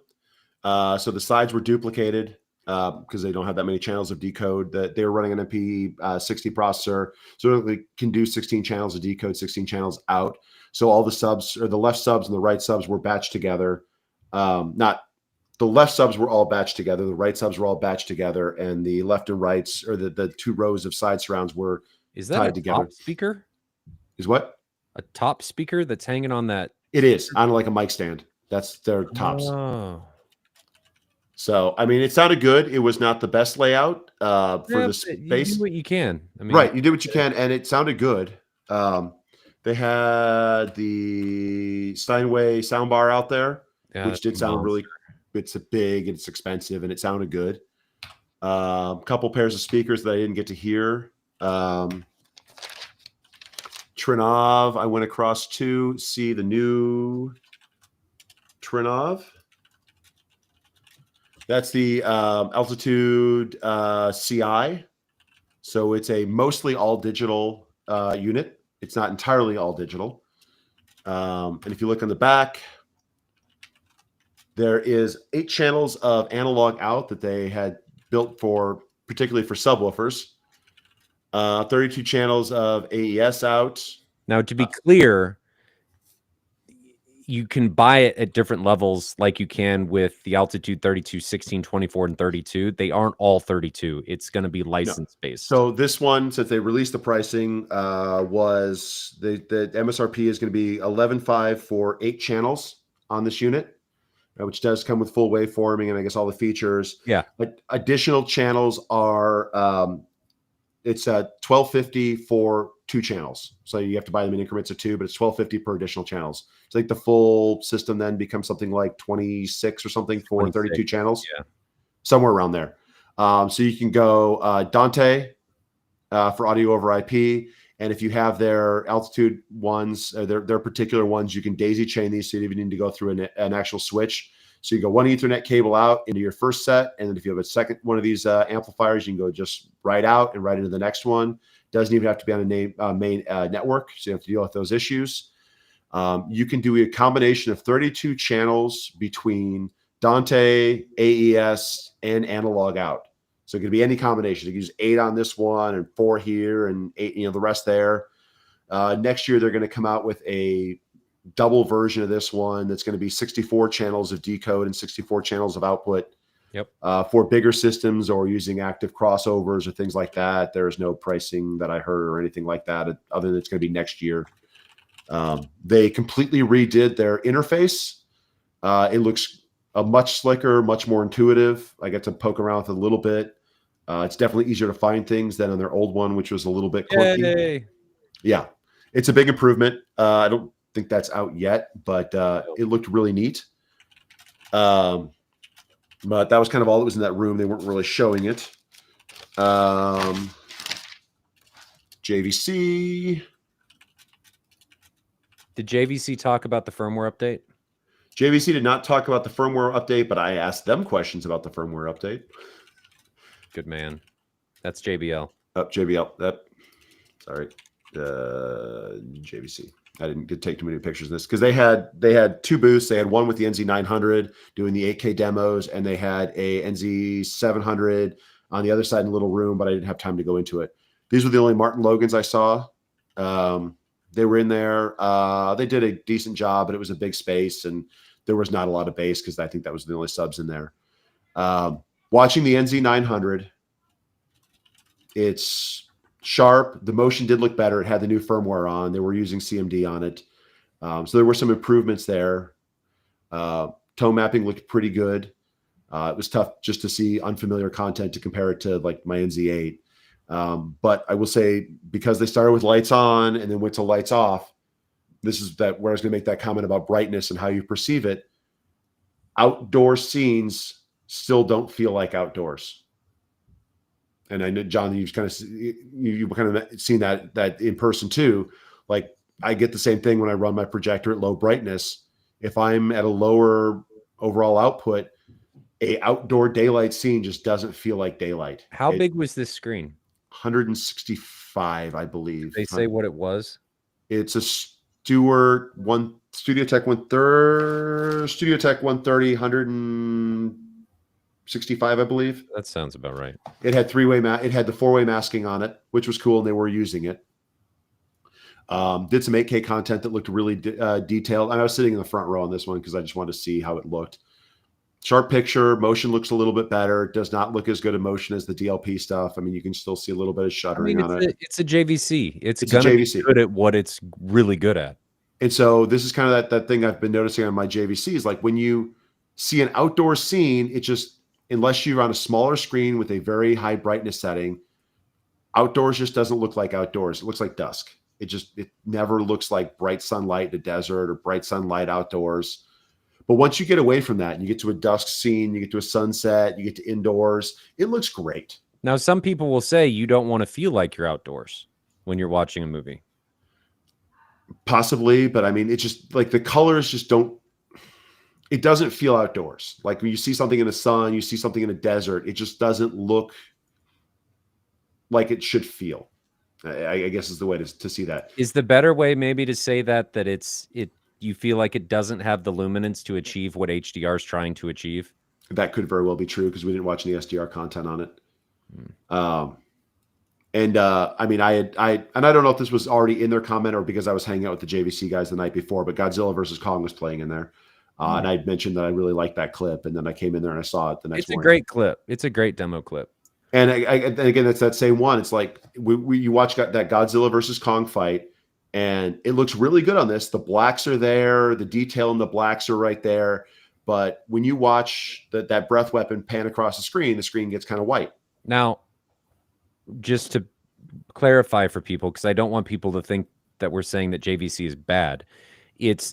[SPEAKER 3] So the sides were duplicated because they don't have that many channels of decode. That they were running an MP60 processor, so they can do 16 channels of decode, 16 channels out. So all the subs, or the left subs and the right subs, were batched together. Not the left subs were all batched together. The right subs were all batched together, and the left and rights, or the two rows of side surrounds, were tied together.
[SPEAKER 1] Top speaker?
[SPEAKER 3] Is what?
[SPEAKER 1] A top speaker that's hanging on that?
[SPEAKER 3] It is on like a mic stand. That's their tops.
[SPEAKER 1] Oh.
[SPEAKER 3] So, I mean, it sounded good. It was not the best layout for the space.
[SPEAKER 1] You do what you can. I mean,
[SPEAKER 3] right. You did what you can, and it sounded good. They had the Steinway soundbar out there, which did sound really, it's big and it's expensive, and it sounded good. A couple pairs of speakers that I didn't get to hear. Trinov, I went across to see the new Trinov. That's the Altitude CI. So it's a mostly all digital unit. It's not entirely all digital. And if you look on the back, there is 8 channels of analog out that they had built for, particularly for subwoofers. 32 channels of AES out.
[SPEAKER 1] Now, to be clear, you can buy it at different levels like you can with the Altitude 32, 16, 24, and 32. They aren't all 32. It's going to be license-based.
[SPEAKER 3] So this one, since they released the pricing, was the MSRP is going to be $11,500 for 8 channels on this unit, which does come with full waveforming and I guess all the features.
[SPEAKER 1] Yeah.
[SPEAKER 3] But additional channels are it's $1,250 for 2 channels. So you have to buy them in increments of 2, but it's $1,250 per additional channels. So like the full system then becomes something like 26 or something for 32 channels.
[SPEAKER 1] Yeah.
[SPEAKER 3] Somewhere around there. So you can go Dante for audio over IP. And if you have their Altitude ones, their particular ones, you can daisy chain these so you don't even need to go through an actual switch. So you go one Ethernet cable out into your first set. And then if you have a second one of these amplifiers, you can go just right out and right into the next one. Doesn't even have to be on a main network. So you have to deal with those issues. You can do a combination of 32 channels between Dante, AES, and analog out. So it could be any combination. You can use 8 on this one and 4 here and 8, the rest there. Next year, they're going to come out with a double version of this one that's going to be 64 channels of decode and 64 channels of output.
[SPEAKER 1] Yep.
[SPEAKER 3] For bigger systems or using active crossovers or things like that. There's no pricing that I heard or anything like that, other than it's going to be next year. They completely redid their interface. It looks much slicker, much more intuitive. I get to poke around with it a little bit. It's definitely easier to find things than on their old one, which was a little bit clunky.
[SPEAKER 1] Yay.
[SPEAKER 3] Yeah, it's a big improvement. I don't think that's out yet, but it looked really neat. But that was kind of all that was in that room. They weren't really showing it. JVC.
[SPEAKER 1] Did JVC talk about the firmware update?
[SPEAKER 3] JVC did not talk about the firmware update, but I asked them questions about the firmware update.
[SPEAKER 1] Good man. That's JBL.
[SPEAKER 3] JBL. Sorry. JVC. I didn't take too many pictures of this because they had 2 booths. They had one with the NZ900 doing the 8K demos, and they had a NZ700 on the other side in a little room, but I didn't have time to go into it. These were the only Martin Logans I saw. They were in there. They did a decent job, but it was a big space, and there was not a lot of bass because I think that was the only subs in there. Watching the NZ900, it's sharp. The motion did look better. It had the new firmware on. They were using CMD on it. So there were some improvements there. Tone mapping looked pretty good. It was tough just to see unfamiliar content to compare it to like my NZ8. But I will say, because they started with lights on and then went to lights off, this is where I was going to make that comment about brightness and how you perceive it. Outdoor scenes still don't feel like outdoors. And I know, John, you've kind of seen that in person too. Like, I get the same thing when I run my projector at low brightness. If I'm at a lower overall output, a outdoor daylight scene just doesn't feel like daylight.
[SPEAKER 1] How big was this screen?
[SPEAKER 3] 165, I believe.
[SPEAKER 1] Did they say what it was?
[SPEAKER 3] It's a Studio Tech 130, 165, I believe.
[SPEAKER 1] That sounds about right.
[SPEAKER 3] It had it had the 4-way masking on it, which was cool, and they were using it. Did some 8K content that looked really detailed. I was sitting in the front row on this one because I just wanted to see how it looked. Sharp picture, motion looks a little bit better. It does not look as good a motion as the DLP stuff. I mean, you can still see a little bit of shuddering on it.
[SPEAKER 1] It's a JVC. It's
[SPEAKER 3] a JVC.
[SPEAKER 1] Be good at what it's really good at.
[SPEAKER 3] And so this is kind of that thing I've been noticing on my JVC is like when you see an outdoor scene, it just, unless you're on a smaller screen with a very high brightness setting, outdoors just doesn't look like outdoors. It looks like dusk. It never looks like bright sunlight in a desert or bright sunlight outdoors. But once you get away from that and you get to a dusk scene, you get to a sunset, you get to indoors, it looks great.
[SPEAKER 1] Now, some people will say you don't want to feel like you're outdoors when you're watching a movie.
[SPEAKER 3] Possibly, but I mean, it's just like the colors just don't. It doesn't feel outdoors. Like when you see something in the sun, you see something in a desert. It just doesn't look like it should feel. I guess is the way to see that.
[SPEAKER 1] Is the better way maybe to say that you feel like it doesn't have the luminance to achieve what HDR is trying to achieve?
[SPEAKER 3] That could very well be true because we didn't watch any SDR content on it. I mean, I don't know if this was already in their comment or because I was hanging out with the JVC guys the night before, but Godzilla versus Kong was playing in there. And I mentioned that I really liked that clip. And then I came in there and I saw it the next morning.
[SPEAKER 1] It's a great clip. It's a great demo clip.
[SPEAKER 3] And again, it's that same one. It's like you watch that Godzilla versus Kong fight, and it looks really good on this. The blacks are there. The detail in the blacks are right there. But when you watch that breath weapon pan across the screen gets kind of white.
[SPEAKER 1] Now, just to clarify for people, because I don't want people to think that we're saying that JVC is bad.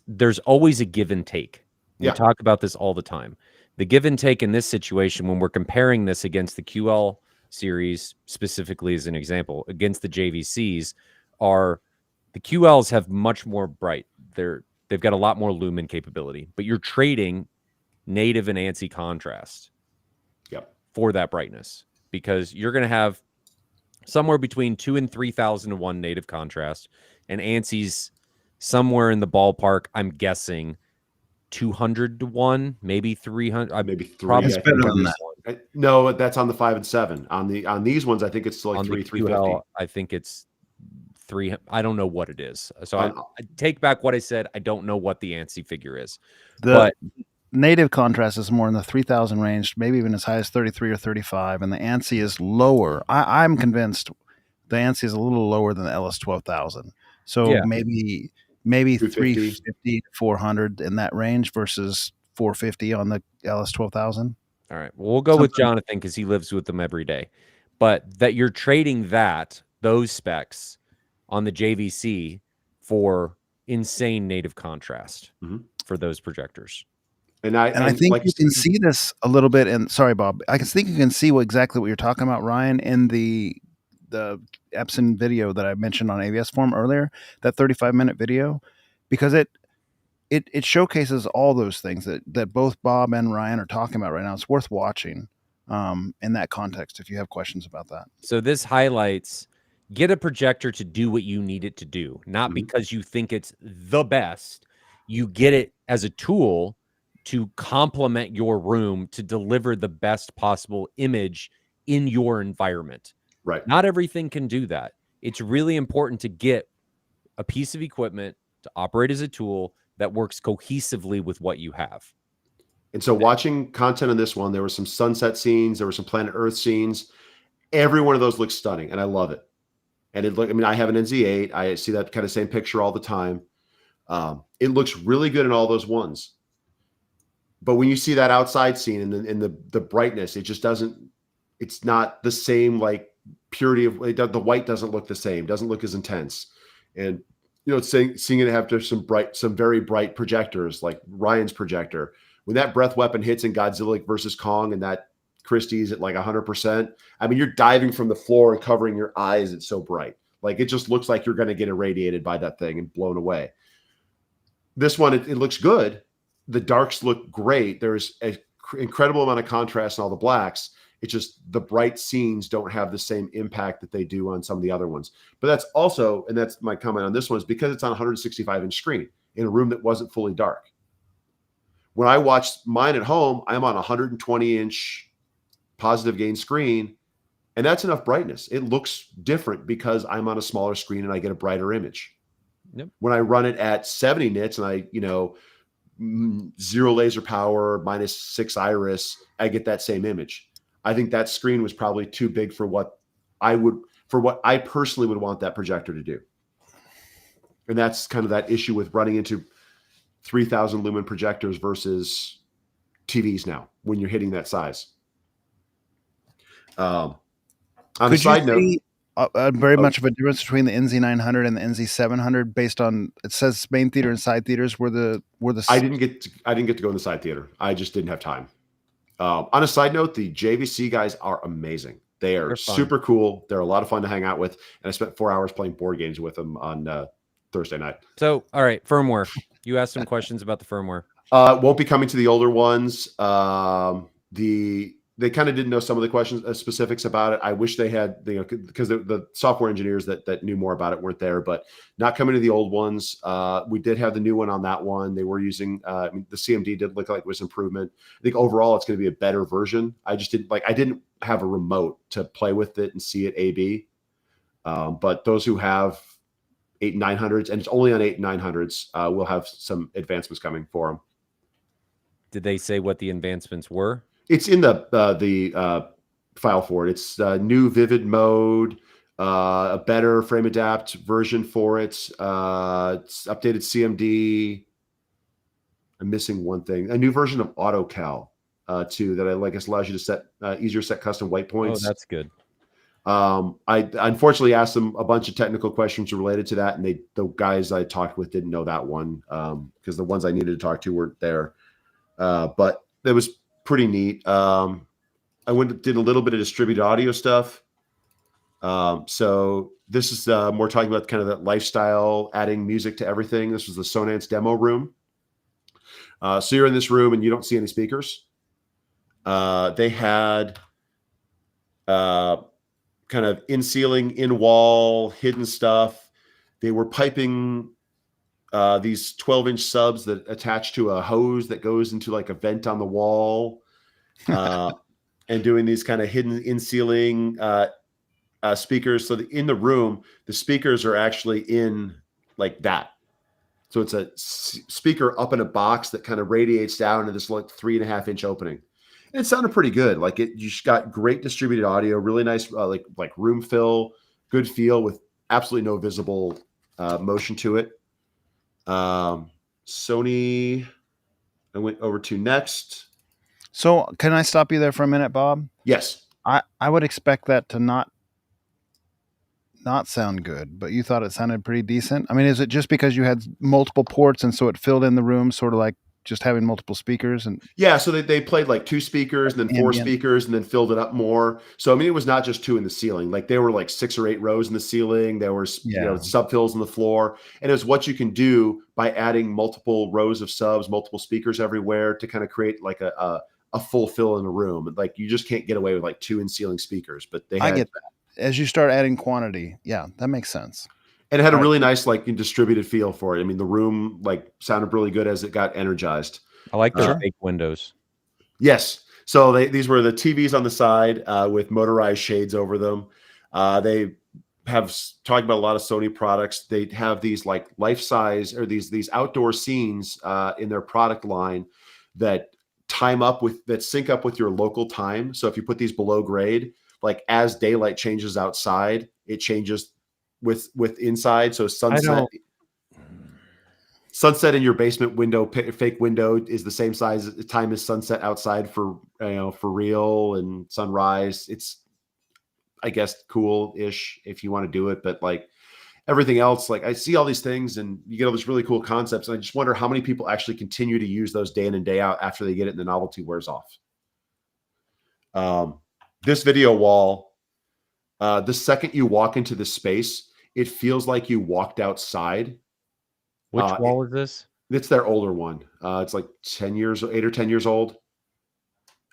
[SPEAKER 1] There's always a give and take. We talk about this all the time. The give and take in this situation, when we're comparing this against the QL series, specifically as an example, against the JVCs, are the QLs have much more bright. They've got a lot more lumen capability, but you're trading native and ANSI contrast for that brightness, because you're going to have somewhere between 2,000 and 3,000 to 1 native contrast, and ANSI's somewhere in the ballpark, I'm guessing 200 to 1, maybe 300,
[SPEAKER 3] maybe 3.
[SPEAKER 1] Probably
[SPEAKER 2] better than that.
[SPEAKER 3] No, that's on the 5 and 7. On these ones, I think it's still like 350.
[SPEAKER 1] I think it's 3. I don't know what it is. So I take back what I said. I don't know what the ANSI figure is.
[SPEAKER 2] But native contrast is more in the 3,000 range, maybe even as high as 33 or 35, and the ANSI is lower. I'm convinced the ANSI is a little lower than the LS12000. So maybe 350 to 400 in that range versus 450 on the LS12000.
[SPEAKER 1] All right. Well, we'll go with Jonathan because he lives with them every day. But that you're trading those specs on the JVC for insane native contrast for those projectors.
[SPEAKER 2] And I think you can see this a little bit. And sorry, Bob, I think you can see exactly what you're talking about, Ryan, in the Epson video that I mentioned on AVS Forum earlier, that 35-minute video, because it showcases all those things that both Bob and Ryan are talking about right now. It's worth watching in that context if you have questions about that.
[SPEAKER 1] So this highlights, get a projector to do what you need it to do, not because you think it's the best. You get it as a tool to complement your room to deliver the best possible image in your environment.
[SPEAKER 3] Right.
[SPEAKER 1] Not everything can do that. It's really important to get a piece of equipment to operate as a tool that works cohesively with what you have.
[SPEAKER 3] And so watching content on this one, there were some sunset scenes, there were some planet Earth scenes. Every one of those looks stunning, and I love it. And I have an NZ8. I see that kind of same picture all the time. It looks really good in all those ones. But when you see that outside scene and the brightness, it just doesn't, it's not the same, like purity of the white doesn't look the same, doesn't look as intense. And, seeing it have some very bright projectors like Ryan's projector. When that breath weapon hits in Godzilla versus Kong and that Christie's at like 100%, I mean, you're diving from the floor and covering your eyes. It's so bright. Like it just looks like you're going to get irradiated by that thing and blown away. This one, it looks good. The darks look great. There's an incredible amount of contrast in all the blacks. It's just the bright scenes don't have the same impact that they do on some of the other ones. But that's also, and that's my comment on this one, is because it's on a 165-inch screen in a room that wasn't fully dark. When I watched mine at home, I'm on a 120-inch positive gain screen, and that's enough brightness. It looks different because I'm on a smaller screen and I get a brighter image.
[SPEAKER 1] Yep.
[SPEAKER 3] When I run it at 70 nits and I, 0 laser power, -6 iris, I get that same image. I think that screen was probably too big for what I personally would want that projector to do. And that's kind of that issue with running into 3,000 lumen projectors versus TVs now when you're hitting that size. On a side note,
[SPEAKER 2] very much of a difference between the NZ900 and the NZ700 based on, it says main theater and side theaters were the.
[SPEAKER 3] I didn't get to go in the side theater. I just didn't have time. On a side note, the JVC guys are amazing. They're super cool. They're a lot of fun to hang out with. And I spent 4 hours playing board games with them on Thursday night.
[SPEAKER 1] So, all right, firmware. You asked some questions about the firmware.
[SPEAKER 3] Won't be coming to the older ones. They kind of didn't know some of the questions specifics about it. I wish they had, because the software engineers that knew more about it weren't there, but not coming to the old ones. We did have the new one on that one. They were using, the CMD did look like it was improvement. I think overall it's going to be a better version. I didn't have a remote to play with it and see it A/B. But those who have 8 and 900s, and it's only on 8 and 900s, will have some advancements coming for them.
[SPEAKER 1] Did they say what the advancements were?
[SPEAKER 3] It's in the file for it. It's new vivid mode, a better frame adapt version for it. It's updated CMD. I'm missing one thing. A new version of AutoCal too that I guess allows you to set easier set custom white points.
[SPEAKER 1] Oh, that's good.
[SPEAKER 3] I unfortunately asked them a bunch of technical questions related to that, and the guys I talked with didn't know that one because the ones I needed to talk to weren't there. But it was pretty neat. I did a little bit of distributed audio stuff. So this is more talking about kind of that lifestyle, adding music to everything. This was the Sonance demo room. So you're in this room and you don't see any speakers. They had kind of in ceiling, in wall, hidden stuff. They were piping these 12-inch subs that attach to a hose that goes into like a vent on the wall, and doing these kind of hidden in ceiling speakers. So in the room, the speakers are actually in like that. So it's a speaker up in a box that kind of radiates down into this like 3.5-inch opening. And it sounded pretty good. Like you got great distributed audio, really nice, like room fill, good feel with absolutely no visible motion to it. Sony, I went over to next.
[SPEAKER 2] So can I stop you there for a minute, Bob?
[SPEAKER 3] Yes.
[SPEAKER 2] I would expect that to not sound good, but you thought it sounded pretty decent. I mean, is it just because you had multiple ports and so it filled in the room, sort of like just having multiple speakers? And
[SPEAKER 3] yeah, so they played like 2 speakers and then 4
[SPEAKER 2] ambient
[SPEAKER 3] speakers and then filled it up more. So I mean, it was not just 2 in the ceiling. Like there were like 6 or 8 rows in the ceiling. There were subfills on the floor, and it was what you can do by adding multiple rows of subs, multiple speakers everywhere to kind of create like a full fill in a room. Like you just can't get away with like 2 in ceiling speakers. But they had,
[SPEAKER 2] I get that. As you start adding quantity, yeah, that makes sense.
[SPEAKER 3] And it had a really nice like distributed feel for it. I mean, the room like sounded really good as it got energized.
[SPEAKER 1] I like those fake windows.
[SPEAKER 3] Yes. So these were the TVs on the side with motorized shades over them. They have talked about a lot of Sony products. They have these like life size or these outdoor scenes in their product line that sync up with your local time. So if you put these below grade, like as daylight changes outside, it changes with inside. So sunset in your basement window, fake window, is the same size time as sunset outside for real, and sunrise. It's, I guess, cool-ish if you want to do it, but like everything else, like I see all these things and you get all these really cool concepts, and I just wonder how many people actually continue to use those day in and day out after they get it and the novelty wears off. This video wall, the second you walk into this space, it feels like you walked outside.
[SPEAKER 1] Which wall is this?
[SPEAKER 3] It's their older one. It's like 8 or 10 years old.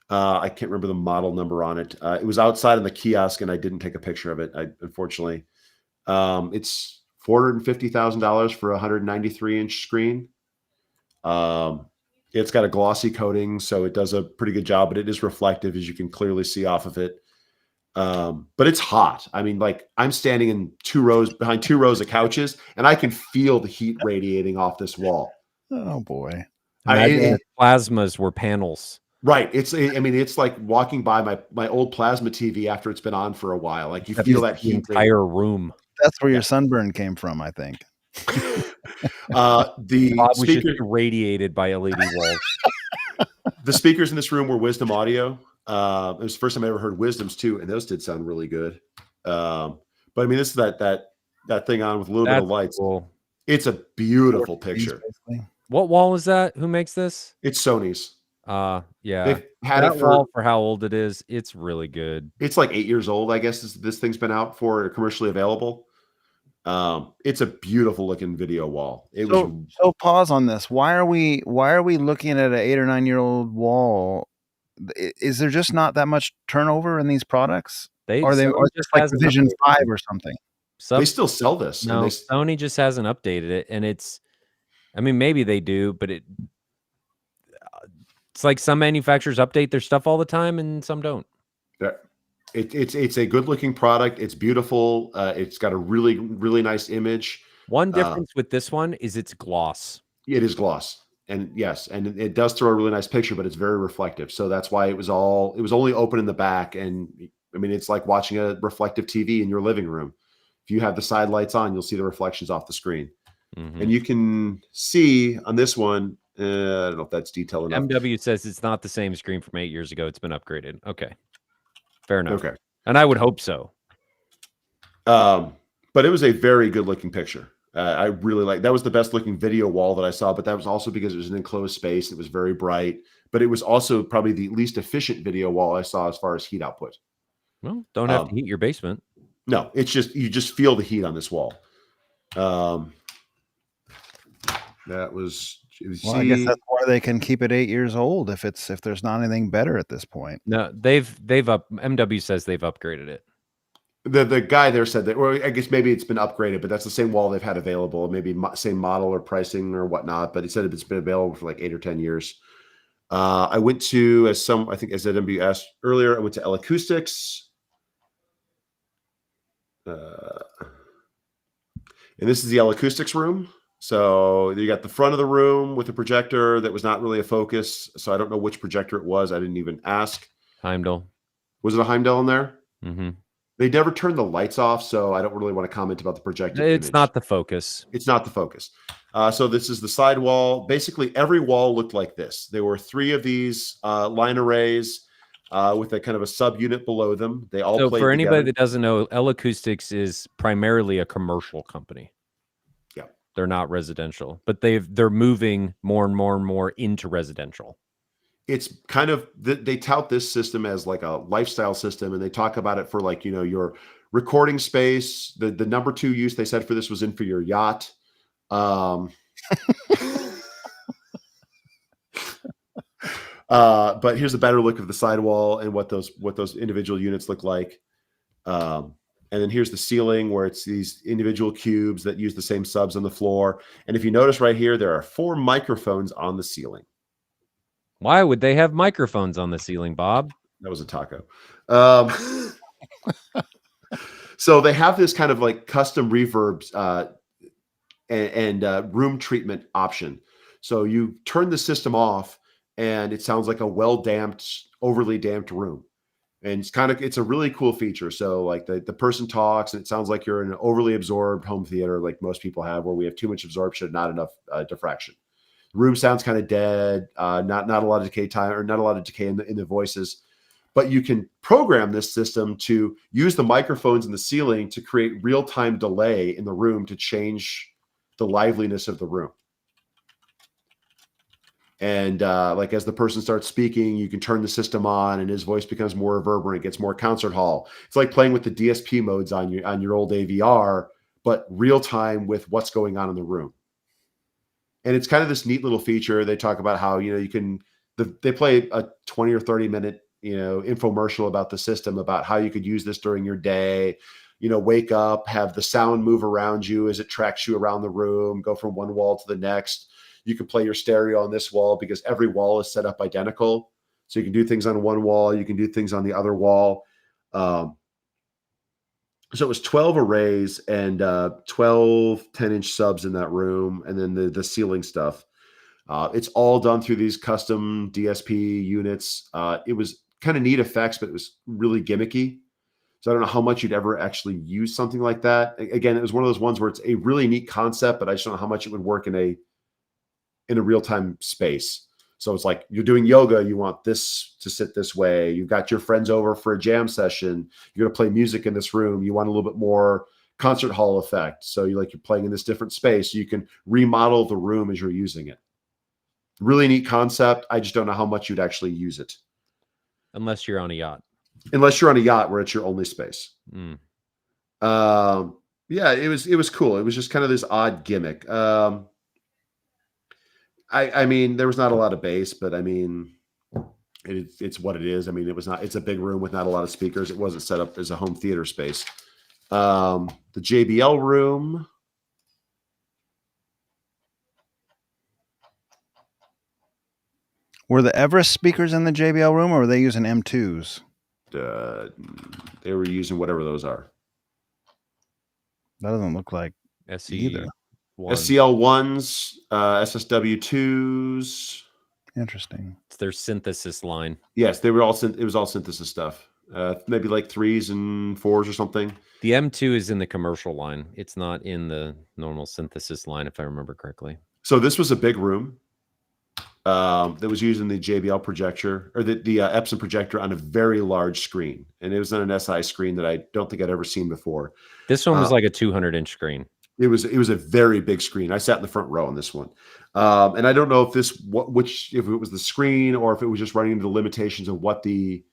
[SPEAKER 3] I can't remember the model number on it. It was outside in the kiosk and I didn't take a picture of it, unfortunately. It's $450,000 for a 193-inch screen. It's got a glossy coating, so it does a pretty good job, but it is reflective, as you can clearly see off of it. But it's hot. I mean, like I'm standing in behind 2 rows of couches, and I can feel the heat radiating off this wall.
[SPEAKER 2] Oh boy!
[SPEAKER 1] Plasmas were panels.
[SPEAKER 3] Right. It's like walking by my old plasma TV after it's been on for a while. Like you feel that heat.
[SPEAKER 1] Entire room.
[SPEAKER 2] That's where your sunburn came from, I think.
[SPEAKER 3] The
[SPEAKER 1] Bob was
[SPEAKER 3] speaker
[SPEAKER 1] just irradiated by LED walls.
[SPEAKER 3] The speakers in this room were Wisdom audio. It was the first time I ever heard Wisdoms too, and those did sound really good. But I mean, this is that thing on with a little bit of lights.
[SPEAKER 1] Cool.
[SPEAKER 3] It's a beautiful picture.
[SPEAKER 1] What wall is that? Who makes this?
[SPEAKER 3] It's Sony's.
[SPEAKER 1] Yeah.
[SPEAKER 3] They've had
[SPEAKER 1] that
[SPEAKER 3] it for
[SPEAKER 1] wall for how old it is. It's really good.
[SPEAKER 3] It's like 8 years old, I guess. This thing's been out for commercially available. It's a beautiful looking video wall. It
[SPEAKER 2] So,
[SPEAKER 3] was
[SPEAKER 2] so pause on this. Why are we looking at an 8 or 9 year old wall? Is there just not that much turnover in these products? Or
[SPEAKER 1] Sony
[SPEAKER 2] just
[SPEAKER 1] just
[SPEAKER 2] like
[SPEAKER 1] hasn't
[SPEAKER 2] Vision
[SPEAKER 1] updated
[SPEAKER 2] 5
[SPEAKER 1] it.
[SPEAKER 2] or something?
[SPEAKER 3] they still sell this, and
[SPEAKER 1] No, Sony just hasn't updated it, and I mean, maybe they do, but it's like some manufacturers update their stuff all the time, and some don't.
[SPEAKER 3] it's a good looking product. It's beautiful. It's got a really nice image.
[SPEAKER 1] One difference with this one is it's gloss.
[SPEAKER 3] It is gloss, and yes, and it does throw a really nice picture, but it's very reflective. So that's why it was only open in the back, and I mean, it's like watching a reflective TV in your living room. If you have the side lights on, you'll see the reflections off the screen. And you can see on this one, I don't know if that's detailed enough.
[SPEAKER 1] MW says it's not the same screen from 8 years ago. It's been upgraded. Okay. Fair enough.
[SPEAKER 3] Okay.
[SPEAKER 1] And I would hope so.
[SPEAKER 3] But it was a very good looking picture. I really like that. Was the best looking video wall that I saw, but that was also because it was an enclosed space. It was very bright, but it was also probably the least efficient video wall I saw as far as heat output.
[SPEAKER 1] Well, don't have to heat your basement.
[SPEAKER 3] No, it's just, you just feel the heat on this wall. That was,
[SPEAKER 2] well, I guess that's why they can keep it 8 years old if there's not anything better at this point.
[SPEAKER 1] No, MW says they've upgraded it.
[SPEAKER 3] The guy there said that, or I guess maybe it's been upgraded, but that's the same wall they've had available, maybe same model or pricing or whatnot. But he said it's been available for like 8 or 10 years. I went to, I think as MW asked earlier, I went to Acoustics. And this is the Acoustics room. So you got the front of the room with a projector that was not really a focus. So I don't know which projector it was. I didn't even ask.
[SPEAKER 1] Heimdall.
[SPEAKER 3] Was it a Heimdall in there?
[SPEAKER 1] Mm-hmm.
[SPEAKER 3] They never turned the lights off, so I don't really want to comment about the projected
[SPEAKER 1] It's
[SPEAKER 3] image.
[SPEAKER 1] not the focus.
[SPEAKER 3] It's not the focus. So this is the side wall. Basically, every wall looked like this. There were 3 of these line arrays with a kind of a subunit below them. They all played
[SPEAKER 1] for anybody
[SPEAKER 3] together.
[SPEAKER 1] that doesn't know, Acoustics is primarily a commercial company.
[SPEAKER 3] Yeah,
[SPEAKER 1] they're not residential, but they're moving more and more and more into residential.
[SPEAKER 3] It's kind of, they tout this system as like a lifestyle system, and they talk about it for like, you know, your recording space. The number 2 use they said for this was in for your yacht. But here's a better look of the sidewall and what those individual units look like. And then here's the ceiling where it's these individual cubes that use the same subs on the floor. And if you notice right here, there are 4 microphones on the ceiling.
[SPEAKER 1] Why would they have microphones on the ceiling, Bob?
[SPEAKER 3] That was a taco. So they have this kind of like custom reverbs and room treatment option. So you turn the system off and it sounds like a well-damped, overly damped room. And it's a really cool feature. So like the person talks and it sounds like you're in an overly absorbed home theater like most people have, where we have too much absorption, not enough diffraction. The room sounds kind of dead, not a lot of decay time, or not a lot of decay in the voices. But you can program this system to use the microphones in the ceiling to create real-time delay in the room to change the liveliness of the room. And like as the person starts speaking, you can turn the system on and his voice becomes more reverberant, gets more concert hall. It's like playing with the DSP modes on your old AVR, but real time with what's going on in the room. And it's kind of this neat little feature. They talk about how, you know, they play a 20 or 30 minute, you know, infomercial about the system, about how you could use this during your day, you know, wake up, have the sound move around you as it tracks you around the room, go from one wall to the next. You can play your stereo on this wall because every wall is set up identical. So you can do things on one wall, you can do things on the other wall. So it was 12 arrays and 12 10-inch subs in that room, and then the ceiling stuff. It's all done through these custom DSP units. It was kind of neat effects, but it was really gimmicky. So I don't know how much you'd ever actually use something like that. Again, it was one of those ones where it's a really neat concept, but I just don't know how much it would work in a real-time space. So it's like you're doing yoga, you want this to sit this way. You've got your friends over for a jam session. You're going to play music in this room. You want a little bit more concert hall effect. So you're playing in this different space. You can remodel the room as you're using it. Really neat concept. I just don't know how much you'd actually use it.
[SPEAKER 1] Unless you're on a yacht.
[SPEAKER 3] Unless you're on a yacht where it's your only space. Yeah, it was cool. It was just kind of this odd gimmick. I mean, there was not a lot of bass, but I mean, it's what it is. I mean, it's a big room with not a lot of speakers. It wasn't set up as a home theater space. The JBL room.
[SPEAKER 2] Were the Everest speakers in the JBL room, or were they using M2s?
[SPEAKER 3] They were using whatever those are.
[SPEAKER 2] That doesn't look like
[SPEAKER 1] SE
[SPEAKER 2] either.
[SPEAKER 3] SCL ones, SSW twos.
[SPEAKER 2] Interesting.
[SPEAKER 1] It's their synthesis line.
[SPEAKER 3] Yes, they were all. It was all synthesis stuff. Maybe like 3s and 4s or something.
[SPEAKER 1] The M2 is in the commercial line. It's not in the normal synthesis line, if I remember correctly.
[SPEAKER 3] So this was a big room that was using the JBL projector or the Epson projector on a very large screen, and it was on an SI screen that I don't think I'd ever seen before.
[SPEAKER 1] This one was like a 200-inch screen.
[SPEAKER 3] It was a very big screen. I sat in the front row on this one, and I don't know if if it was the screen or if it was just running into the limitations of what the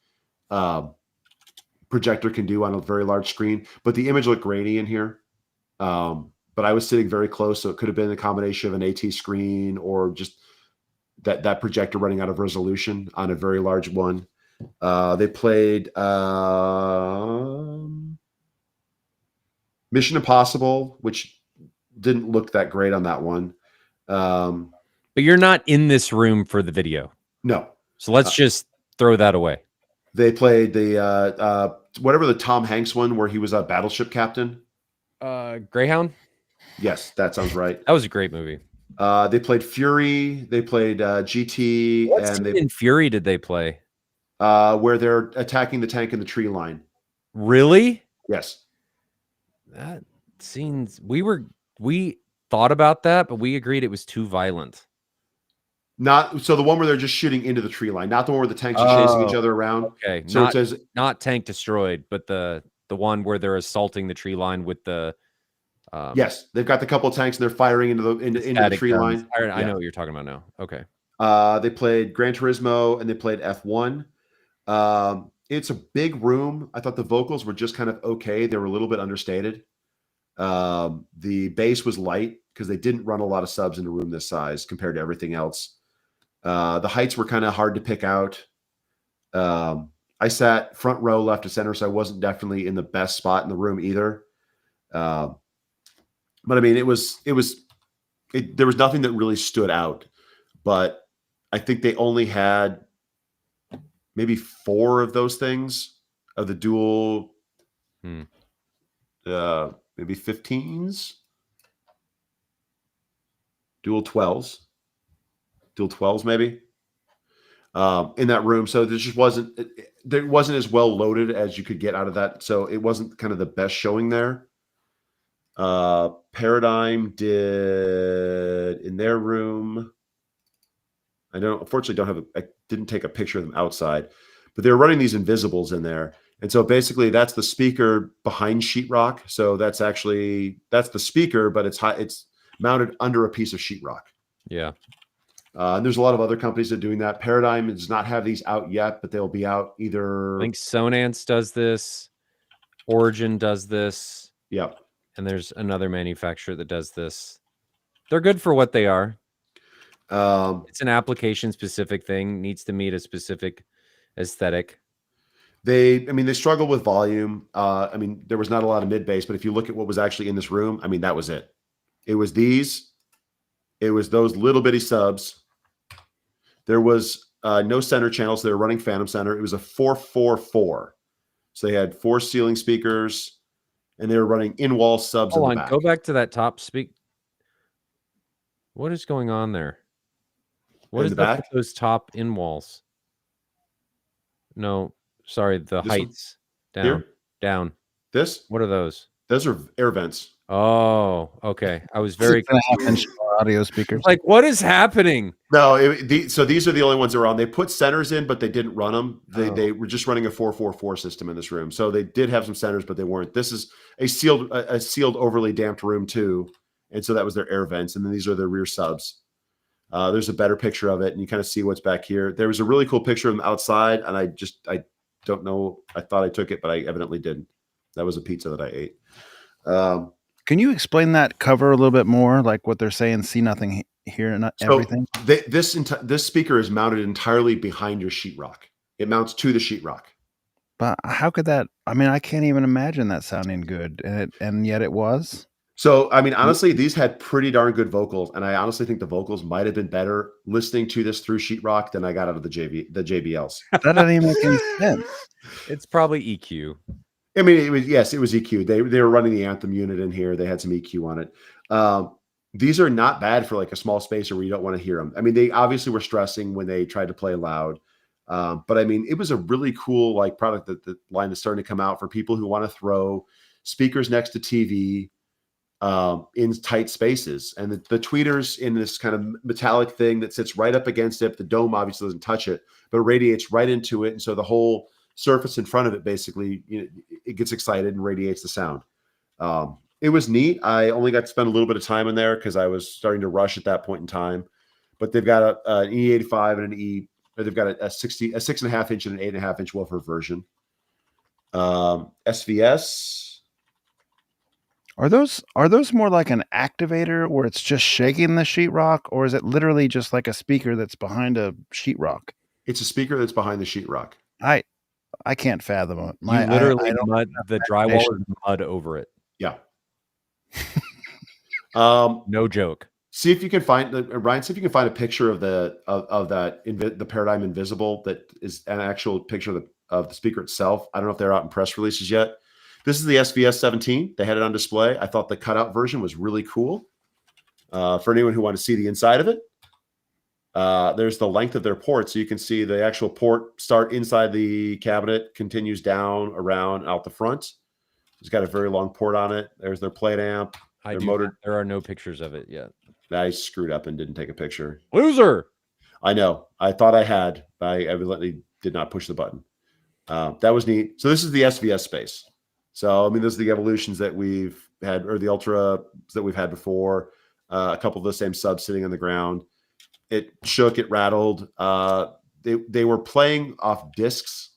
[SPEAKER 3] projector can do on a very large screen. But the image looked grainy in here. But I was sitting very close, so it could have been a combination of an AT screen or just that projector running out of resolution on a very large one. They played Mission Impossible, which didn't look that great on that one.
[SPEAKER 1] But you're not in this room for the video.
[SPEAKER 3] No.
[SPEAKER 1] So let's just throw that away.
[SPEAKER 3] They played the whatever the Tom Hanks one where he was a battleship captain.
[SPEAKER 1] Greyhound?
[SPEAKER 3] Yes, that sounds right.
[SPEAKER 1] That was a great movie.
[SPEAKER 3] They played Fury. They played GT.
[SPEAKER 1] What scene in Fury did they play?
[SPEAKER 3] Where they're attacking the tank in the tree line.
[SPEAKER 1] Really?
[SPEAKER 3] Yes.
[SPEAKER 1] That scene's we thought about that, but we agreed it was too violent.
[SPEAKER 3] Not so the one where they're just shooting into the tree line, not the one where the tanks are chasing each other around.
[SPEAKER 1] Okay.
[SPEAKER 3] So it says
[SPEAKER 1] not tank destroyed, but the one where they're assaulting the tree line with the
[SPEAKER 3] yes, they've got the couple of tanks and they're firing into the tree line.
[SPEAKER 1] I know what you're talking about now. Okay.
[SPEAKER 3] They played Gran Turismo and they played F1. It's a big room. I thought the vocals were just kind of okay. They were a little bit understated. The bass was light because they didn't run a lot of subs in a room this size compared to everything else. The heights were kind of hard to pick out. I sat front row left to center, so I wasn't definitely in the best spot in the room either. But I mean, there was nothing that really stood out, but I think they only had maybe 4 of those things of the dual, maybe 15s, dual 12s maybe in that room. So there just wasn't as well loaded as you could get out of that. So it wasn't kind of the best showing there. Paradigm did in their room. I didn't take a picture of them outside, but they were running these invisibles in there. And so basically that's the speaker behind sheetrock. So that's the speaker, but it's mounted under a piece of sheetrock.
[SPEAKER 1] Yeah.
[SPEAKER 3] And there's a lot of other companies that are doing that. Paradigm does not have these out yet, but they'll be out either.
[SPEAKER 1] I think Sonance does this. Origin does this.
[SPEAKER 3] Yep.
[SPEAKER 1] And there's another manufacturer that does this. They're good for what they are. It's an application specific thing, needs to meet a specific aesthetic.
[SPEAKER 3] They struggle with volume. There was not a lot of mid bass, but if you look at what was actually in this room, that was it. It was these. It was those little bitty subs. There was no center channels. So they were running Phantom Center. It was a 444. So they had 4 ceiling speakers. And they were running in-wall subs in the back.
[SPEAKER 1] Go back to that top speak. What is going on there? What is the back? Those top in-walls? No, sorry, the heights. Down.
[SPEAKER 3] This?
[SPEAKER 1] What are those?
[SPEAKER 3] Those are air vents.
[SPEAKER 1] Oh, okay. I was very
[SPEAKER 2] 6.5-inch audio speakers.
[SPEAKER 1] Like, what is happening?
[SPEAKER 3] No, so these are the only ones that were on. They put centers in, but they didn't run them. They were just running a 444 system in this room. So they did have some centers, but they weren't. This is a sealed, overly damped room too, and so that was their air vents. And then these are their rear subs. There's a better picture of it, and you kind of see what's back here. There was a really cool picture of them outside, and I don't know. I thought I took it, but I evidently didn't. That was a pizza that I ate.
[SPEAKER 2] Can you explain that cover a little bit more? Like what they're saying, see nothing, hear not everything?
[SPEAKER 3] This speaker is mounted entirely behind your sheetrock. It mounts to the sheetrock.
[SPEAKER 2] But how could that? I mean, I can't even imagine that sounding good, and yet it was.
[SPEAKER 3] So, I mean, honestly, these had pretty darn good vocals, and I honestly think the vocals might have been better listening to this through sheetrock than I got out of the JBLs.
[SPEAKER 2] That doesn't even make any sense.
[SPEAKER 1] It's probably EQ.
[SPEAKER 3] I mean, it was EQ. They were running the Anthem unit in here. They had some EQ on it. These are not bad for like a small spacer where you don't want to hear them. I mean, they obviously were stressing when they tried to play loud. But I mean, it was a really cool like product that the line is starting to come out for people who want to throw speakers next to TV in tight spaces. And the tweeters in this kind of metallic thing that sits right up against it. The dome obviously doesn't touch it, but it radiates right into it. And so the whole surface in front of it basically, it gets excited and radiates the sound. It was neat. I only got to spend a little bit of time in there because I was starting to rush at that point in time. But they've got an E85 and an E. They've got a 6.5 inch and an 8.5 inch woofer version. SVS.
[SPEAKER 2] Are those more like an activator where it's just shaking the sheetrock, or is it literally just like a speaker that's behind a sheetrock?
[SPEAKER 3] It's a speaker that's behind the sheetrock.
[SPEAKER 2] I can't fathom it.
[SPEAKER 1] You literally mud the drywall is mud over it.
[SPEAKER 3] Yeah.
[SPEAKER 1] No joke.
[SPEAKER 3] See if you can find Ryan. See if you can find a picture of the Paradigm Invisible that is an actual picture of the speaker itself. I don't know if they're out in press releases yet. This is the SVS 17. They had it on display. I thought the cutout version was really cool. For anyone who wants to see the inside of it, there's the length of their port, so you can see the actual port start inside the cabinet, continues down, around, out the front. It's got a very long port on it. There's their plate amp.
[SPEAKER 1] There are no pictures of it yet.
[SPEAKER 3] I screwed up and didn't take a picture.
[SPEAKER 1] Loser.
[SPEAKER 3] I know. I thought I had, but I evidently did not push the button. That was neat. So this is the SVS space. So, I mean, those are the evolutions that we've had, or the Ultra that we've had before. A couple of the same subs sitting on the ground. It shook, it rattled. They were playing off discs.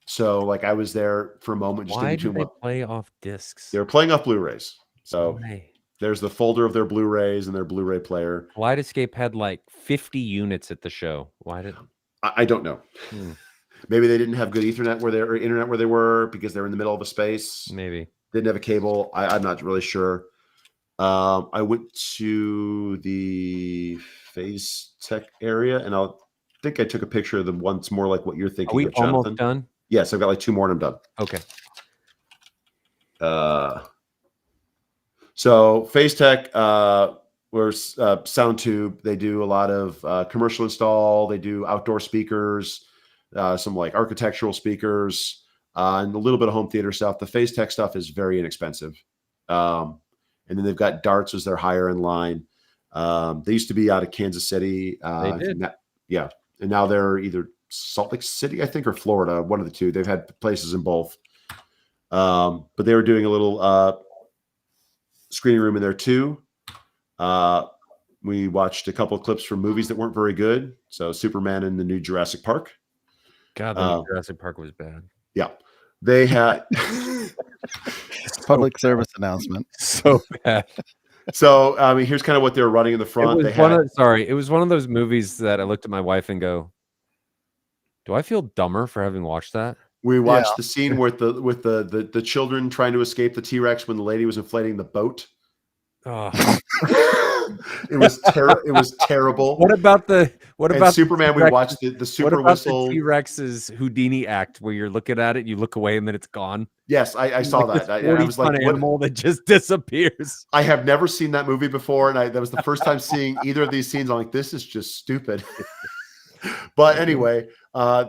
[SPEAKER 3] So, like, I was there for a moment. Just
[SPEAKER 1] Why do they play off discs?
[SPEAKER 3] They were playing off Blu-rays. So
[SPEAKER 1] Why?
[SPEAKER 3] There's the folder of their Blu-rays and their Blu-ray player.
[SPEAKER 1] Kaleidoscape had like 50 units at the show. Why did
[SPEAKER 3] I don't know. Maybe they didn't have good Ethernet or internet where they were because they're in the middle of a space.
[SPEAKER 1] Maybe
[SPEAKER 3] didn't have a cable. I'm not really sure. I went to the Phase Tech area, and I think I took a picture of them once more, like what you're thinking.
[SPEAKER 1] Are we
[SPEAKER 3] of, Jonathan.
[SPEAKER 1] Almost done?
[SPEAKER 3] Yes, I've got like 2 more, and I'm done.
[SPEAKER 1] Okay.
[SPEAKER 3] So Phase Tech, we're Sound Tube. They do a lot of commercial install. They do outdoor speakers, some like architectural speakers, and a little bit of home theater stuff. The Phase Tech stuff is very inexpensive. And then they've got Darts as their higher end line. They used to be out of Kansas City.
[SPEAKER 1] They did.
[SPEAKER 3] And now they're either Salt Lake City, I think, or Florida, one of the two. They've had places in both. But they were doing a little screening room in there too. We watched a couple of clips from movies that weren't very good. So Superman and the new Jurassic Park.
[SPEAKER 1] God, the new Jurassic Park was bad.
[SPEAKER 3] Yeah. They had
[SPEAKER 2] public service announcement.
[SPEAKER 1] So bad.
[SPEAKER 3] So, I mean, here's kind of what they were running in the front.
[SPEAKER 1] It was one of those movies that I looked at my wife and go, do I feel dumber for having watched that?
[SPEAKER 3] We watched the scene with the children trying to escape the T-Rex when the lady was inflating the boat.
[SPEAKER 1] Oh.
[SPEAKER 3] It was terrible.
[SPEAKER 1] What about
[SPEAKER 3] Superman? We watched the super whistle.
[SPEAKER 1] The T-Rex's Houdini act where you're looking at it, you look away, and then it's gone.
[SPEAKER 3] Yes, I saw that. I was like,
[SPEAKER 1] what animal that just disappears.
[SPEAKER 3] I have never seen that movie before, and that was the first time seeing either of these scenes. I'm like, this is just stupid. But anyway,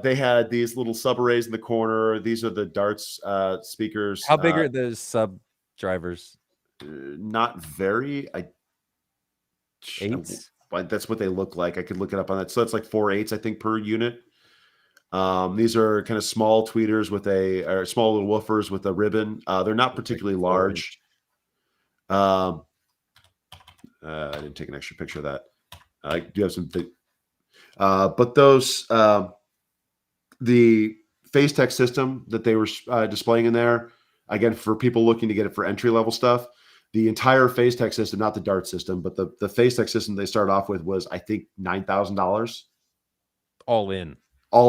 [SPEAKER 3] they had these little sub arrays in the corner. These are the Darts speakers.
[SPEAKER 1] How big are those sub drivers?
[SPEAKER 3] Not very.
[SPEAKER 1] 8s?
[SPEAKER 3] That's what they look like. I could look it up on that. So that's like 4 8s, I think, per unit. These are kind of small tweeters with small little woofers with a ribbon. They're not particularly large. I didn't take an extra picture of that. I do have some big, but those the Phase Tech system that they were displaying in there. again, for people looking to get it for entry level stuff, the entire phase tech system, not the Dart system, but the phase tech system they started off with was, I think, $9,000
[SPEAKER 1] all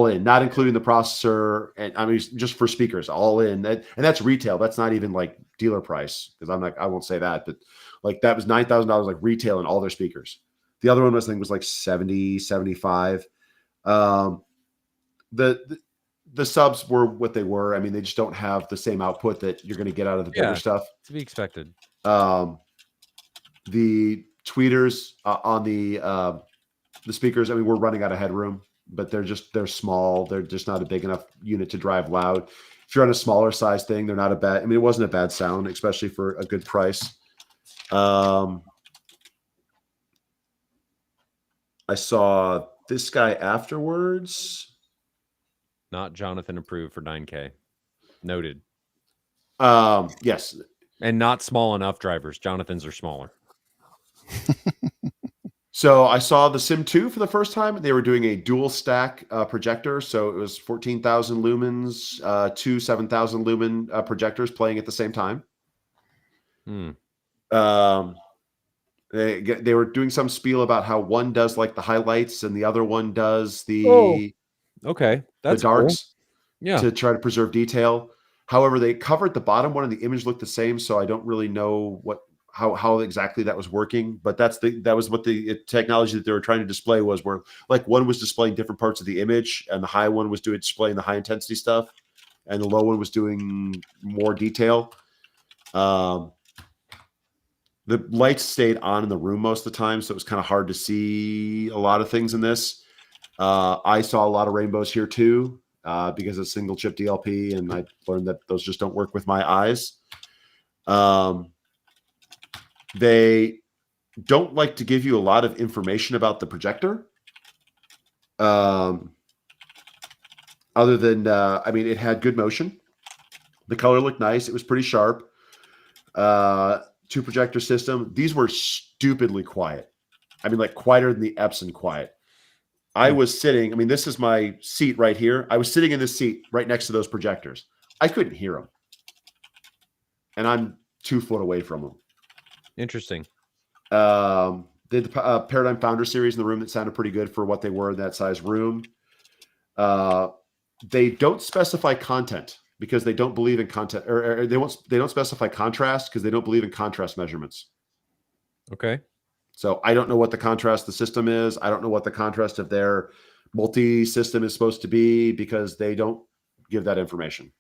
[SPEAKER 1] in,
[SPEAKER 3] not including the processor. And I mean, just for speakers, all in. And that's retail. That's not even like dealer price, because I won't say that, but like that was $9,000 like retail and all their speakers. The other one was, I think, was like 70, 75. The subs were what they were. I mean, they just don't have the same output that you're going to get out of the bigger stuff.
[SPEAKER 1] To be expected.
[SPEAKER 3] The tweeters on the speakers, I mean, we're running out of headroom, but they're small. They're just not a big enough unit to drive loud. If you're on a smaller size thing, they're not a bad. I mean, it wasn't a bad sound, especially for a good price. I saw this guy afterwards.
[SPEAKER 1] Not Jonathan approved for 9K. Noted.
[SPEAKER 3] Yes.
[SPEAKER 1] And not small enough drivers. Jonathan's are smaller.
[SPEAKER 3] So I saw the Sim 2 for the first time. They were doing a dual stack projector. So it was 14,000 lumens, two 7,000 lumen projectors playing at the same time. They were doing some spiel about how one does like the highlights and the other one does the
[SPEAKER 1] okay, that's
[SPEAKER 3] the darks,
[SPEAKER 1] cool. Yeah,
[SPEAKER 3] to try to preserve detail. However, they covered the bottom one and the image looked the same, so I don't really know how exactly that was working. But that was what the technology that they were trying to display was, where like one was displaying different parts of the image, and the high one was displaying the high intensity stuff, and the low one was doing more detail. The lights stayed on in the room most of the time, so it was kind of hard to see a lot of things in this. I saw a lot of rainbows here too, because it's single chip DLP, and I learned that those just don't work with my eyes. They don't like to give you a lot of information about the projector. Other than, I mean, it had good motion. The color looked nice. It was pretty sharp. Two projector system. These were stupidly quiet. I mean, like quieter than the Epson quiet. I was sitting, I mean, this is my seat right here. I was sitting in this seat right next to those projectors. I couldn't hear them. And I'm 2 foot away from them.
[SPEAKER 1] Interesting.
[SPEAKER 3] They had the Paradigm Founder series in the room that sounded pretty good for what they were in that size room. They don't specify content because they don't believe in content, or they don't specify contrast because they don't believe in contrast measurements.
[SPEAKER 1] Okay.
[SPEAKER 3] So I don't know what the contrast of the system is. I don't know what the contrast of their multi-system is supposed to be because they don't give that information.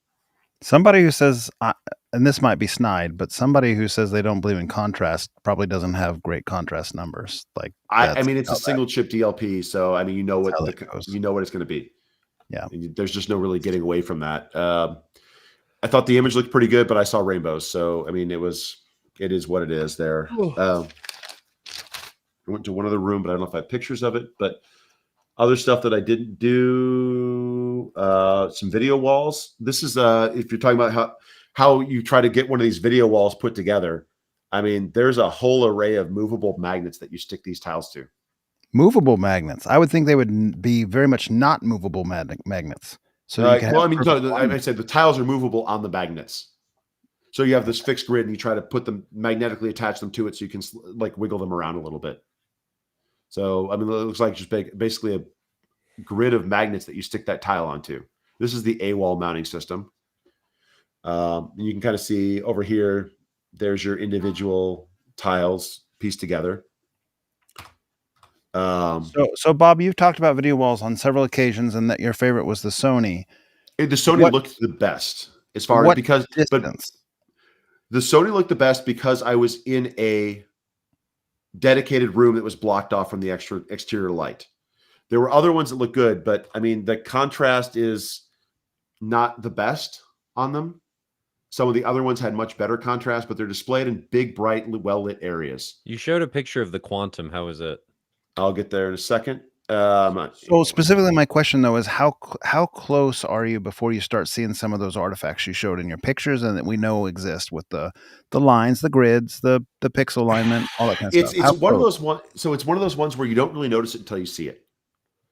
[SPEAKER 2] Somebody who says, and this might be snide, but somebody who says they don't believe in contrast probably doesn't have great contrast numbers. Like
[SPEAKER 3] I mean, it's a single chip DLP, so I mean, you know what it's going to be.
[SPEAKER 2] Yeah,
[SPEAKER 3] there's just no really getting away from that. I thought the image looked pretty good, but I saw rainbows, so I mean, it is what it is. There. I went to one other room, but I don't know if I have pictures of it. But other stuff that I didn't do, some video walls. This is if you're talking about how you try to get one of these video walls put together. I mean, there's a whole array of movable magnets that you stick these tiles to.
[SPEAKER 2] Movable magnets. I would think they would be very much not movable magnets. So
[SPEAKER 3] I said the tiles are movable on the magnets. So you have this fixed grid, and you try to put them magnetically attach them to it, so you can like wiggle them around a little bit. So I mean, it looks like just basically a grid of magnets that you stick that tile onto. This is the A-wall mounting system. And you can kind of see over here. There's your individual tiles pieced together.
[SPEAKER 2] So Bob, you've talked about video walls on several occasions, and that your favorite was the Sony.
[SPEAKER 3] The Sony looked the best as far as
[SPEAKER 2] distance?
[SPEAKER 3] But the Sony looked the best because I was in a dedicated room that was blocked off from the exterior light. There were other ones that looked good, but I mean, the contrast is not the best on them. Some of the other ones had much better contrast, but they're displayed in big, bright, well-lit areas.
[SPEAKER 1] You showed a picture of the Quantum. How is it?
[SPEAKER 3] I'll get there in a second.
[SPEAKER 2] So specifically, my question though is how close are you before you start seeing some of those artifacts you showed in your pictures and that we know exist with the lines, the grids, the pixel alignment, all that kind of stuff?
[SPEAKER 3] It's one of those ones. So it's one of those ones where you don't really notice it until you see it.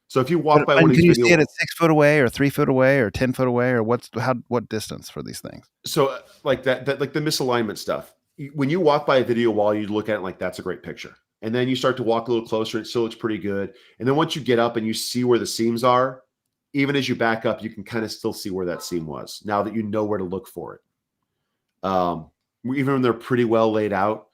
[SPEAKER 3] So if you walk by one of
[SPEAKER 2] Can
[SPEAKER 3] these
[SPEAKER 2] you
[SPEAKER 3] video
[SPEAKER 2] see it
[SPEAKER 3] walls,
[SPEAKER 2] at 6 foot away or 3 foot away or 10 foot away, or what distance for these things?
[SPEAKER 3] so like that like the misalignment stuff. When you walk by a video wall, you look at it like that's a great picture. And then you start to walk a little closer, it still looks pretty good. And then once you get up and you see where the seams are, even as you back up, you can kind of still see where that seam was now that you know where to look for it. Even when they're pretty well laid out.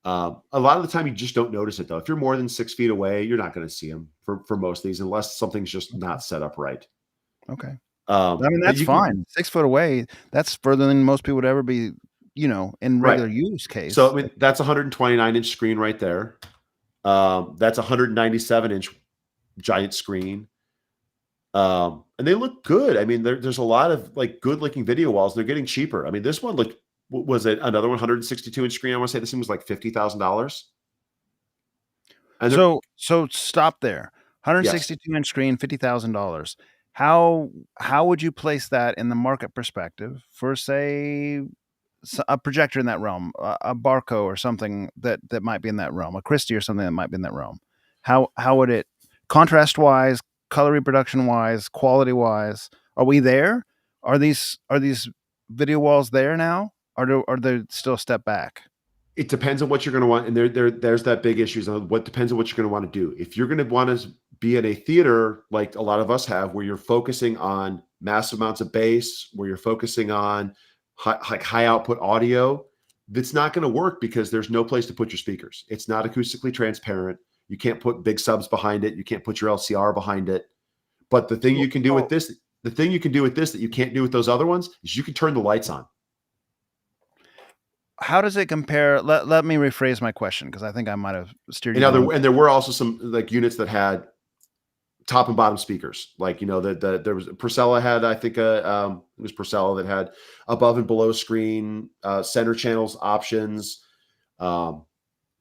[SPEAKER 3] A lot of the time you just don't notice it though. If you're more than 6 feet away, you're not going to see them for most of these unless something's just not set up right.
[SPEAKER 2] Okay.
[SPEAKER 3] I
[SPEAKER 2] I mean, that's fine. 6 foot away, that's further than most people would ever be, in regular use case.
[SPEAKER 3] So I mean, that's a 129-inch screen right there. That's a 197-inch giant screen. And they look good. I mean, there's a lot of like good looking video walls. They're getting cheaper. I mean, this one looked, was it another 162-inch screen? I want to say this one was like $50,000. And
[SPEAKER 2] so stop there.
[SPEAKER 3] Yes.
[SPEAKER 2] 162-inch screen, $50,000. How would you place that in the market perspective for, say, a projector in that realm, a Barco or something that might be in that realm, a Christie or something that might be in that realm? How would it, contrast wise, color reproduction wise, quality wise, are we there? Are these video walls there now? Or are they still a step back?
[SPEAKER 3] It depends on what you're going to want. And there's that big issues on what depends on what you're going to want to do. If you're going to want to be in a theater, like a lot of us have, where you're focusing on massive amounts of bass, where you're focusing on high output audio, that's not going to work because there's no place to put your speakers. It's not acoustically transparent. You can't put big subs behind it. You can't put your LCR behind it. But the thing you can do with this, that you can't do with those other ones, is you can turn the lights on.
[SPEAKER 2] How does it compare? Let me rephrase my question, because I think I might have steered you.
[SPEAKER 3] And there were also some like units that had top and bottom speakers. Like, there was Purcell had, I think, it was Purcell that had above and below screen center channels options. But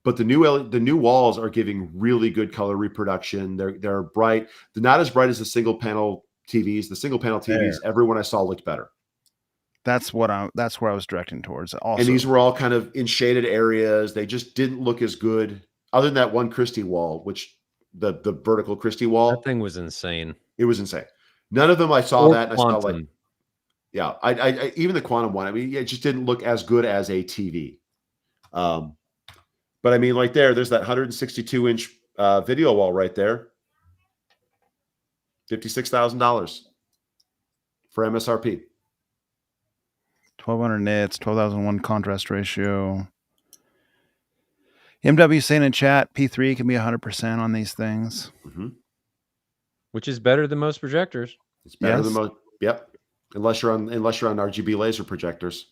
[SPEAKER 3] the new walls are giving really good color reproduction. They're bright. They're not as bright as the single panel TVs. The single panel TVs, everyone I saw looked better.
[SPEAKER 2] That's where I was directing towards. Also,
[SPEAKER 3] and these were all kind of in shaded areas. They just didn't look as good, other than that one Christie wall, which the vertical Christie wall.
[SPEAKER 1] That thing was insane.
[SPEAKER 3] It was insane. None of them I saw that. And I saw like, yeah, I even the Quantum one. I mean, it just didn't look as good as a TV. But I mean, like there's that 162-inch video wall right there. $56,000 for MSRP.
[SPEAKER 2] 1,200 nits, 12,001 contrast ratio. MW saying in chat, P3 can be 100% on these things,
[SPEAKER 1] which is better than most projectors.
[SPEAKER 3] It's better than most. Yep, unless you're on RGB laser projectors.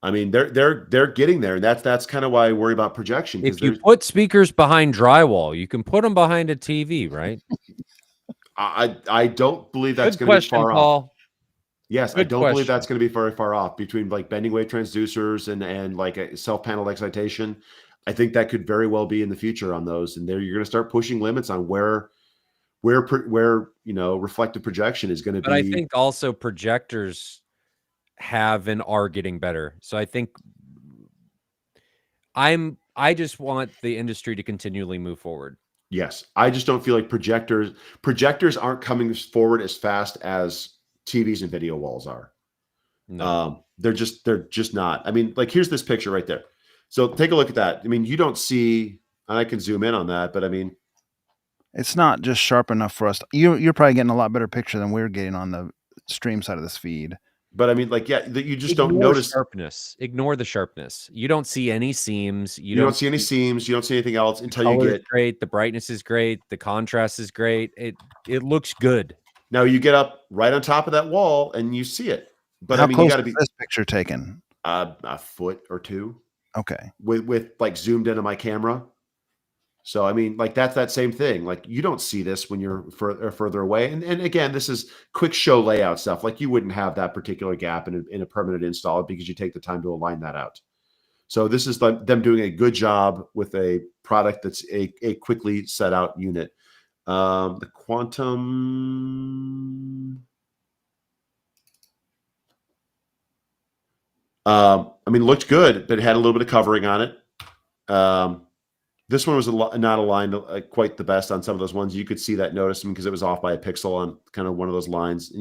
[SPEAKER 3] I mean, they're getting there, and that's kind of why I worry about projection.
[SPEAKER 1] If you put speakers behind drywall, you can put them behind a TV, right?
[SPEAKER 3] I don't believe that's going to be far off. Yes, I don't believe that's going to be very far off between like bending wave transducers and like a self-panel excitation. I think that could very well be in the future on those, and there you're going to start pushing limits on where reflective projection is going to be.
[SPEAKER 1] But I think also projectors have and are getting better. So I think I just want the industry to continually move forward.
[SPEAKER 3] Yes, I just don't feel like projectors aren't coming forward as fast as TVs and video walls are.
[SPEAKER 1] No.
[SPEAKER 3] They're just not. I mean, like here's this picture right there. So take a look at that. I mean, you don't see, and I can zoom in on that, but I mean,
[SPEAKER 2] it's not just sharp enough for us. You're probably getting a lot better picture than we're getting on the stream side of this feed.
[SPEAKER 3] But I mean, like, yeah, you just don't notice
[SPEAKER 1] sharpness. Ignore the sharpness. You don't see any seams.
[SPEAKER 3] You don't see any seams. You don't see anything else until you get
[SPEAKER 1] great. The brightness is great. The contrast is great. It looks good.
[SPEAKER 3] Now you get up right on top of that wall and you see it. But
[SPEAKER 2] how
[SPEAKER 3] I mean,
[SPEAKER 2] close
[SPEAKER 3] you got to
[SPEAKER 2] is
[SPEAKER 3] be
[SPEAKER 2] this picture taken?
[SPEAKER 3] A foot or two.
[SPEAKER 2] Okay.
[SPEAKER 3] With like zoomed into my camera. So, I mean, like that's that same thing. Like you don't see this when you're further away. And again, this is quick show layout stuff. Like you wouldn't have that particular gap in a permanent install because you take the time to align that out. So this is them doing a good job with a product that's a quickly set out unit. The Quantum. I mean, looked good, but it had a little bit of covering on it. This one was not aligned quite the best on some of those ones. You could see that noticing because it was off by a pixel on kind of one of those lines,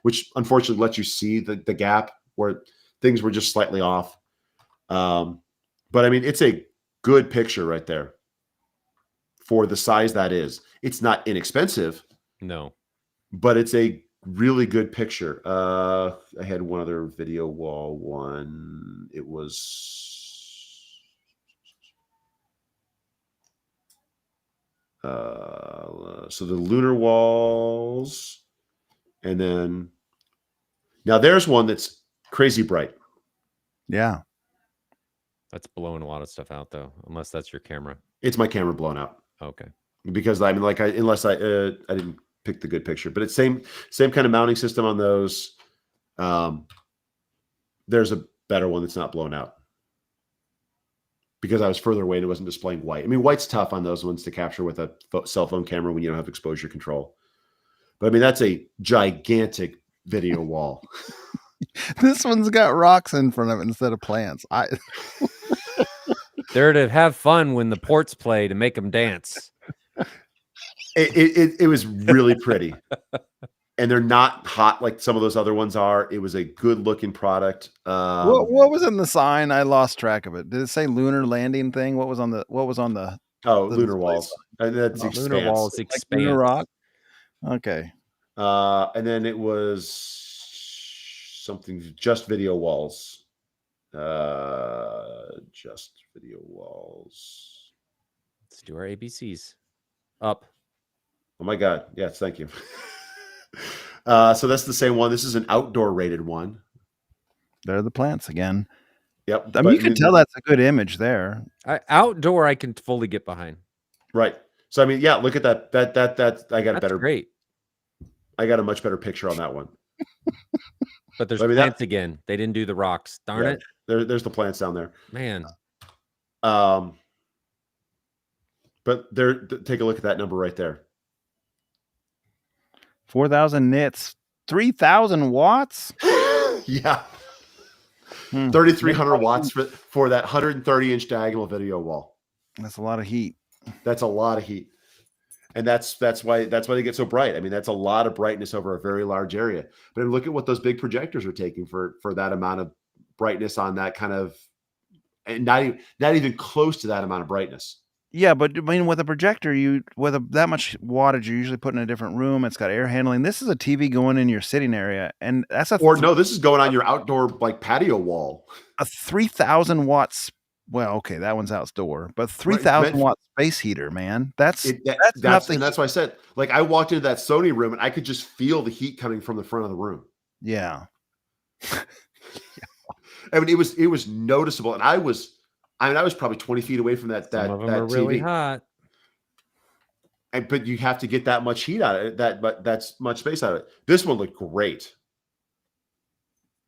[SPEAKER 3] which unfortunately lets you see the gap where things were just slightly off. But I mean, it's a good picture right there for the size that is. It's not inexpensive.
[SPEAKER 1] No.
[SPEAKER 3] But it's a really good picture. I had one other video wall one. It was so the lunar walls, and then now there's one that's crazy bright.
[SPEAKER 2] Yeah.
[SPEAKER 1] That's blowing a lot of stuff out though, unless that's your camera.
[SPEAKER 3] It's my camera blown out.
[SPEAKER 1] Okay.
[SPEAKER 3] Because I mean, like, unless I didn't pick the good picture, but it's same kind of mounting system on those. There's a better one that's not blown out because I was further away and it wasn't displaying white. I mean, white's tough on those ones to capture with a cell phone camera when you don't have exposure control. But I mean, that's a gigantic video wall.
[SPEAKER 2] This one's got rocks in front of it instead of plants.
[SPEAKER 1] They're to have fun when the ports play to make them dance.
[SPEAKER 3] It was really pretty. And they're not hot like some of those other ones are. It was a good looking product.
[SPEAKER 2] What was in the sign? I lost track of it. Did it say lunar landing thing? What was on the
[SPEAKER 3] lunar walls? And that's
[SPEAKER 1] lunar walls expand.
[SPEAKER 2] Like lunar rock. Okay.
[SPEAKER 3] And then it was something just video walls. Just video walls.
[SPEAKER 1] Let's do our ABCs. Up.
[SPEAKER 3] Oh my God. Yes, thank you. So that's the same one. This is an outdoor rated one.
[SPEAKER 2] There are the plants again.
[SPEAKER 3] Yep.
[SPEAKER 2] I mean, you can tell that's a good image there.
[SPEAKER 1] Outdoor, I can fully get behind.
[SPEAKER 3] Right. So I mean, yeah, look at that. That I got a better.
[SPEAKER 1] Great.
[SPEAKER 3] I got a much better picture on that one.
[SPEAKER 1] But there's plants again. They didn't do the rocks. Darn it.
[SPEAKER 3] There's the plants down there.
[SPEAKER 1] Man.
[SPEAKER 3] But take a look at that number right there.
[SPEAKER 2] 4,000 nits, 3,000 watts.
[SPEAKER 3] Yeah. 3,300 watts for that 130-inch diagonal video wall.
[SPEAKER 2] That's a lot of heat.
[SPEAKER 3] That's a lot of heat. And that's why they get so bright. I mean, that's a lot of brightness over a very large area. But look at what those big projectors are taking for that amount of brightness on that kind of, and not even close to that amount of brightness.
[SPEAKER 2] Yeah, but I mean, with a projector, that much wattage, you usually put in a different room. It's got air handling. This is a TV going in your sitting area, and that's
[SPEAKER 3] this is going on your outdoor like patio wall.
[SPEAKER 2] A 3,000 watts. Well, okay, that one's outdoor, but 3,000 watt space heater, man. That's nothing.
[SPEAKER 3] And that's why I said, like, I walked into that Sony room and I could just feel the heat coming from the front of the room.
[SPEAKER 2] Yeah.
[SPEAKER 3] I mean, it was noticeable, and I was probably 20 feet away from that.
[SPEAKER 1] Some of them
[SPEAKER 3] that
[SPEAKER 1] are
[SPEAKER 3] TV.
[SPEAKER 1] really hot.
[SPEAKER 3] But you have to get that much heat out of it, that's much space out of it. This one looked great.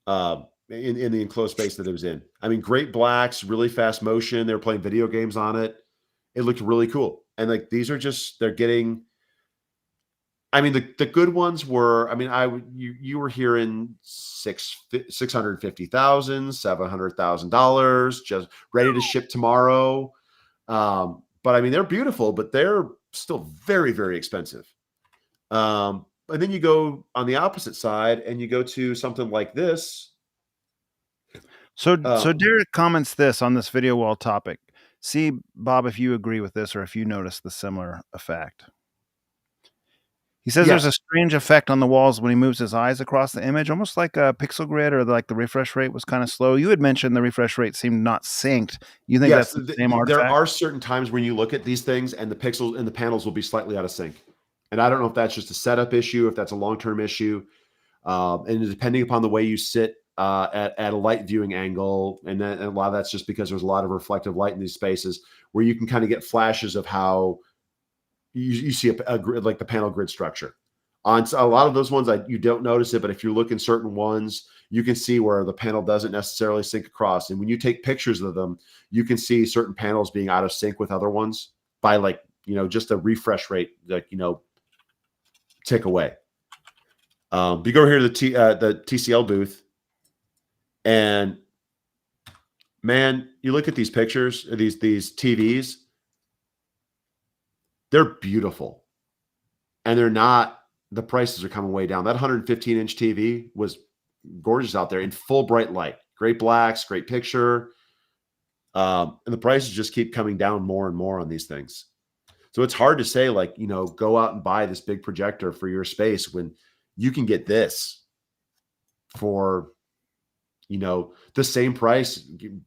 [SPEAKER 3] In the enclosed space that it was in. I mean, great blacks, really fast motion. They were playing video games on it. It looked really cool. And like, these are they're getting, I mean, the good ones were, I mean, you were hearing $650,000, $700,000, just ready to ship tomorrow. But I mean, they're beautiful, but they're still very, very expensive. And then you go on the opposite side and you go to something like this.
[SPEAKER 2] So Derek comments this on this video wall topic. See, Bob, if you agree with this or if you notice the similar effect. He says there's a strange effect on the walls when he moves his eyes across the image, almost like a pixel grid, or like the refresh rate was kind of slow. You had mentioned the refresh rate seemed not synced. You think that's the same artifact?
[SPEAKER 3] There are certain times when you look at these things and the pixels and the panels will be slightly out of sync. And I don't know if that's just a setup issue, if that's a long-term issue. And depending upon the way you sit at a light viewing angle, and then a lot of that's just because there's a lot of reflective light in these spaces where you can kind of get flashes of how you see a grid, like the panel grid structure. On a lot of those ones, you don't notice it, but if you look in certain ones, you can see where the panel doesn't necessarily sync across. And when you take pictures of them, you can see certain panels being out of sync with other ones by just a refresh rate, tick away. You go here to the TCL booth, and man, you look at these pictures, these TVs, They're beautiful. And they're not, the prices are coming way down. That 115-inch TV was gorgeous out there in full bright light. Great blacks, great picture. And the prices just keep coming down more and more on these things. So it's hard to say, like, you know, go out and buy this big projector for your space when you can get this for, you know, the same price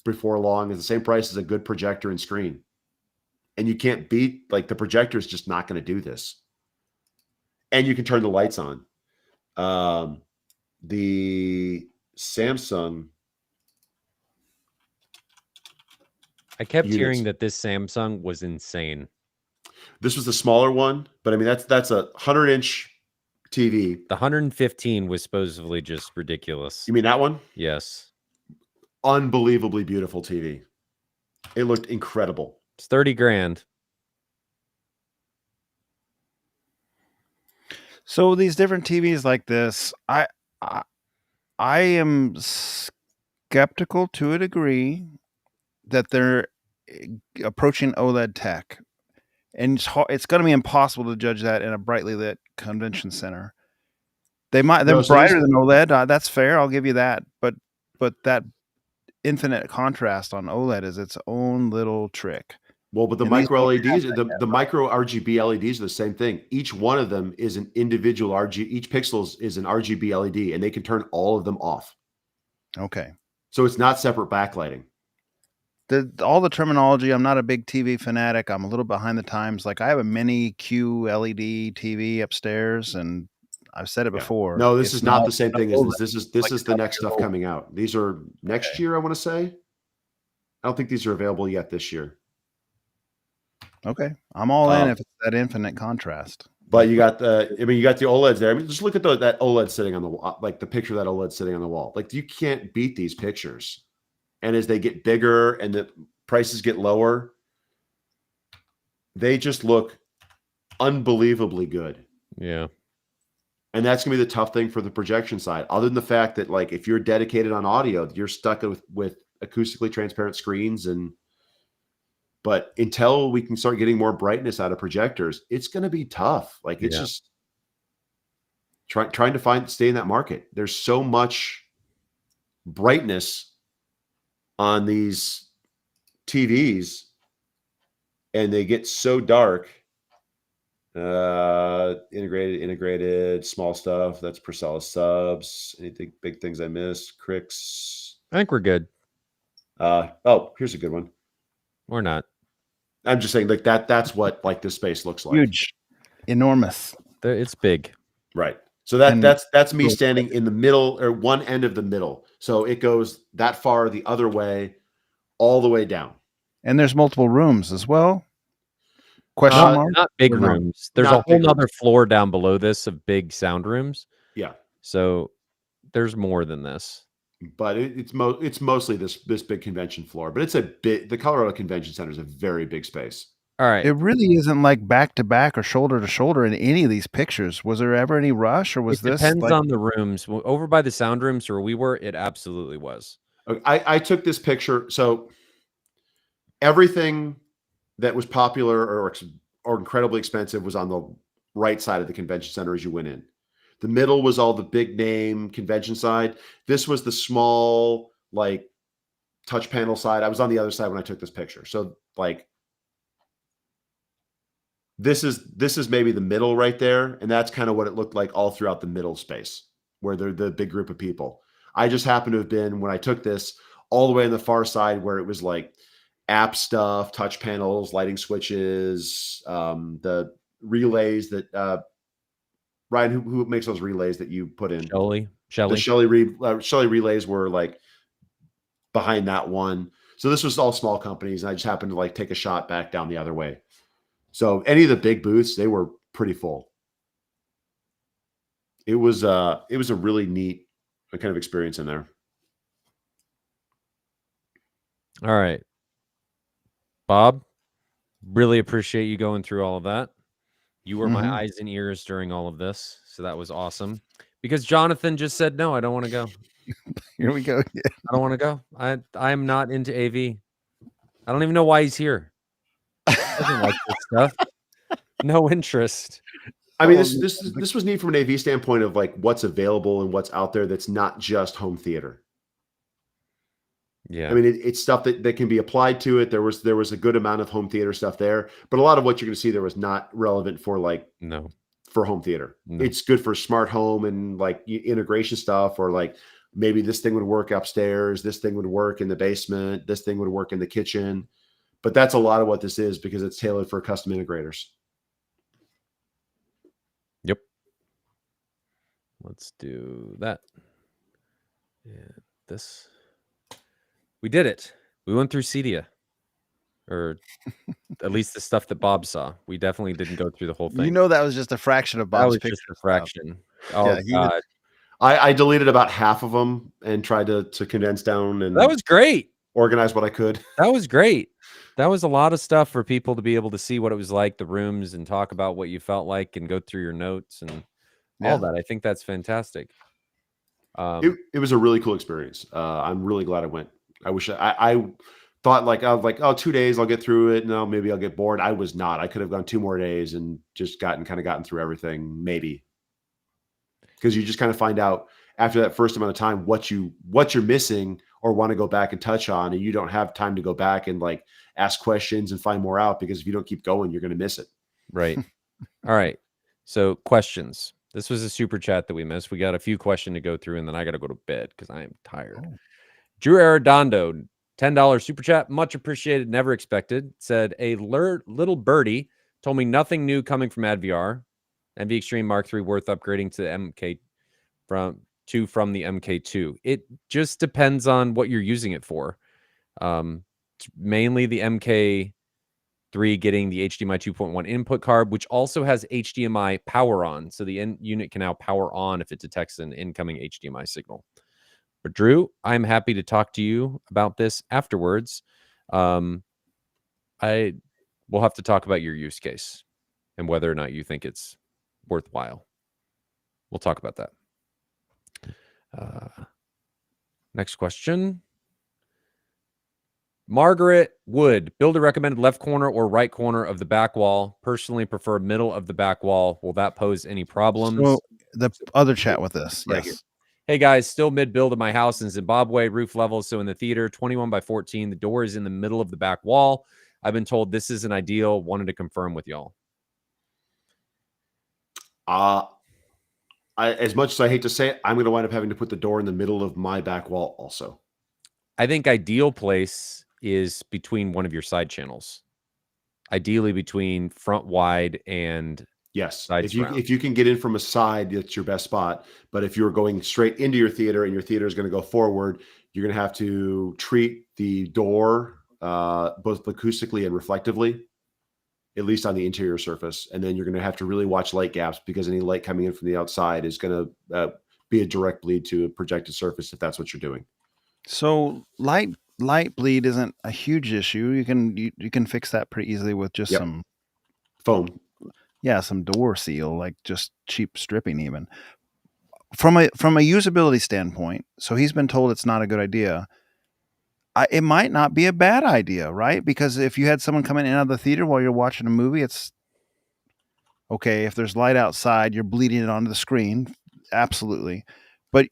[SPEAKER 3] before long, is the same price as a good projector and screen. And you can't beat, like, the projector is just not going to do this. And you can turn the lights on. The Samsung,
[SPEAKER 1] I kept
[SPEAKER 3] units.
[SPEAKER 1] hearing that this Samsung was insane.
[SPEAKER 3] This was the smaller one, but I mean, that's a 100-inch TV.
[SPEAKER 1] The 115 was supposedly just ridiculous.
[SPEAKER 3] You mean that one?
[SPEAKER 1] Yes.
[SPEAKER 3] Unbelievably beautiful TV. It looked incredible.
[SPEAKER 1] It's 30 grand.
[SPEAKER 2] So these different TVs like this, I am skeptical to a degree that they're approaching OLED tech, and it's going to be impossible to judge that in a brightly lit convention center. They're brighter than OLED. That's fair. I'll give you that. But that infinite contrast on OLED is its own little trick.
[SPEAKER 3] Well, but the micro LEDs, the micro RGB LEDs are the same thing. Each one of them is an individual each pixel is an RGB LED, and they can turn all of them off.
[SPEAKER 2] Okay.
[SPEAKER 3] So it's not separate backlighting.
[SPEAKER 2] All the terminology, I'm not a big TV fanatic. I'm a little behind the times. Like, I have a mini QLED TV upstairs, and I've said it before.
[SPEAKER 3] No, this is not the same thing as this. This is the next stuff coming out. These are next year, I want to say. I don't think these are available yet this year.
[SPEAKER 2] Okay, I'm all in if it's that infinite contrast.
[SPEAKER 3] But you got the OLEDs there. I mean, just look at that OLED sitting on the wall, like the picture of that OLED sitting on the wall. Like, you can't beat these pictures. And as they get bigger and the prices get lower, they just look unbelievably good.
[SPEAKER 1] Yeah.
[SPEAKER 3] And that's going to be the tough thing for the projection side. Other than the fact that, like, if you're dedicated on audio, you're stuck with acoustically transparent screens. But until we can start getting more brightness out of projectors, it's going to be tough. Like, it's just trying to stay in that market. There's so much brightness on these TVs, and they get so dark. Integrated, small stuff. That's Priscilla subs. Anything big things I missed? Cricks.
[SPEAKER 1] I think we're good.
[SPEAKER 3] Here's a good one.
[SPEAKER 1] Or not.
[SPEAKER 3] I'm just saying, like, that's what, like, this space looks like.
[SPEAKER 2] Huge, enormous.
[SPEAKER 1] It's big.
[SPEAKER 3] Right. So that's me standing in the middle, or one end of the middle. So it goes that far the other way, all the way down.
[SPEAKER 2] And there's multiple rooms as well. Question mark?
[SPEAKER 1] Not big rooms. There's a whole other floor down below this of big sound rooms.
[SPEAKER 3] Yeah.
[SPEAKER 1] So there's more than this.
[SPEAKER 3] But it's mostly this big convention floor. But it's the Colorado Convention Center is a very big space.
[SPEAKER 1] All right.
[SPEAKER 2] It really isn't like back to back or shoulder to shoulder in any of these pictures. Was there ever any rush, or was this?
[SPEAKER 1] Depends on the rooms. Over by the sound rooms where we were, it absolutely was.
[SPEAKER 3] I took this picture. So everything that was popular or incredibly expensive was on the right side of the convention center as you went in. The middle was all the big name convention side. This was the small, like, touch panel side. I was on the other side when I took this picture. So, like, this is maybe the middle right there. And that's kind of what it looked like all throughout the middle space, where they're the big group of people. I just happened to have been, when I took this, all the way on the far side where it was like app stuff, touch panels, lighting switches, the relays that Ryan, who makes those relays that you put in?
[SPEAKER 1] Shelly.
[SPEAKER 3] The Shelly relays were, like, behind that one. So this was all small companies, and I just happened to, like, take a shot back down the other way. So any of the big booths, they were pretty full. It was a really neat kind of experience in there.
[SPEAKER 1] All right. Bob, really appreciate you going through all of that. You were my eyes and ears during all of this, so that was awesome. Because Jonathan just said, no, I don't want to go.
[SPEAKER 2] Here we go. Yeah.
[SPEAKER 1] I don't want to go. I'm not into AV. I don't even know why he's here. He doesn't like this stuff. No interest.
[SPEAKER 3] I mean,
[SPEAKER 2] Oh,
[SPEAKER 3] this was neat from an AV standpoint of like what's available and what's out there that's not just home theater.
[SPEAKER 1] Yeah.
[SPEAKER 3] I mean, it's stuff that can be applied to it. There was a good amount of home theater stuff there, but a lot of what you're going to see there was not relevant for like
[SPEAKER 1] No.
[SPEAKER 3] for home theater.
[SPEAKER 1] No.
[SPEAKER 3] It's good for smart home and like integration stuff, or like maybe this thing would work upstairs, this thing would work in the basement, this thing would work in the kitchen. But that's a lot of what this is because it's tailored for custom integrators.
[SPEAKER 1] Yep. Let's do that. Yeah, this. We did it. We went through CEDIA, or at least the stuff that Bob saw. We definitely didn't go through the whole thing.
[SPEAKER 2] You know, that was just a fraction of
[SPEAKER 1] That
[SPEAKER 2] Bob's
[SPEAKER 1] was
[SPEAKER 2] picture.
[SPEAKER 1] just a fraction. Oh
[SPEAKER 2] Yeah,
[SPEAKER 1] God,
[SPEAKER 3] I deleted about half of them and tried to condense down and
[SPEAKER 1] that was great.
[SPEAKER 3] organize what I could.
[SPEAKER 1] That was great. That was a lot of stuff for people to be able to see what it was like, the rooms, and talk about what you felt like, and go through your notes and all that. I think that's fantastic.
[SPEAKER 3] It was a really cool experience. I'm really glad I went. I wish I thought like I was like, oh, 2 days I'll get through it. No, maybe I'll get bored. I was not. I could have gone 2 more days and just gotten through everything, maybe. Because you just kind of find out after that first amount of time what you're missing or want to go back and touch on, and you don't have time to go back and like ask questions and find more out, because if you don't keep going, you're going to miss it.
[SPEAKER 1] Right. All right. So questions. This was a super chat that we missed. We got a few questions to go through, and then I got to go to bed because I am tired.
[SPEAKER 2] Oh.
[SPEAKER 1] Drew Arredondo, $10 super chat. Much appreciated. Never expected. Said a little birdie told me nothing new coming from MadVR. MV Extreme Mark III worth upgrading to the MK from the MK2. It just depends on what you're using it for. Mainly the MK3 getting the HDMI 2.1 input card, which also has HDMI power on. So the unit can now power on if it detects an incoming HDMI signal. But Drew, I'm happy to talk to you about this afterwards. I will have to talk about your use case and whether or not you think it's worthwhile. We'll talk about that. Next question. Margaret Wood, builder recommended left corner or right corner of the back wall. Personally prefer middle of the back wall. Will that pose any problems?
[SPEAKER 2] So the other chat with this,
[SPEAKER 1] Right
[SPEAKER 2] yes.
[SPEAKER 1] Hey guys, still mid-build of my house in Zimbabwe, roof level. So in the theater, 21 by 14, the door is in the middle of the back wall. I've been told this isn't ideal. Wanted to confirm with y'all.
[SPEAKER 3] As much as I hate to say it, I'm going to wind up having to put the door in the middle of my back wall also.
[SPEAKER 1] I think ideal place is between one of your side channels. Ideally between front wide and
[SPEAKER 3] yes.
[SPEAKER 1] side
[SPEAKER 3] If you can get in from a side, it's your best spot. But if you're going straight into your theater and your theater is going to go forward, you're going to have to treat the door both acoustically and reflectively, at least on the interior surface. And then you're going to have to really watch light gaps, because any light coming in from the outside is going to be a direct bleed to a projected surface if that's what you're doing.
[SPEAKER 2] So light bleed isn't a huge issue. You can fix that pretty easily with just some
[SPEAKER 3] foam.
[SPEAKER 2] Yeah, some door seal, like just cheap stripping even. From a usability standpoint, so he's been told it's not a good idea. It might not be a bad idea, right? Because if you had someone coming in and out of the theater while you're watching a movie, it's okay. If there's light outside, you're bleeding it onto the screen. Absolutely. But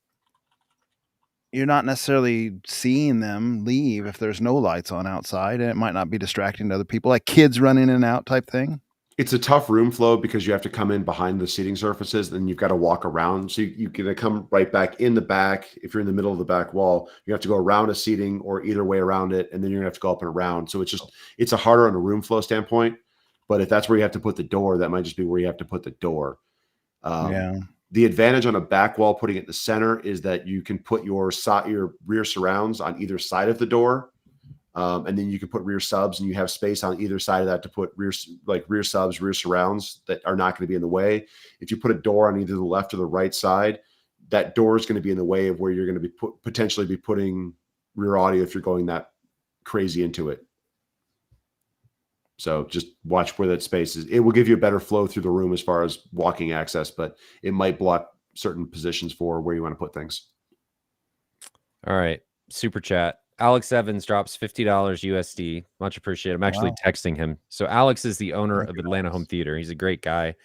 [SPEAKER 2] you're not necessarily seeing them leave if there's no lights on outside, and it might not be distracting to other people, like kids run in and out type thing.
[SPEAKER 3] It's a tough room flow because you have to come in behind the seating surfaces, and you've got to walk around. So you're going to come right back in the back. If you're in the middle of the back wall, you have to go around a seating or either way around it. And then you're going to have to go up and around. So it's a harder on a room flow standpoint. But if that's where you have to put the door, that might just be where you have to put the door. The advantage on a back wall, putting it in the center, is that you can put your rear surrounds on either side of the door. And then you can put rear subs, and you have space on either side of that to put rear subs, rear surrounds that are not going to be in the way. If you put a door on either the left or the right side, that door is going to be in the way of where you're going to be potentially be putting rear audio if you're going that crazy into it. So just watch where that space is. It will give you a better flow through the room as far as walking access, but it might block certain positions for where you want to put things.
[SPEAKER 1] All right. Super chat. Alex Evans drops $50 USD. Much appreciated. I'm actually texting him. So Alex is the owner of Atlanta Home Theater. He's a great guy,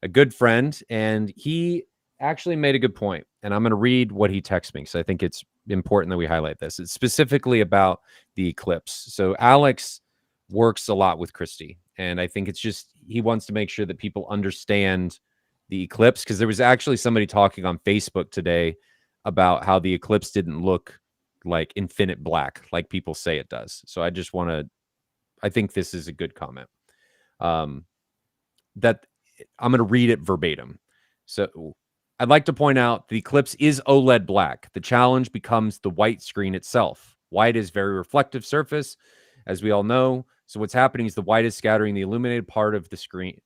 [SPEAKER 1] a good friend, and he actually made a good point. And I'm going to read what he texted me because I think it's important that we highlight this. It's specifically about the eclipse. So Alex works a lot with Christie, and I think it's just he wants to make sure that people understand the eclipse, because there was actually somebody talking on Facebook today about how the eclipse didn't look like infinite black like people say it does. So I just want to, I think this is a good comment. That I'm going to read it verbatim. So I'd like to point out the eclipse is OLED black. The challenge becomes the white screen itself. White is very reflective surface, as we all know. So what's happening is the white is scattering the illuminated part of the screen,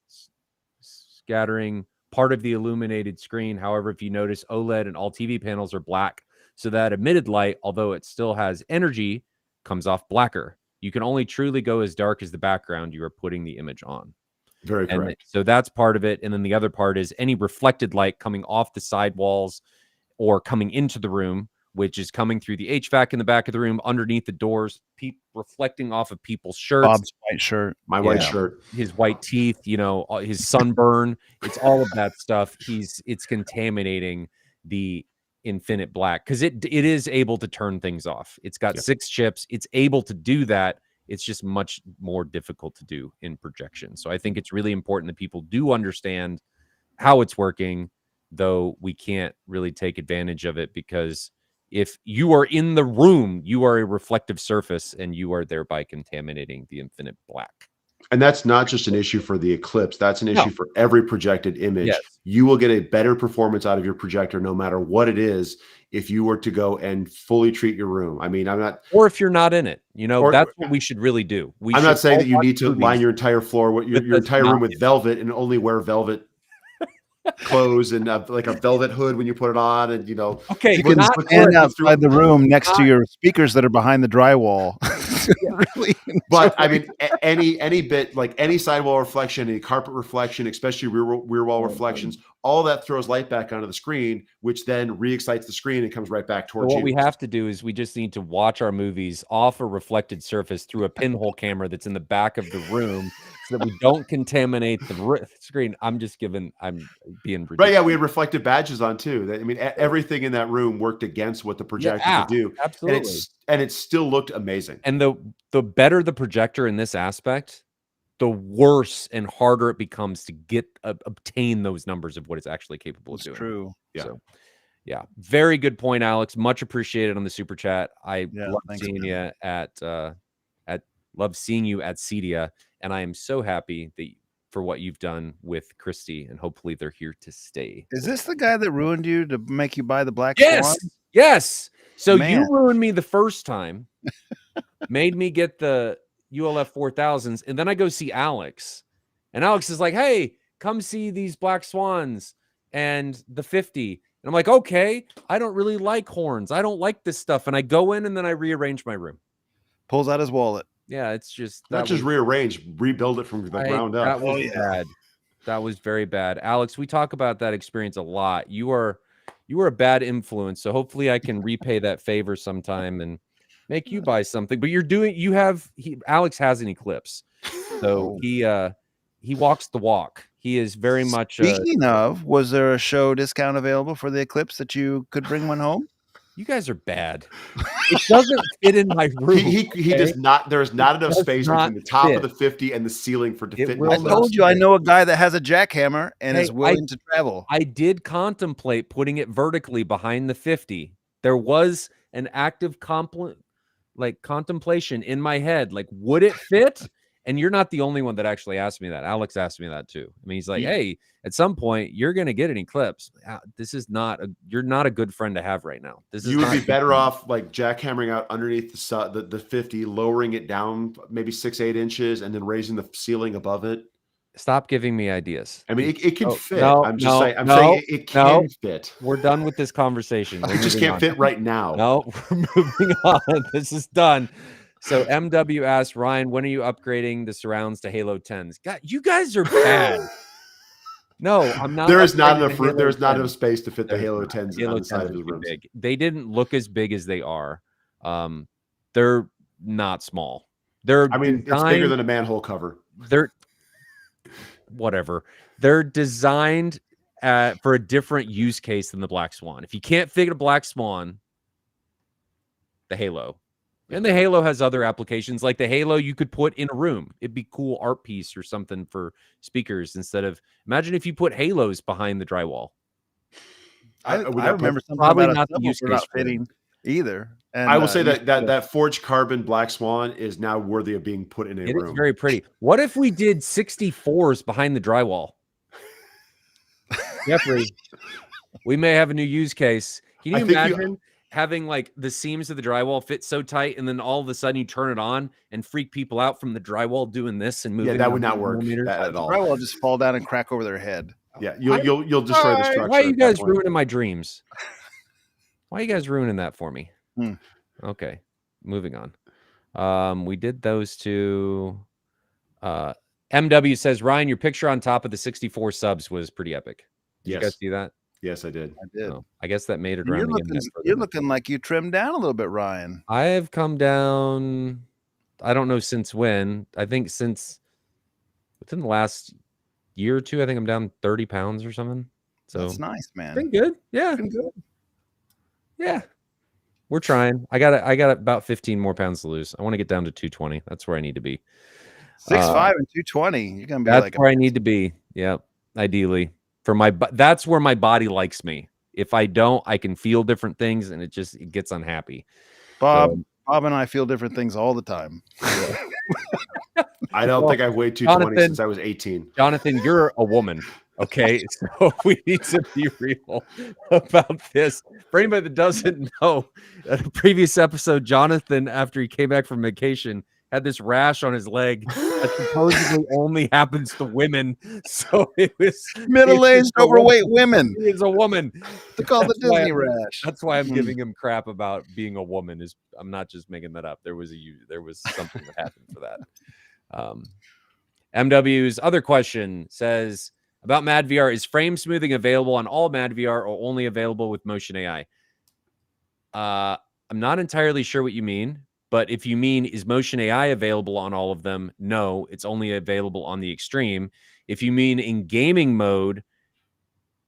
[SPEAKER 1] scattering part of the illuminated screen. However, if you notice, OLED and all TV panels are black. So that emitted light, although it still has energy, comes off blacker. You can only truly go as dark as the background you are putting the image on.
[SPEAKER 3] Very correct.
[SPEAKER 1] So that's part of it. And then the other part is any reflected light coming off the side walls or coming into the room, which is coming through the HVAC in the back of the room, underneath the doors, reflecting off of people's shirts.
[SPEAKER 2] Bob's white shirt.
[SPEAKER 3] My white shirt.
[SPEAKER 1] His white teeth, you know, his sunburn. It's all of that stuff. It's contaminating the infinite black because it is able to turn things off. It's got 6 chips. It's able to do that. It's just much more difficult to do in projection. So I think it's really important that people do understand how it's working, though we can't really take advantage of it because if you are in the room, you are a reflective surface and you are thereby contaminating the infinite black.
[SPEAKER 3] And that's not just an issue for the eclipse. That's an issue for every projected image. Yes. You will get a better performance out of your projector no matter what it is if you were to go and fully treat your room. I mean, I'm not...
[SPEAKER 1] Or if you're not in it. You know, that's what we should really do.
[SPEAKER 3] I'm not saying that you need to line your entire floor, your entire room with velvet and only wear velvet clothes and like a velvet hood when you put it on, and you know,
[SPEAKER 2] okay, you can stand outside the room next to your speakers that are behind the drywall.
[SPEAKER 3] Really, but I mean, any bit, like any sidewall reflection, any carpet reflection, especially rear wall reflections, all that throws light back onto the screen, which then re-excites the screen and comes right back towards you.
[SPEAKER 1] What we have to do is we just need to watch our movies off a reflected surface through a pinhole camera that's in the back of the room, so that we don't contaminate the screen. I'm being ridiculous.
[SPEAKER 3] Right? Yeah, we had reflective badges on too. I mean, everything in that room worked against what the projector could do.
[SPEAKER 1] Absolutely,
[SPEAKER 3] and it still looked amazing.
[SPEAKER 1] And the better the projector in this aspect, the worse and harder it becomes to obtain those numbers of what it's actually capable of doing.
[SPEAKER 2] True.
[SPEAKER 1] Yeah. So, yeah. Very good point, Alex. Much appreciated on the super chat. I love seeing you love seeing you at CEDIA, and I am so happy for what you've done with Christie, and hopefully they're here to stay.
[SPEAKER 2] Is this the guy that ruined you to make you buy the black
[SPEAKER 1] Swan? Yes. So
[SPEAKER 2] Man.
[SPEAKER 1] You ruined me the first time, made me get the ULF 4000s, and then I go see Alex, and Alex is like, "Hey, come see these black swans and the 50." And I'm like, "Okay, I don't really like horns. I don't like this stuff." And I go in and then I rearrange my room.
[SPEAKER 2] Pulls out his wallet.
[SPEAKER 1] Yeah, it's just
[SPEAKER 3] not just rearrange, rebuild it from the ground up.
[SPEAKER 1] That was bad. That was very bad. Alex, we talk about that experience a lot. You were a bad influence, so hopefully I can repay that favor sometime and make you buy something. But Alex has an eclipse, so he walks the walk. He is very much.
[SPEAKER 2] Speaking of, was there a show discount available for the eclipse that you could bring one home?
[SPEAKER 1] You guys are bad. It doesn't fit in my room.
[SPEAKER 3] He does not. There's not enough space between the top of the 50 and the ceiling for to fit.
[SPEAKER 2] I told you, I know a guy that has a jackhammer and is willing to travel.
[SPEAKER 1] I did contemplate putting it vertically behind the 50. There was an active contemplation in my head. Like, would it fit? And you're not the only one that actually asked me that. Alex asked me that too. I mean, he's like, "Hey, at some point you're going to get an eclipse. You're not a good friend to have right now.
[SPEAKER 3] You would be better off like jackhammering out underneath the 50, lowering it down maybe 6-8 inches, and then raising the ceiling above it."
[SPEAKER 1] Stop giving me ideas.
[SPEAKER 3] I mean, it can fit.
[SPEAKER 1] No,
[SPEAKER 3] I'm just saying. I'm saying it can fit.
[SPEAKER 1] We're done with this conversation.
[SPEAKER 3] It just can't fit right now.
[SPEAKER 1] No, we're moving on. This is done. So MW asked, "Ryan, when are you upgrading the surrounds to Halo 10s?" God, you guys are bad. No, I'm not.
[SPEAKER 3] There is not enough room. There's not enough space to fit the Halo 10s on the side of the room.
[SPEAKER 1] They didn't look as big as they are. They're not small. They're
[SPEAKER 3] I mean, it's bigger than a manhole cover.
[SPEAKER 1] They're whatever. They're designed for a different use case than the Black Swan. If you can't figure the Black Swan, the Halo. And the Halo has other applications. Like the Halo you could put in a room. It'd be cool art piece or something for speakers instead of, imagine if you put Halos behind the drywall.
[SPEAKER 2] I remember something
[SPEAKER 1] probably
[SPEAKER 2] about
[SPEAKER 1] not
[SPEAKER 2] a
[SPEAKER 1] the use
[SPEAKER 2] not
[SPEAKER 1] case for
[SPEAKER 2] fitting either. And
[SPEAKER 3] I will say that forged carbon Black Swan is now worthy of being put in a room.
[SPEAKER 1] It is very pretty. What if we did 64s behind the drywall? Jeffrey, we may have a new use case. Can you imagine having like the seams of the drywall fit so tight, and then all of a sudden you turn it on and freak people out from the drywall doing this and moving?
[SPEAKER 3] Yeah, that would not work at all.
[SPEAKER 2] The drywall just fall down and crack over their head.
[SPEAKER 3] Yeah, you'll destroy the structure.
[SPEAKER 1] Why are you guys ruining my dreams? Why are you guys ruining that for me? Okay, moving on. We did those two. MW says, Ryan, your picture on top of the 64 subs was pretty epic. Did you guys see that?
[SPEAKER 3] Yes, I did.
[SPEAKER 1] Oh, I guess that made it around.
[SPEAKER 2] You're looking like you trimmed down a little bit, Ryan.
[SPEAKER 1] I have come down. I don't know since when. I think since within the last year or two. I think I'm down 30 pounds or something. So
[SPEAKER 2] that's nice, man.
[SPEAKER 1] Been good. Yeah.
[SPEAKER 2] Been good.
[SPEAKER 1] Yeah. We're trying. I got about 15 more pounds to lose. I want to get down to 220. That's where I need to be.
[SPEAKER 2] 6'5" and 220. You're gonna be
[SPEAKER 1] that's where I need to be. Yeah, ideally for that's where my body likes me. If I don't, I can feel different things, and it gets unhappy.
[SPEAKER 2] Bob and I feel different things all the time.
[SPEAKER 3] I don't think I've weighed 220 since I was 18.
[SPEAKER 1] Jonathan, you're a woman. Okay, so we need to be real about this. For anybody that doesn't know, in a previous episode, Jonathan, after he came back from vacation, had this rash on his leg that supposedly only happens to women. So it was
[SPEAKER 2] middle-aged, overweight women.
[SPEAKER 1] He is a woman.
[SPEAKER 2] They call the Disney rash.
[SPEAKER 1] That's why I'm giving him crap about being a woman. I'm not just making that up. There was something that happened for that. MW's other question says about MadVR: is frame smoothing available on all MadVR or only available with Motion AI? I'm not entirely sure what you mean. But if you mean, is Motion AI available on all of them? No, it's only available on the Extreme. If you mean in gaming mode,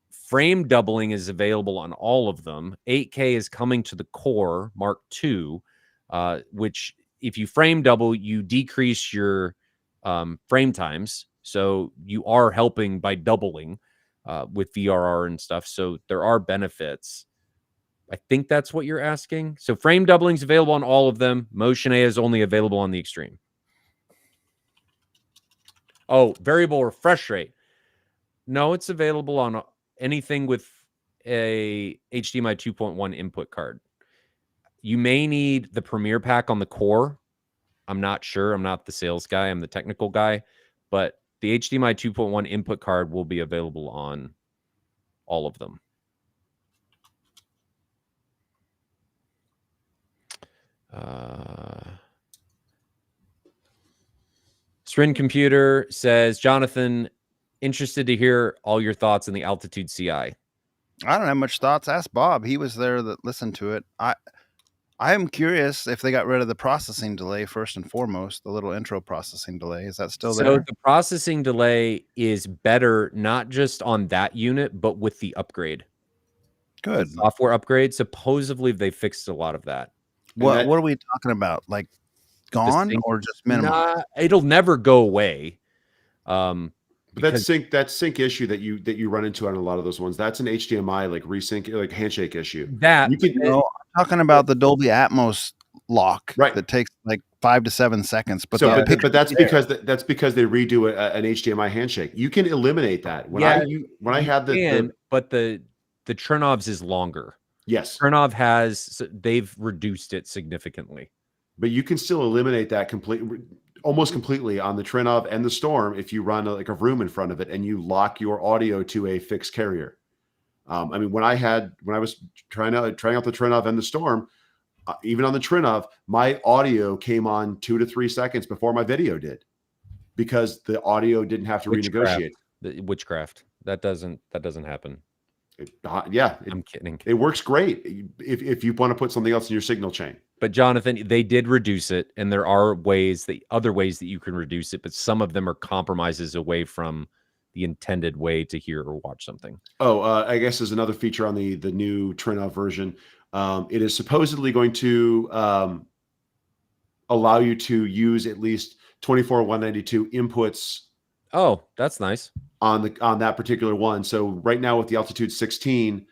[SPEAKER 1] frame doubling is available on all of them. 8K is coming to the Core Mark II, which if you frame double, you decrease your frame times. So you are helping by doubling with VRR and stuff. So there are benefits. I think that's what you're asking. So frame doubling is available on all of them. Motion A is only available on the Extreme. Oh, variable refresh rate. No, it's available on anything with a HDMI 2.1 input card. You may need the Premiere Pack on the Core. I'm not sure. I'm not the sales guy. I'm the technical guy. But the HDMI 2.1 input card will be available on all of them. Strin Computer says, Jonathan, interested to hear all your thoughts on the Altitude CI.
[SPEAKER 2] I don't have much thoughts. Ask Bob. He was there that listened to it. I am curious if they got rid of the processing delay first and foremost, the little intro processing delay. Is that still there?
[SPEAKER 1] So the processing delay is better, not just on that unit, but with the upgrade.
[SPEAKER 2] Good.
[SPEAKER 1] The software upgrade. Supposedly they fixed a lot of that.
[SPEAKER 2] What are we talking about? Like gone or just minimum?
[SPEAKER 1] Nah, it'll never go away.
[SPEAKER 3] But that sync issue that you run into on a lot of those ones, that's an HDMI like resync, like handshake issue.
[SPEAKER 1] That
[SPEAKER 3] you could
[SPEAKER 2] I'm talking about the Dolby Atmos lock,
[SPEAKER 3] right?
[SPEAKER 2] That takes like 5 to 7 seconds. But
[SPEAKER 3] but that's because they redo an HDMI handshake. You can eliminate that. When I had
[SPEAKER 1] but the Trinov's is longer.
[SPEAKER 3] Yes,
[SPEAKER 1] Trinov they've reduced it significantly.
[SPEAKER 3] But you can still eliminate that almost completely on the Trinov and the Storm if you run a room in front of it and you lock your audio to a fixed carrier. I mean, when I was trying out the Trinov and the Storm, even on the Trinov, my audio came on 2 to 3 seconds before my video did, because the audio didn't have to renegotiate.
[SPEAKER 1] Witchcraft. That doesn't happen. I'm kidding.
[SPEAKER 3] It works great if you want to put something else in your signal chain.
[SPEAKER 1] But Jonathan, they did reduce it, and there are other ways that you can reduce it, but some of them are compromises away from the intended way to hear or watch something.
[SPEAKER 3] Oh, I guess there's another feature on the new turn-off version. It is supposedly going to allow you to use at least 24/192 inputs.
[SPEAKER 1] Oh, that's nice.
[SPEAKER 3] On that particular one. So right now with the Altitude 16,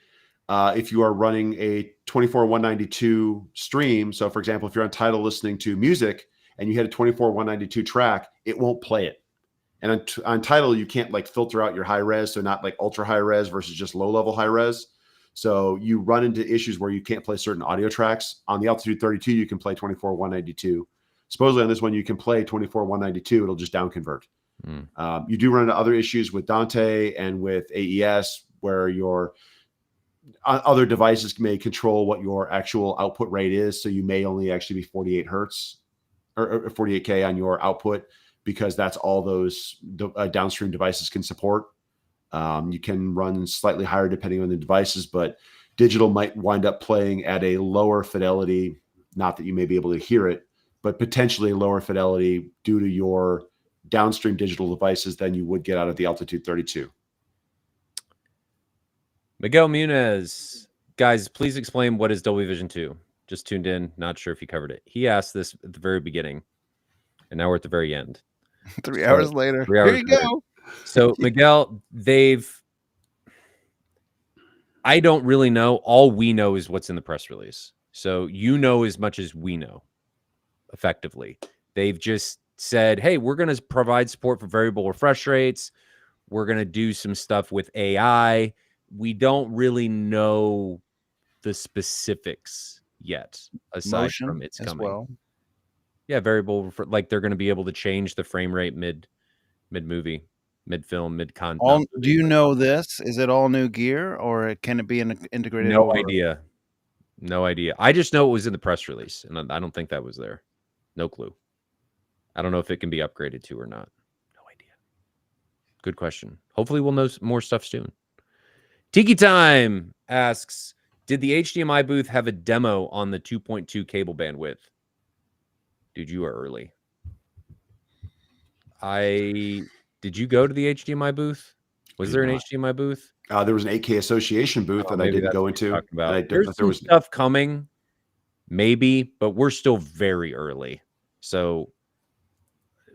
[SPEAKER 3] if you are running a 24/192 stream, so for example, if you're on Tidal listening to music and you hit a 24/192 track, it won't play it. And on Tidal, you can't like filter out your high res, so not like ultra high res versus just low level high res. So you run into issues where you can't play certain audio tracks. On the Altitude 32, you can play 24/192. Supposedly on this one, you can play 24/192. It'll just down convert. You do run into other issues with Dante and with AES where your other devices may control what your actual output rate is. So you may only actually be 48 hertz or 48K on your output because that's all those downstream devices can support. You can run slightly higher depending on the devices, but digital might wind up playing at a lower fidelity. Not that you may be able to hear it, but potentially lower fidelity due to your downstream digital devices than you would get out of the Altitude 32.
[SPEAKER 1] Miguel Munez, guys, please explain what is Dolby Vision 2. Just tuned in, not sure if you covered it. He asked this at the very beginning, and now we're at the very end.
[SPEAKER 2] 3 hours later.
[SPEAKER 1] 3 hours
[SPEAKER 2] Here you
[SPEAKER 1] later.
[SPEAKER 2] go.
[SPEAKER 1] So Miguel, I don't really know. All we know is what's in the press release. So you know as much as we know, effectively. They've just said, hey, we're going to provide support for variable refresh rates. We're going to do some stuff with AI. We don't really know the specifics yet, aside from it's coming.
[SPEAKER 2] Well.
[SPEAKER 1] Yeah, variable, like they're going to be able to change the frame rate mid-movie, mid-film, mid-content.
[SPEAKER 2] Do you know this? Is it all new gear, or can it be integrated?
[SPEAKER 1] No idea. No idea. I just know it was in the press release, and I don't think that was there. No clue. I don't know if it can be upgraded to or not. No idea. Good question. Hopefully we'll know more stuff soon. Tiki Time asks, did the HDMI booth have a demo on the 2.2 cable bandwidth? Dude, you are early. Did you go to the HDMI booth? Was there an HDMI booth?
[SPEAKER 3] There was an 8K Association booth that I didn't go into.
[SPEAKER 1] There's some stuff coming, maybe, but we're still very early. So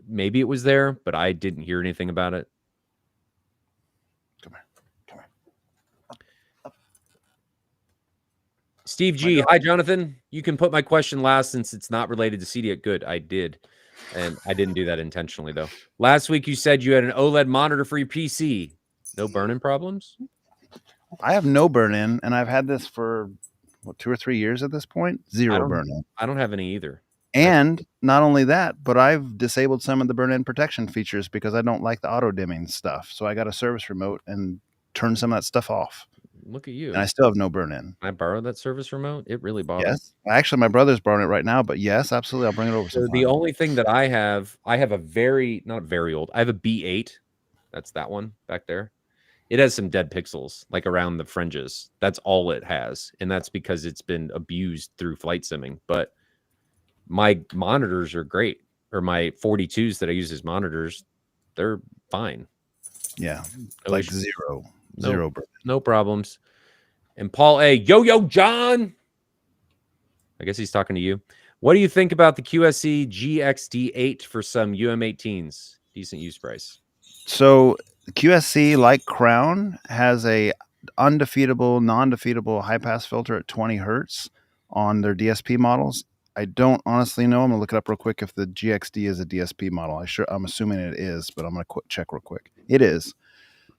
[SPEAKER 1] maybe it was there, but I didn't hear anything about it. Come here. Up. Steve G. Hi, Jonathan. You can put my question last since it's not related to CEDIA. Good, I did. And I didn't do that intentionally, though. Last week, you said you had an OLED monitor for your PC. No burn-in problems?
[SPEAKER 2] I have no burn-in, and I've had this for, 2 or 3 years at this point? Zero burn-in.
[SPEAKER 1] I don't have any either.
[SPEAKER 2] And not only that, but I've disabled some of the burn-in protection features because I don't like the auto-dimming stuff. So I got a service remote and turned some of that stuff off.
[SPEAKER 1] Look at you.
[SPEAKER 2] And I still have no burn-in.
[SPEAKER 1] I borrowed that service remote. It really bothers.
[SPEAKER 2] Yes. Actually, my brother's borrowing it right now, but yes, absolutely. I'll bring it over.
[SPEAKER 1] So the only thing that I have a not very old. I have a B8. That's that one back there. It has some dead pixels like around the fringes. That's all it has. And that's because it's been abused through flight simming. But my monitors are great. Or my 42s that I use as monitors, they're fine.
[SPEAKER 2] Yeah. Like zero.
[SPEAKER 1] No problems. And Paul A. Yo, John. I guess he's talking to you. What do you think about the QSC GXD8 for some UM18s? Decent use price.
[SPEAKER 2] So QSC, like Crown, has a undefeatable, non-defeatable high-pass filter at 20 hertz on their DSP models. I don't honestly know. I'm going to look it up real quick if the GXD is a DSP model. I'm assuming it is, but I'm going to check real quick. It is.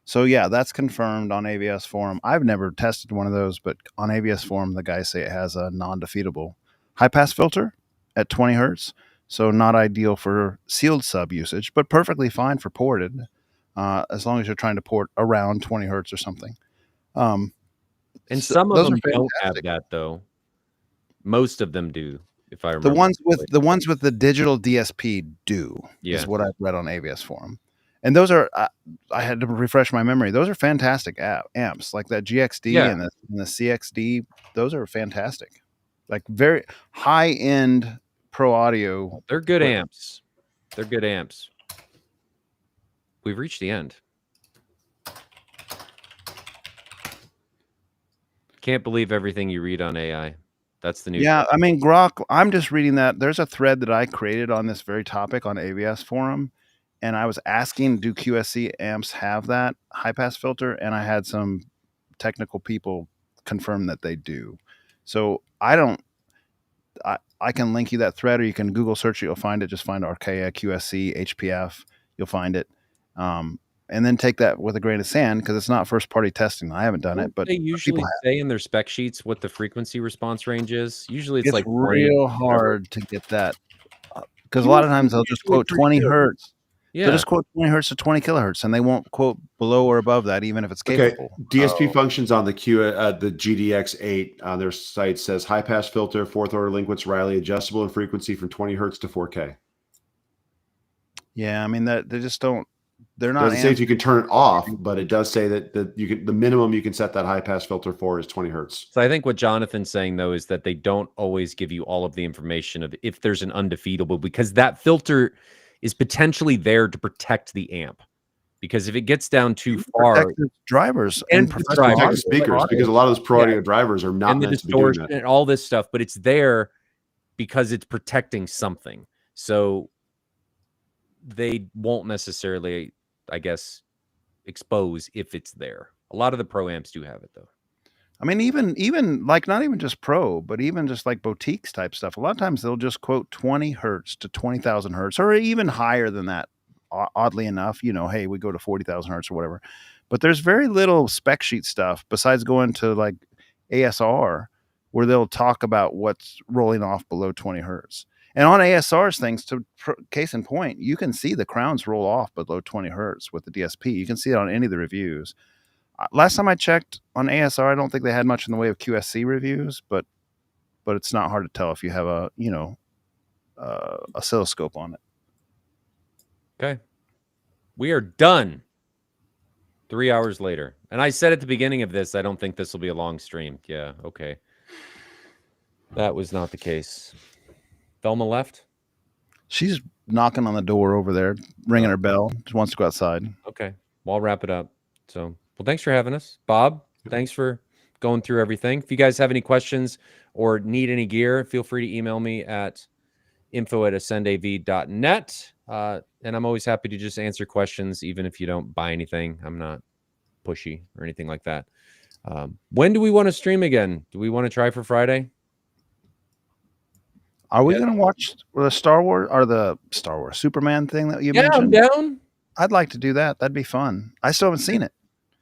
[SPEAKER 2] So yeah, that's confirmed on AVS Forum. I've never tested one of those, but on AVS Forum, the guys say it has a non-defeatable high-pass filter at 20 hertz. So not ideal for sealed sub usage, but perfectly fine for ported, as long as you're trying to port around 20 hertz or something.
[SPEAKER 1] And some of them don't have that, though. Most of them do, if I remember.
[SPEAKER 2] The ones with the digital DSP do, is what I've read on AVS Forum. And those are I had to refresh my memory. Those are fantastic amps, like that GXD and the CXD. Those are fantastic, like very high end pro audio.
[SPEAKER 1] They're good amps. They're good amps. We've reached the end. Can't believe everything you read on AI. That's the new.
[SPEAKER 2] Yeah, I mean, Grok. I'm just reading that. There's a thread that I created on this very topic on AVS forum, and I was asking, do QSC amps have that high pass filter? And I had some technical people confirm that they do. So I can link you that thread, or you can Google search it. You'll find it. Just find Archaea, QSC, HPF. You'll find it. And then take that with a grain of sand because it's not first party testing. I haven't done it, but
[SPEAKER 1] they usually say in their spec sheets what the frequency response range is. Usually it's like
[SPEAKER 2] real hard to get that because a lot of times they'll just quote 20 hertz. Yeah. They'll just quote 20 hertz to 20 kilohertz, and they won't quote below or above that, even if it's capable.
[SPEAKER 3] Okay. DSP functions on the the GDX8 on their site says high pass filter, fourth order Linkwitz Riley, adjustable in frequency from 20 hertz to 4K.
[SPEAKER 2] Yeah, I mean that they just don't. They're not.
[SPEAKER 3] It doesn't say if you can turn it off, but it does say that the minimum you can set that high pass filter for is 20 hertz.
[SPEAKER 1] So I think what Jonathan's saying though is that they don't always give you all of the information of if there's an undefeatable, because that filter is potentially there to protect the amp. Because if it gets down too far,
[SPEAKER 2] drivers
[SPEAKER 3] and protect speakers, because a lot of those pro audio drivers are not meant to be doing that.
[SPEAKER 1] And all this stuff, but it's there because it's protecting something. So they won't necessarily, I guess, expose if it's there. A lot of the pro amps do have it though.
[SPEAKER 2] I mean, even like not even just pro, but even just like boutiques type stuff. A lot of times they'll just quote 20 hertz to 20,000 hertz, or even higher than that. Oddly enough, hey, we go to 40,000 hertz or whatever. But there's very little spec sheet stuff besides going to like ASR where they'll talk about what's rolling off below 20 hertz. And on ASR's things, case in point, you can see the crowns roll off below 20 hertz with the DSP. You can see it on any of the reviews. Last time I checked on ASR, I don't think they had much in the way of QSC reviews, but it's not hard to tell if you have a oscilloscope on it.
[SPEAKER 1] Okay. We are done. 3 hours later. And I said at the beginning of this, I don't think this will be a long stream. Yeah, okay. That was not the case. Thelma left?
[SPEAKER 2] She's knocking on the door over there, ringing her bell. She wants to go outside.
[SPEAKER 1] Okay. Well, I'll wrap it up. So, well, thanks for having us. Bob, thanks for going through everything. If you guys have any questions or need any gear, feel free to email me at info@ascendav.net. And I'm always happy to just answer questions, even if you don't buy anything. I'm not pushy or anything like that. When do we want to stream again? Do we want to try for Friday?
[SPEAKER 2] Are we going to watch the Star Wars Superman thing that you mentioned?
[SPEAKER 1] Yeah, I'm down.
[SPEAKER 2] I'd like to do that. That'd be fun. I still haven't seen it.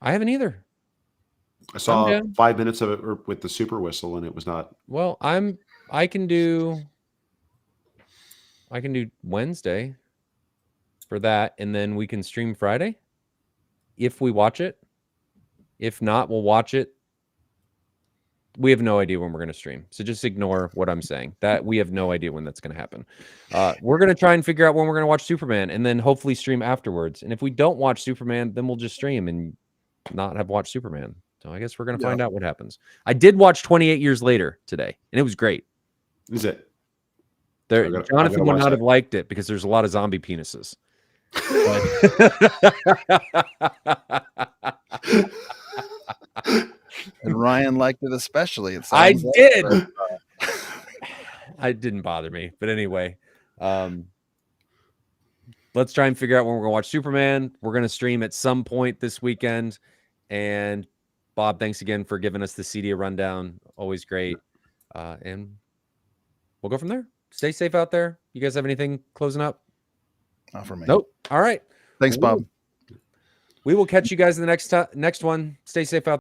[SPEAKER 1] I haven't either.
[SPEAKER 3] I saw 5 minutes of it with the super whistle, and it was not.
[SPEAKER 1] Well, I can do Wednesday for that, and then we can stream Friday if we watch it. If not, we'll watch it. We have no idea when we're going to stream, so just ignore what I'm saying. That we have no idea when that's going to happen. We're going to try and figure out when we're going to watch Superman, and then hopefully stream afterwards. And if we don't watch Superman, then we'll just stream and not have watched Superman. So I guess we're going to find out what happens. I did watch 28 Years Later today, and it was great.
[SPEAKER 3] Is it?
[SPEAKER 1] Jonathan would not have liked it because there's a lot of zombie penises.
[SPEAKER 2] And Ryan liked it especially.
[SPEAKER 1] I did. It didn't bother me. But anyway, let's try and figure out when we're going to watch Superman. We're going to stream at some point this weekend. And Bob, thanks again for giving us the CEDIA rundown. Always great. And we'll go from there. Stay safe out there. You guys have anything closing up?
[SPEAKER 2] Not for me.
[SPEAKER 1] Nope. All right.
[SPEAKER 2] Thanks, Bob.
[SPEAKER 1] We will catch you guys in the next one. Stay safe out there.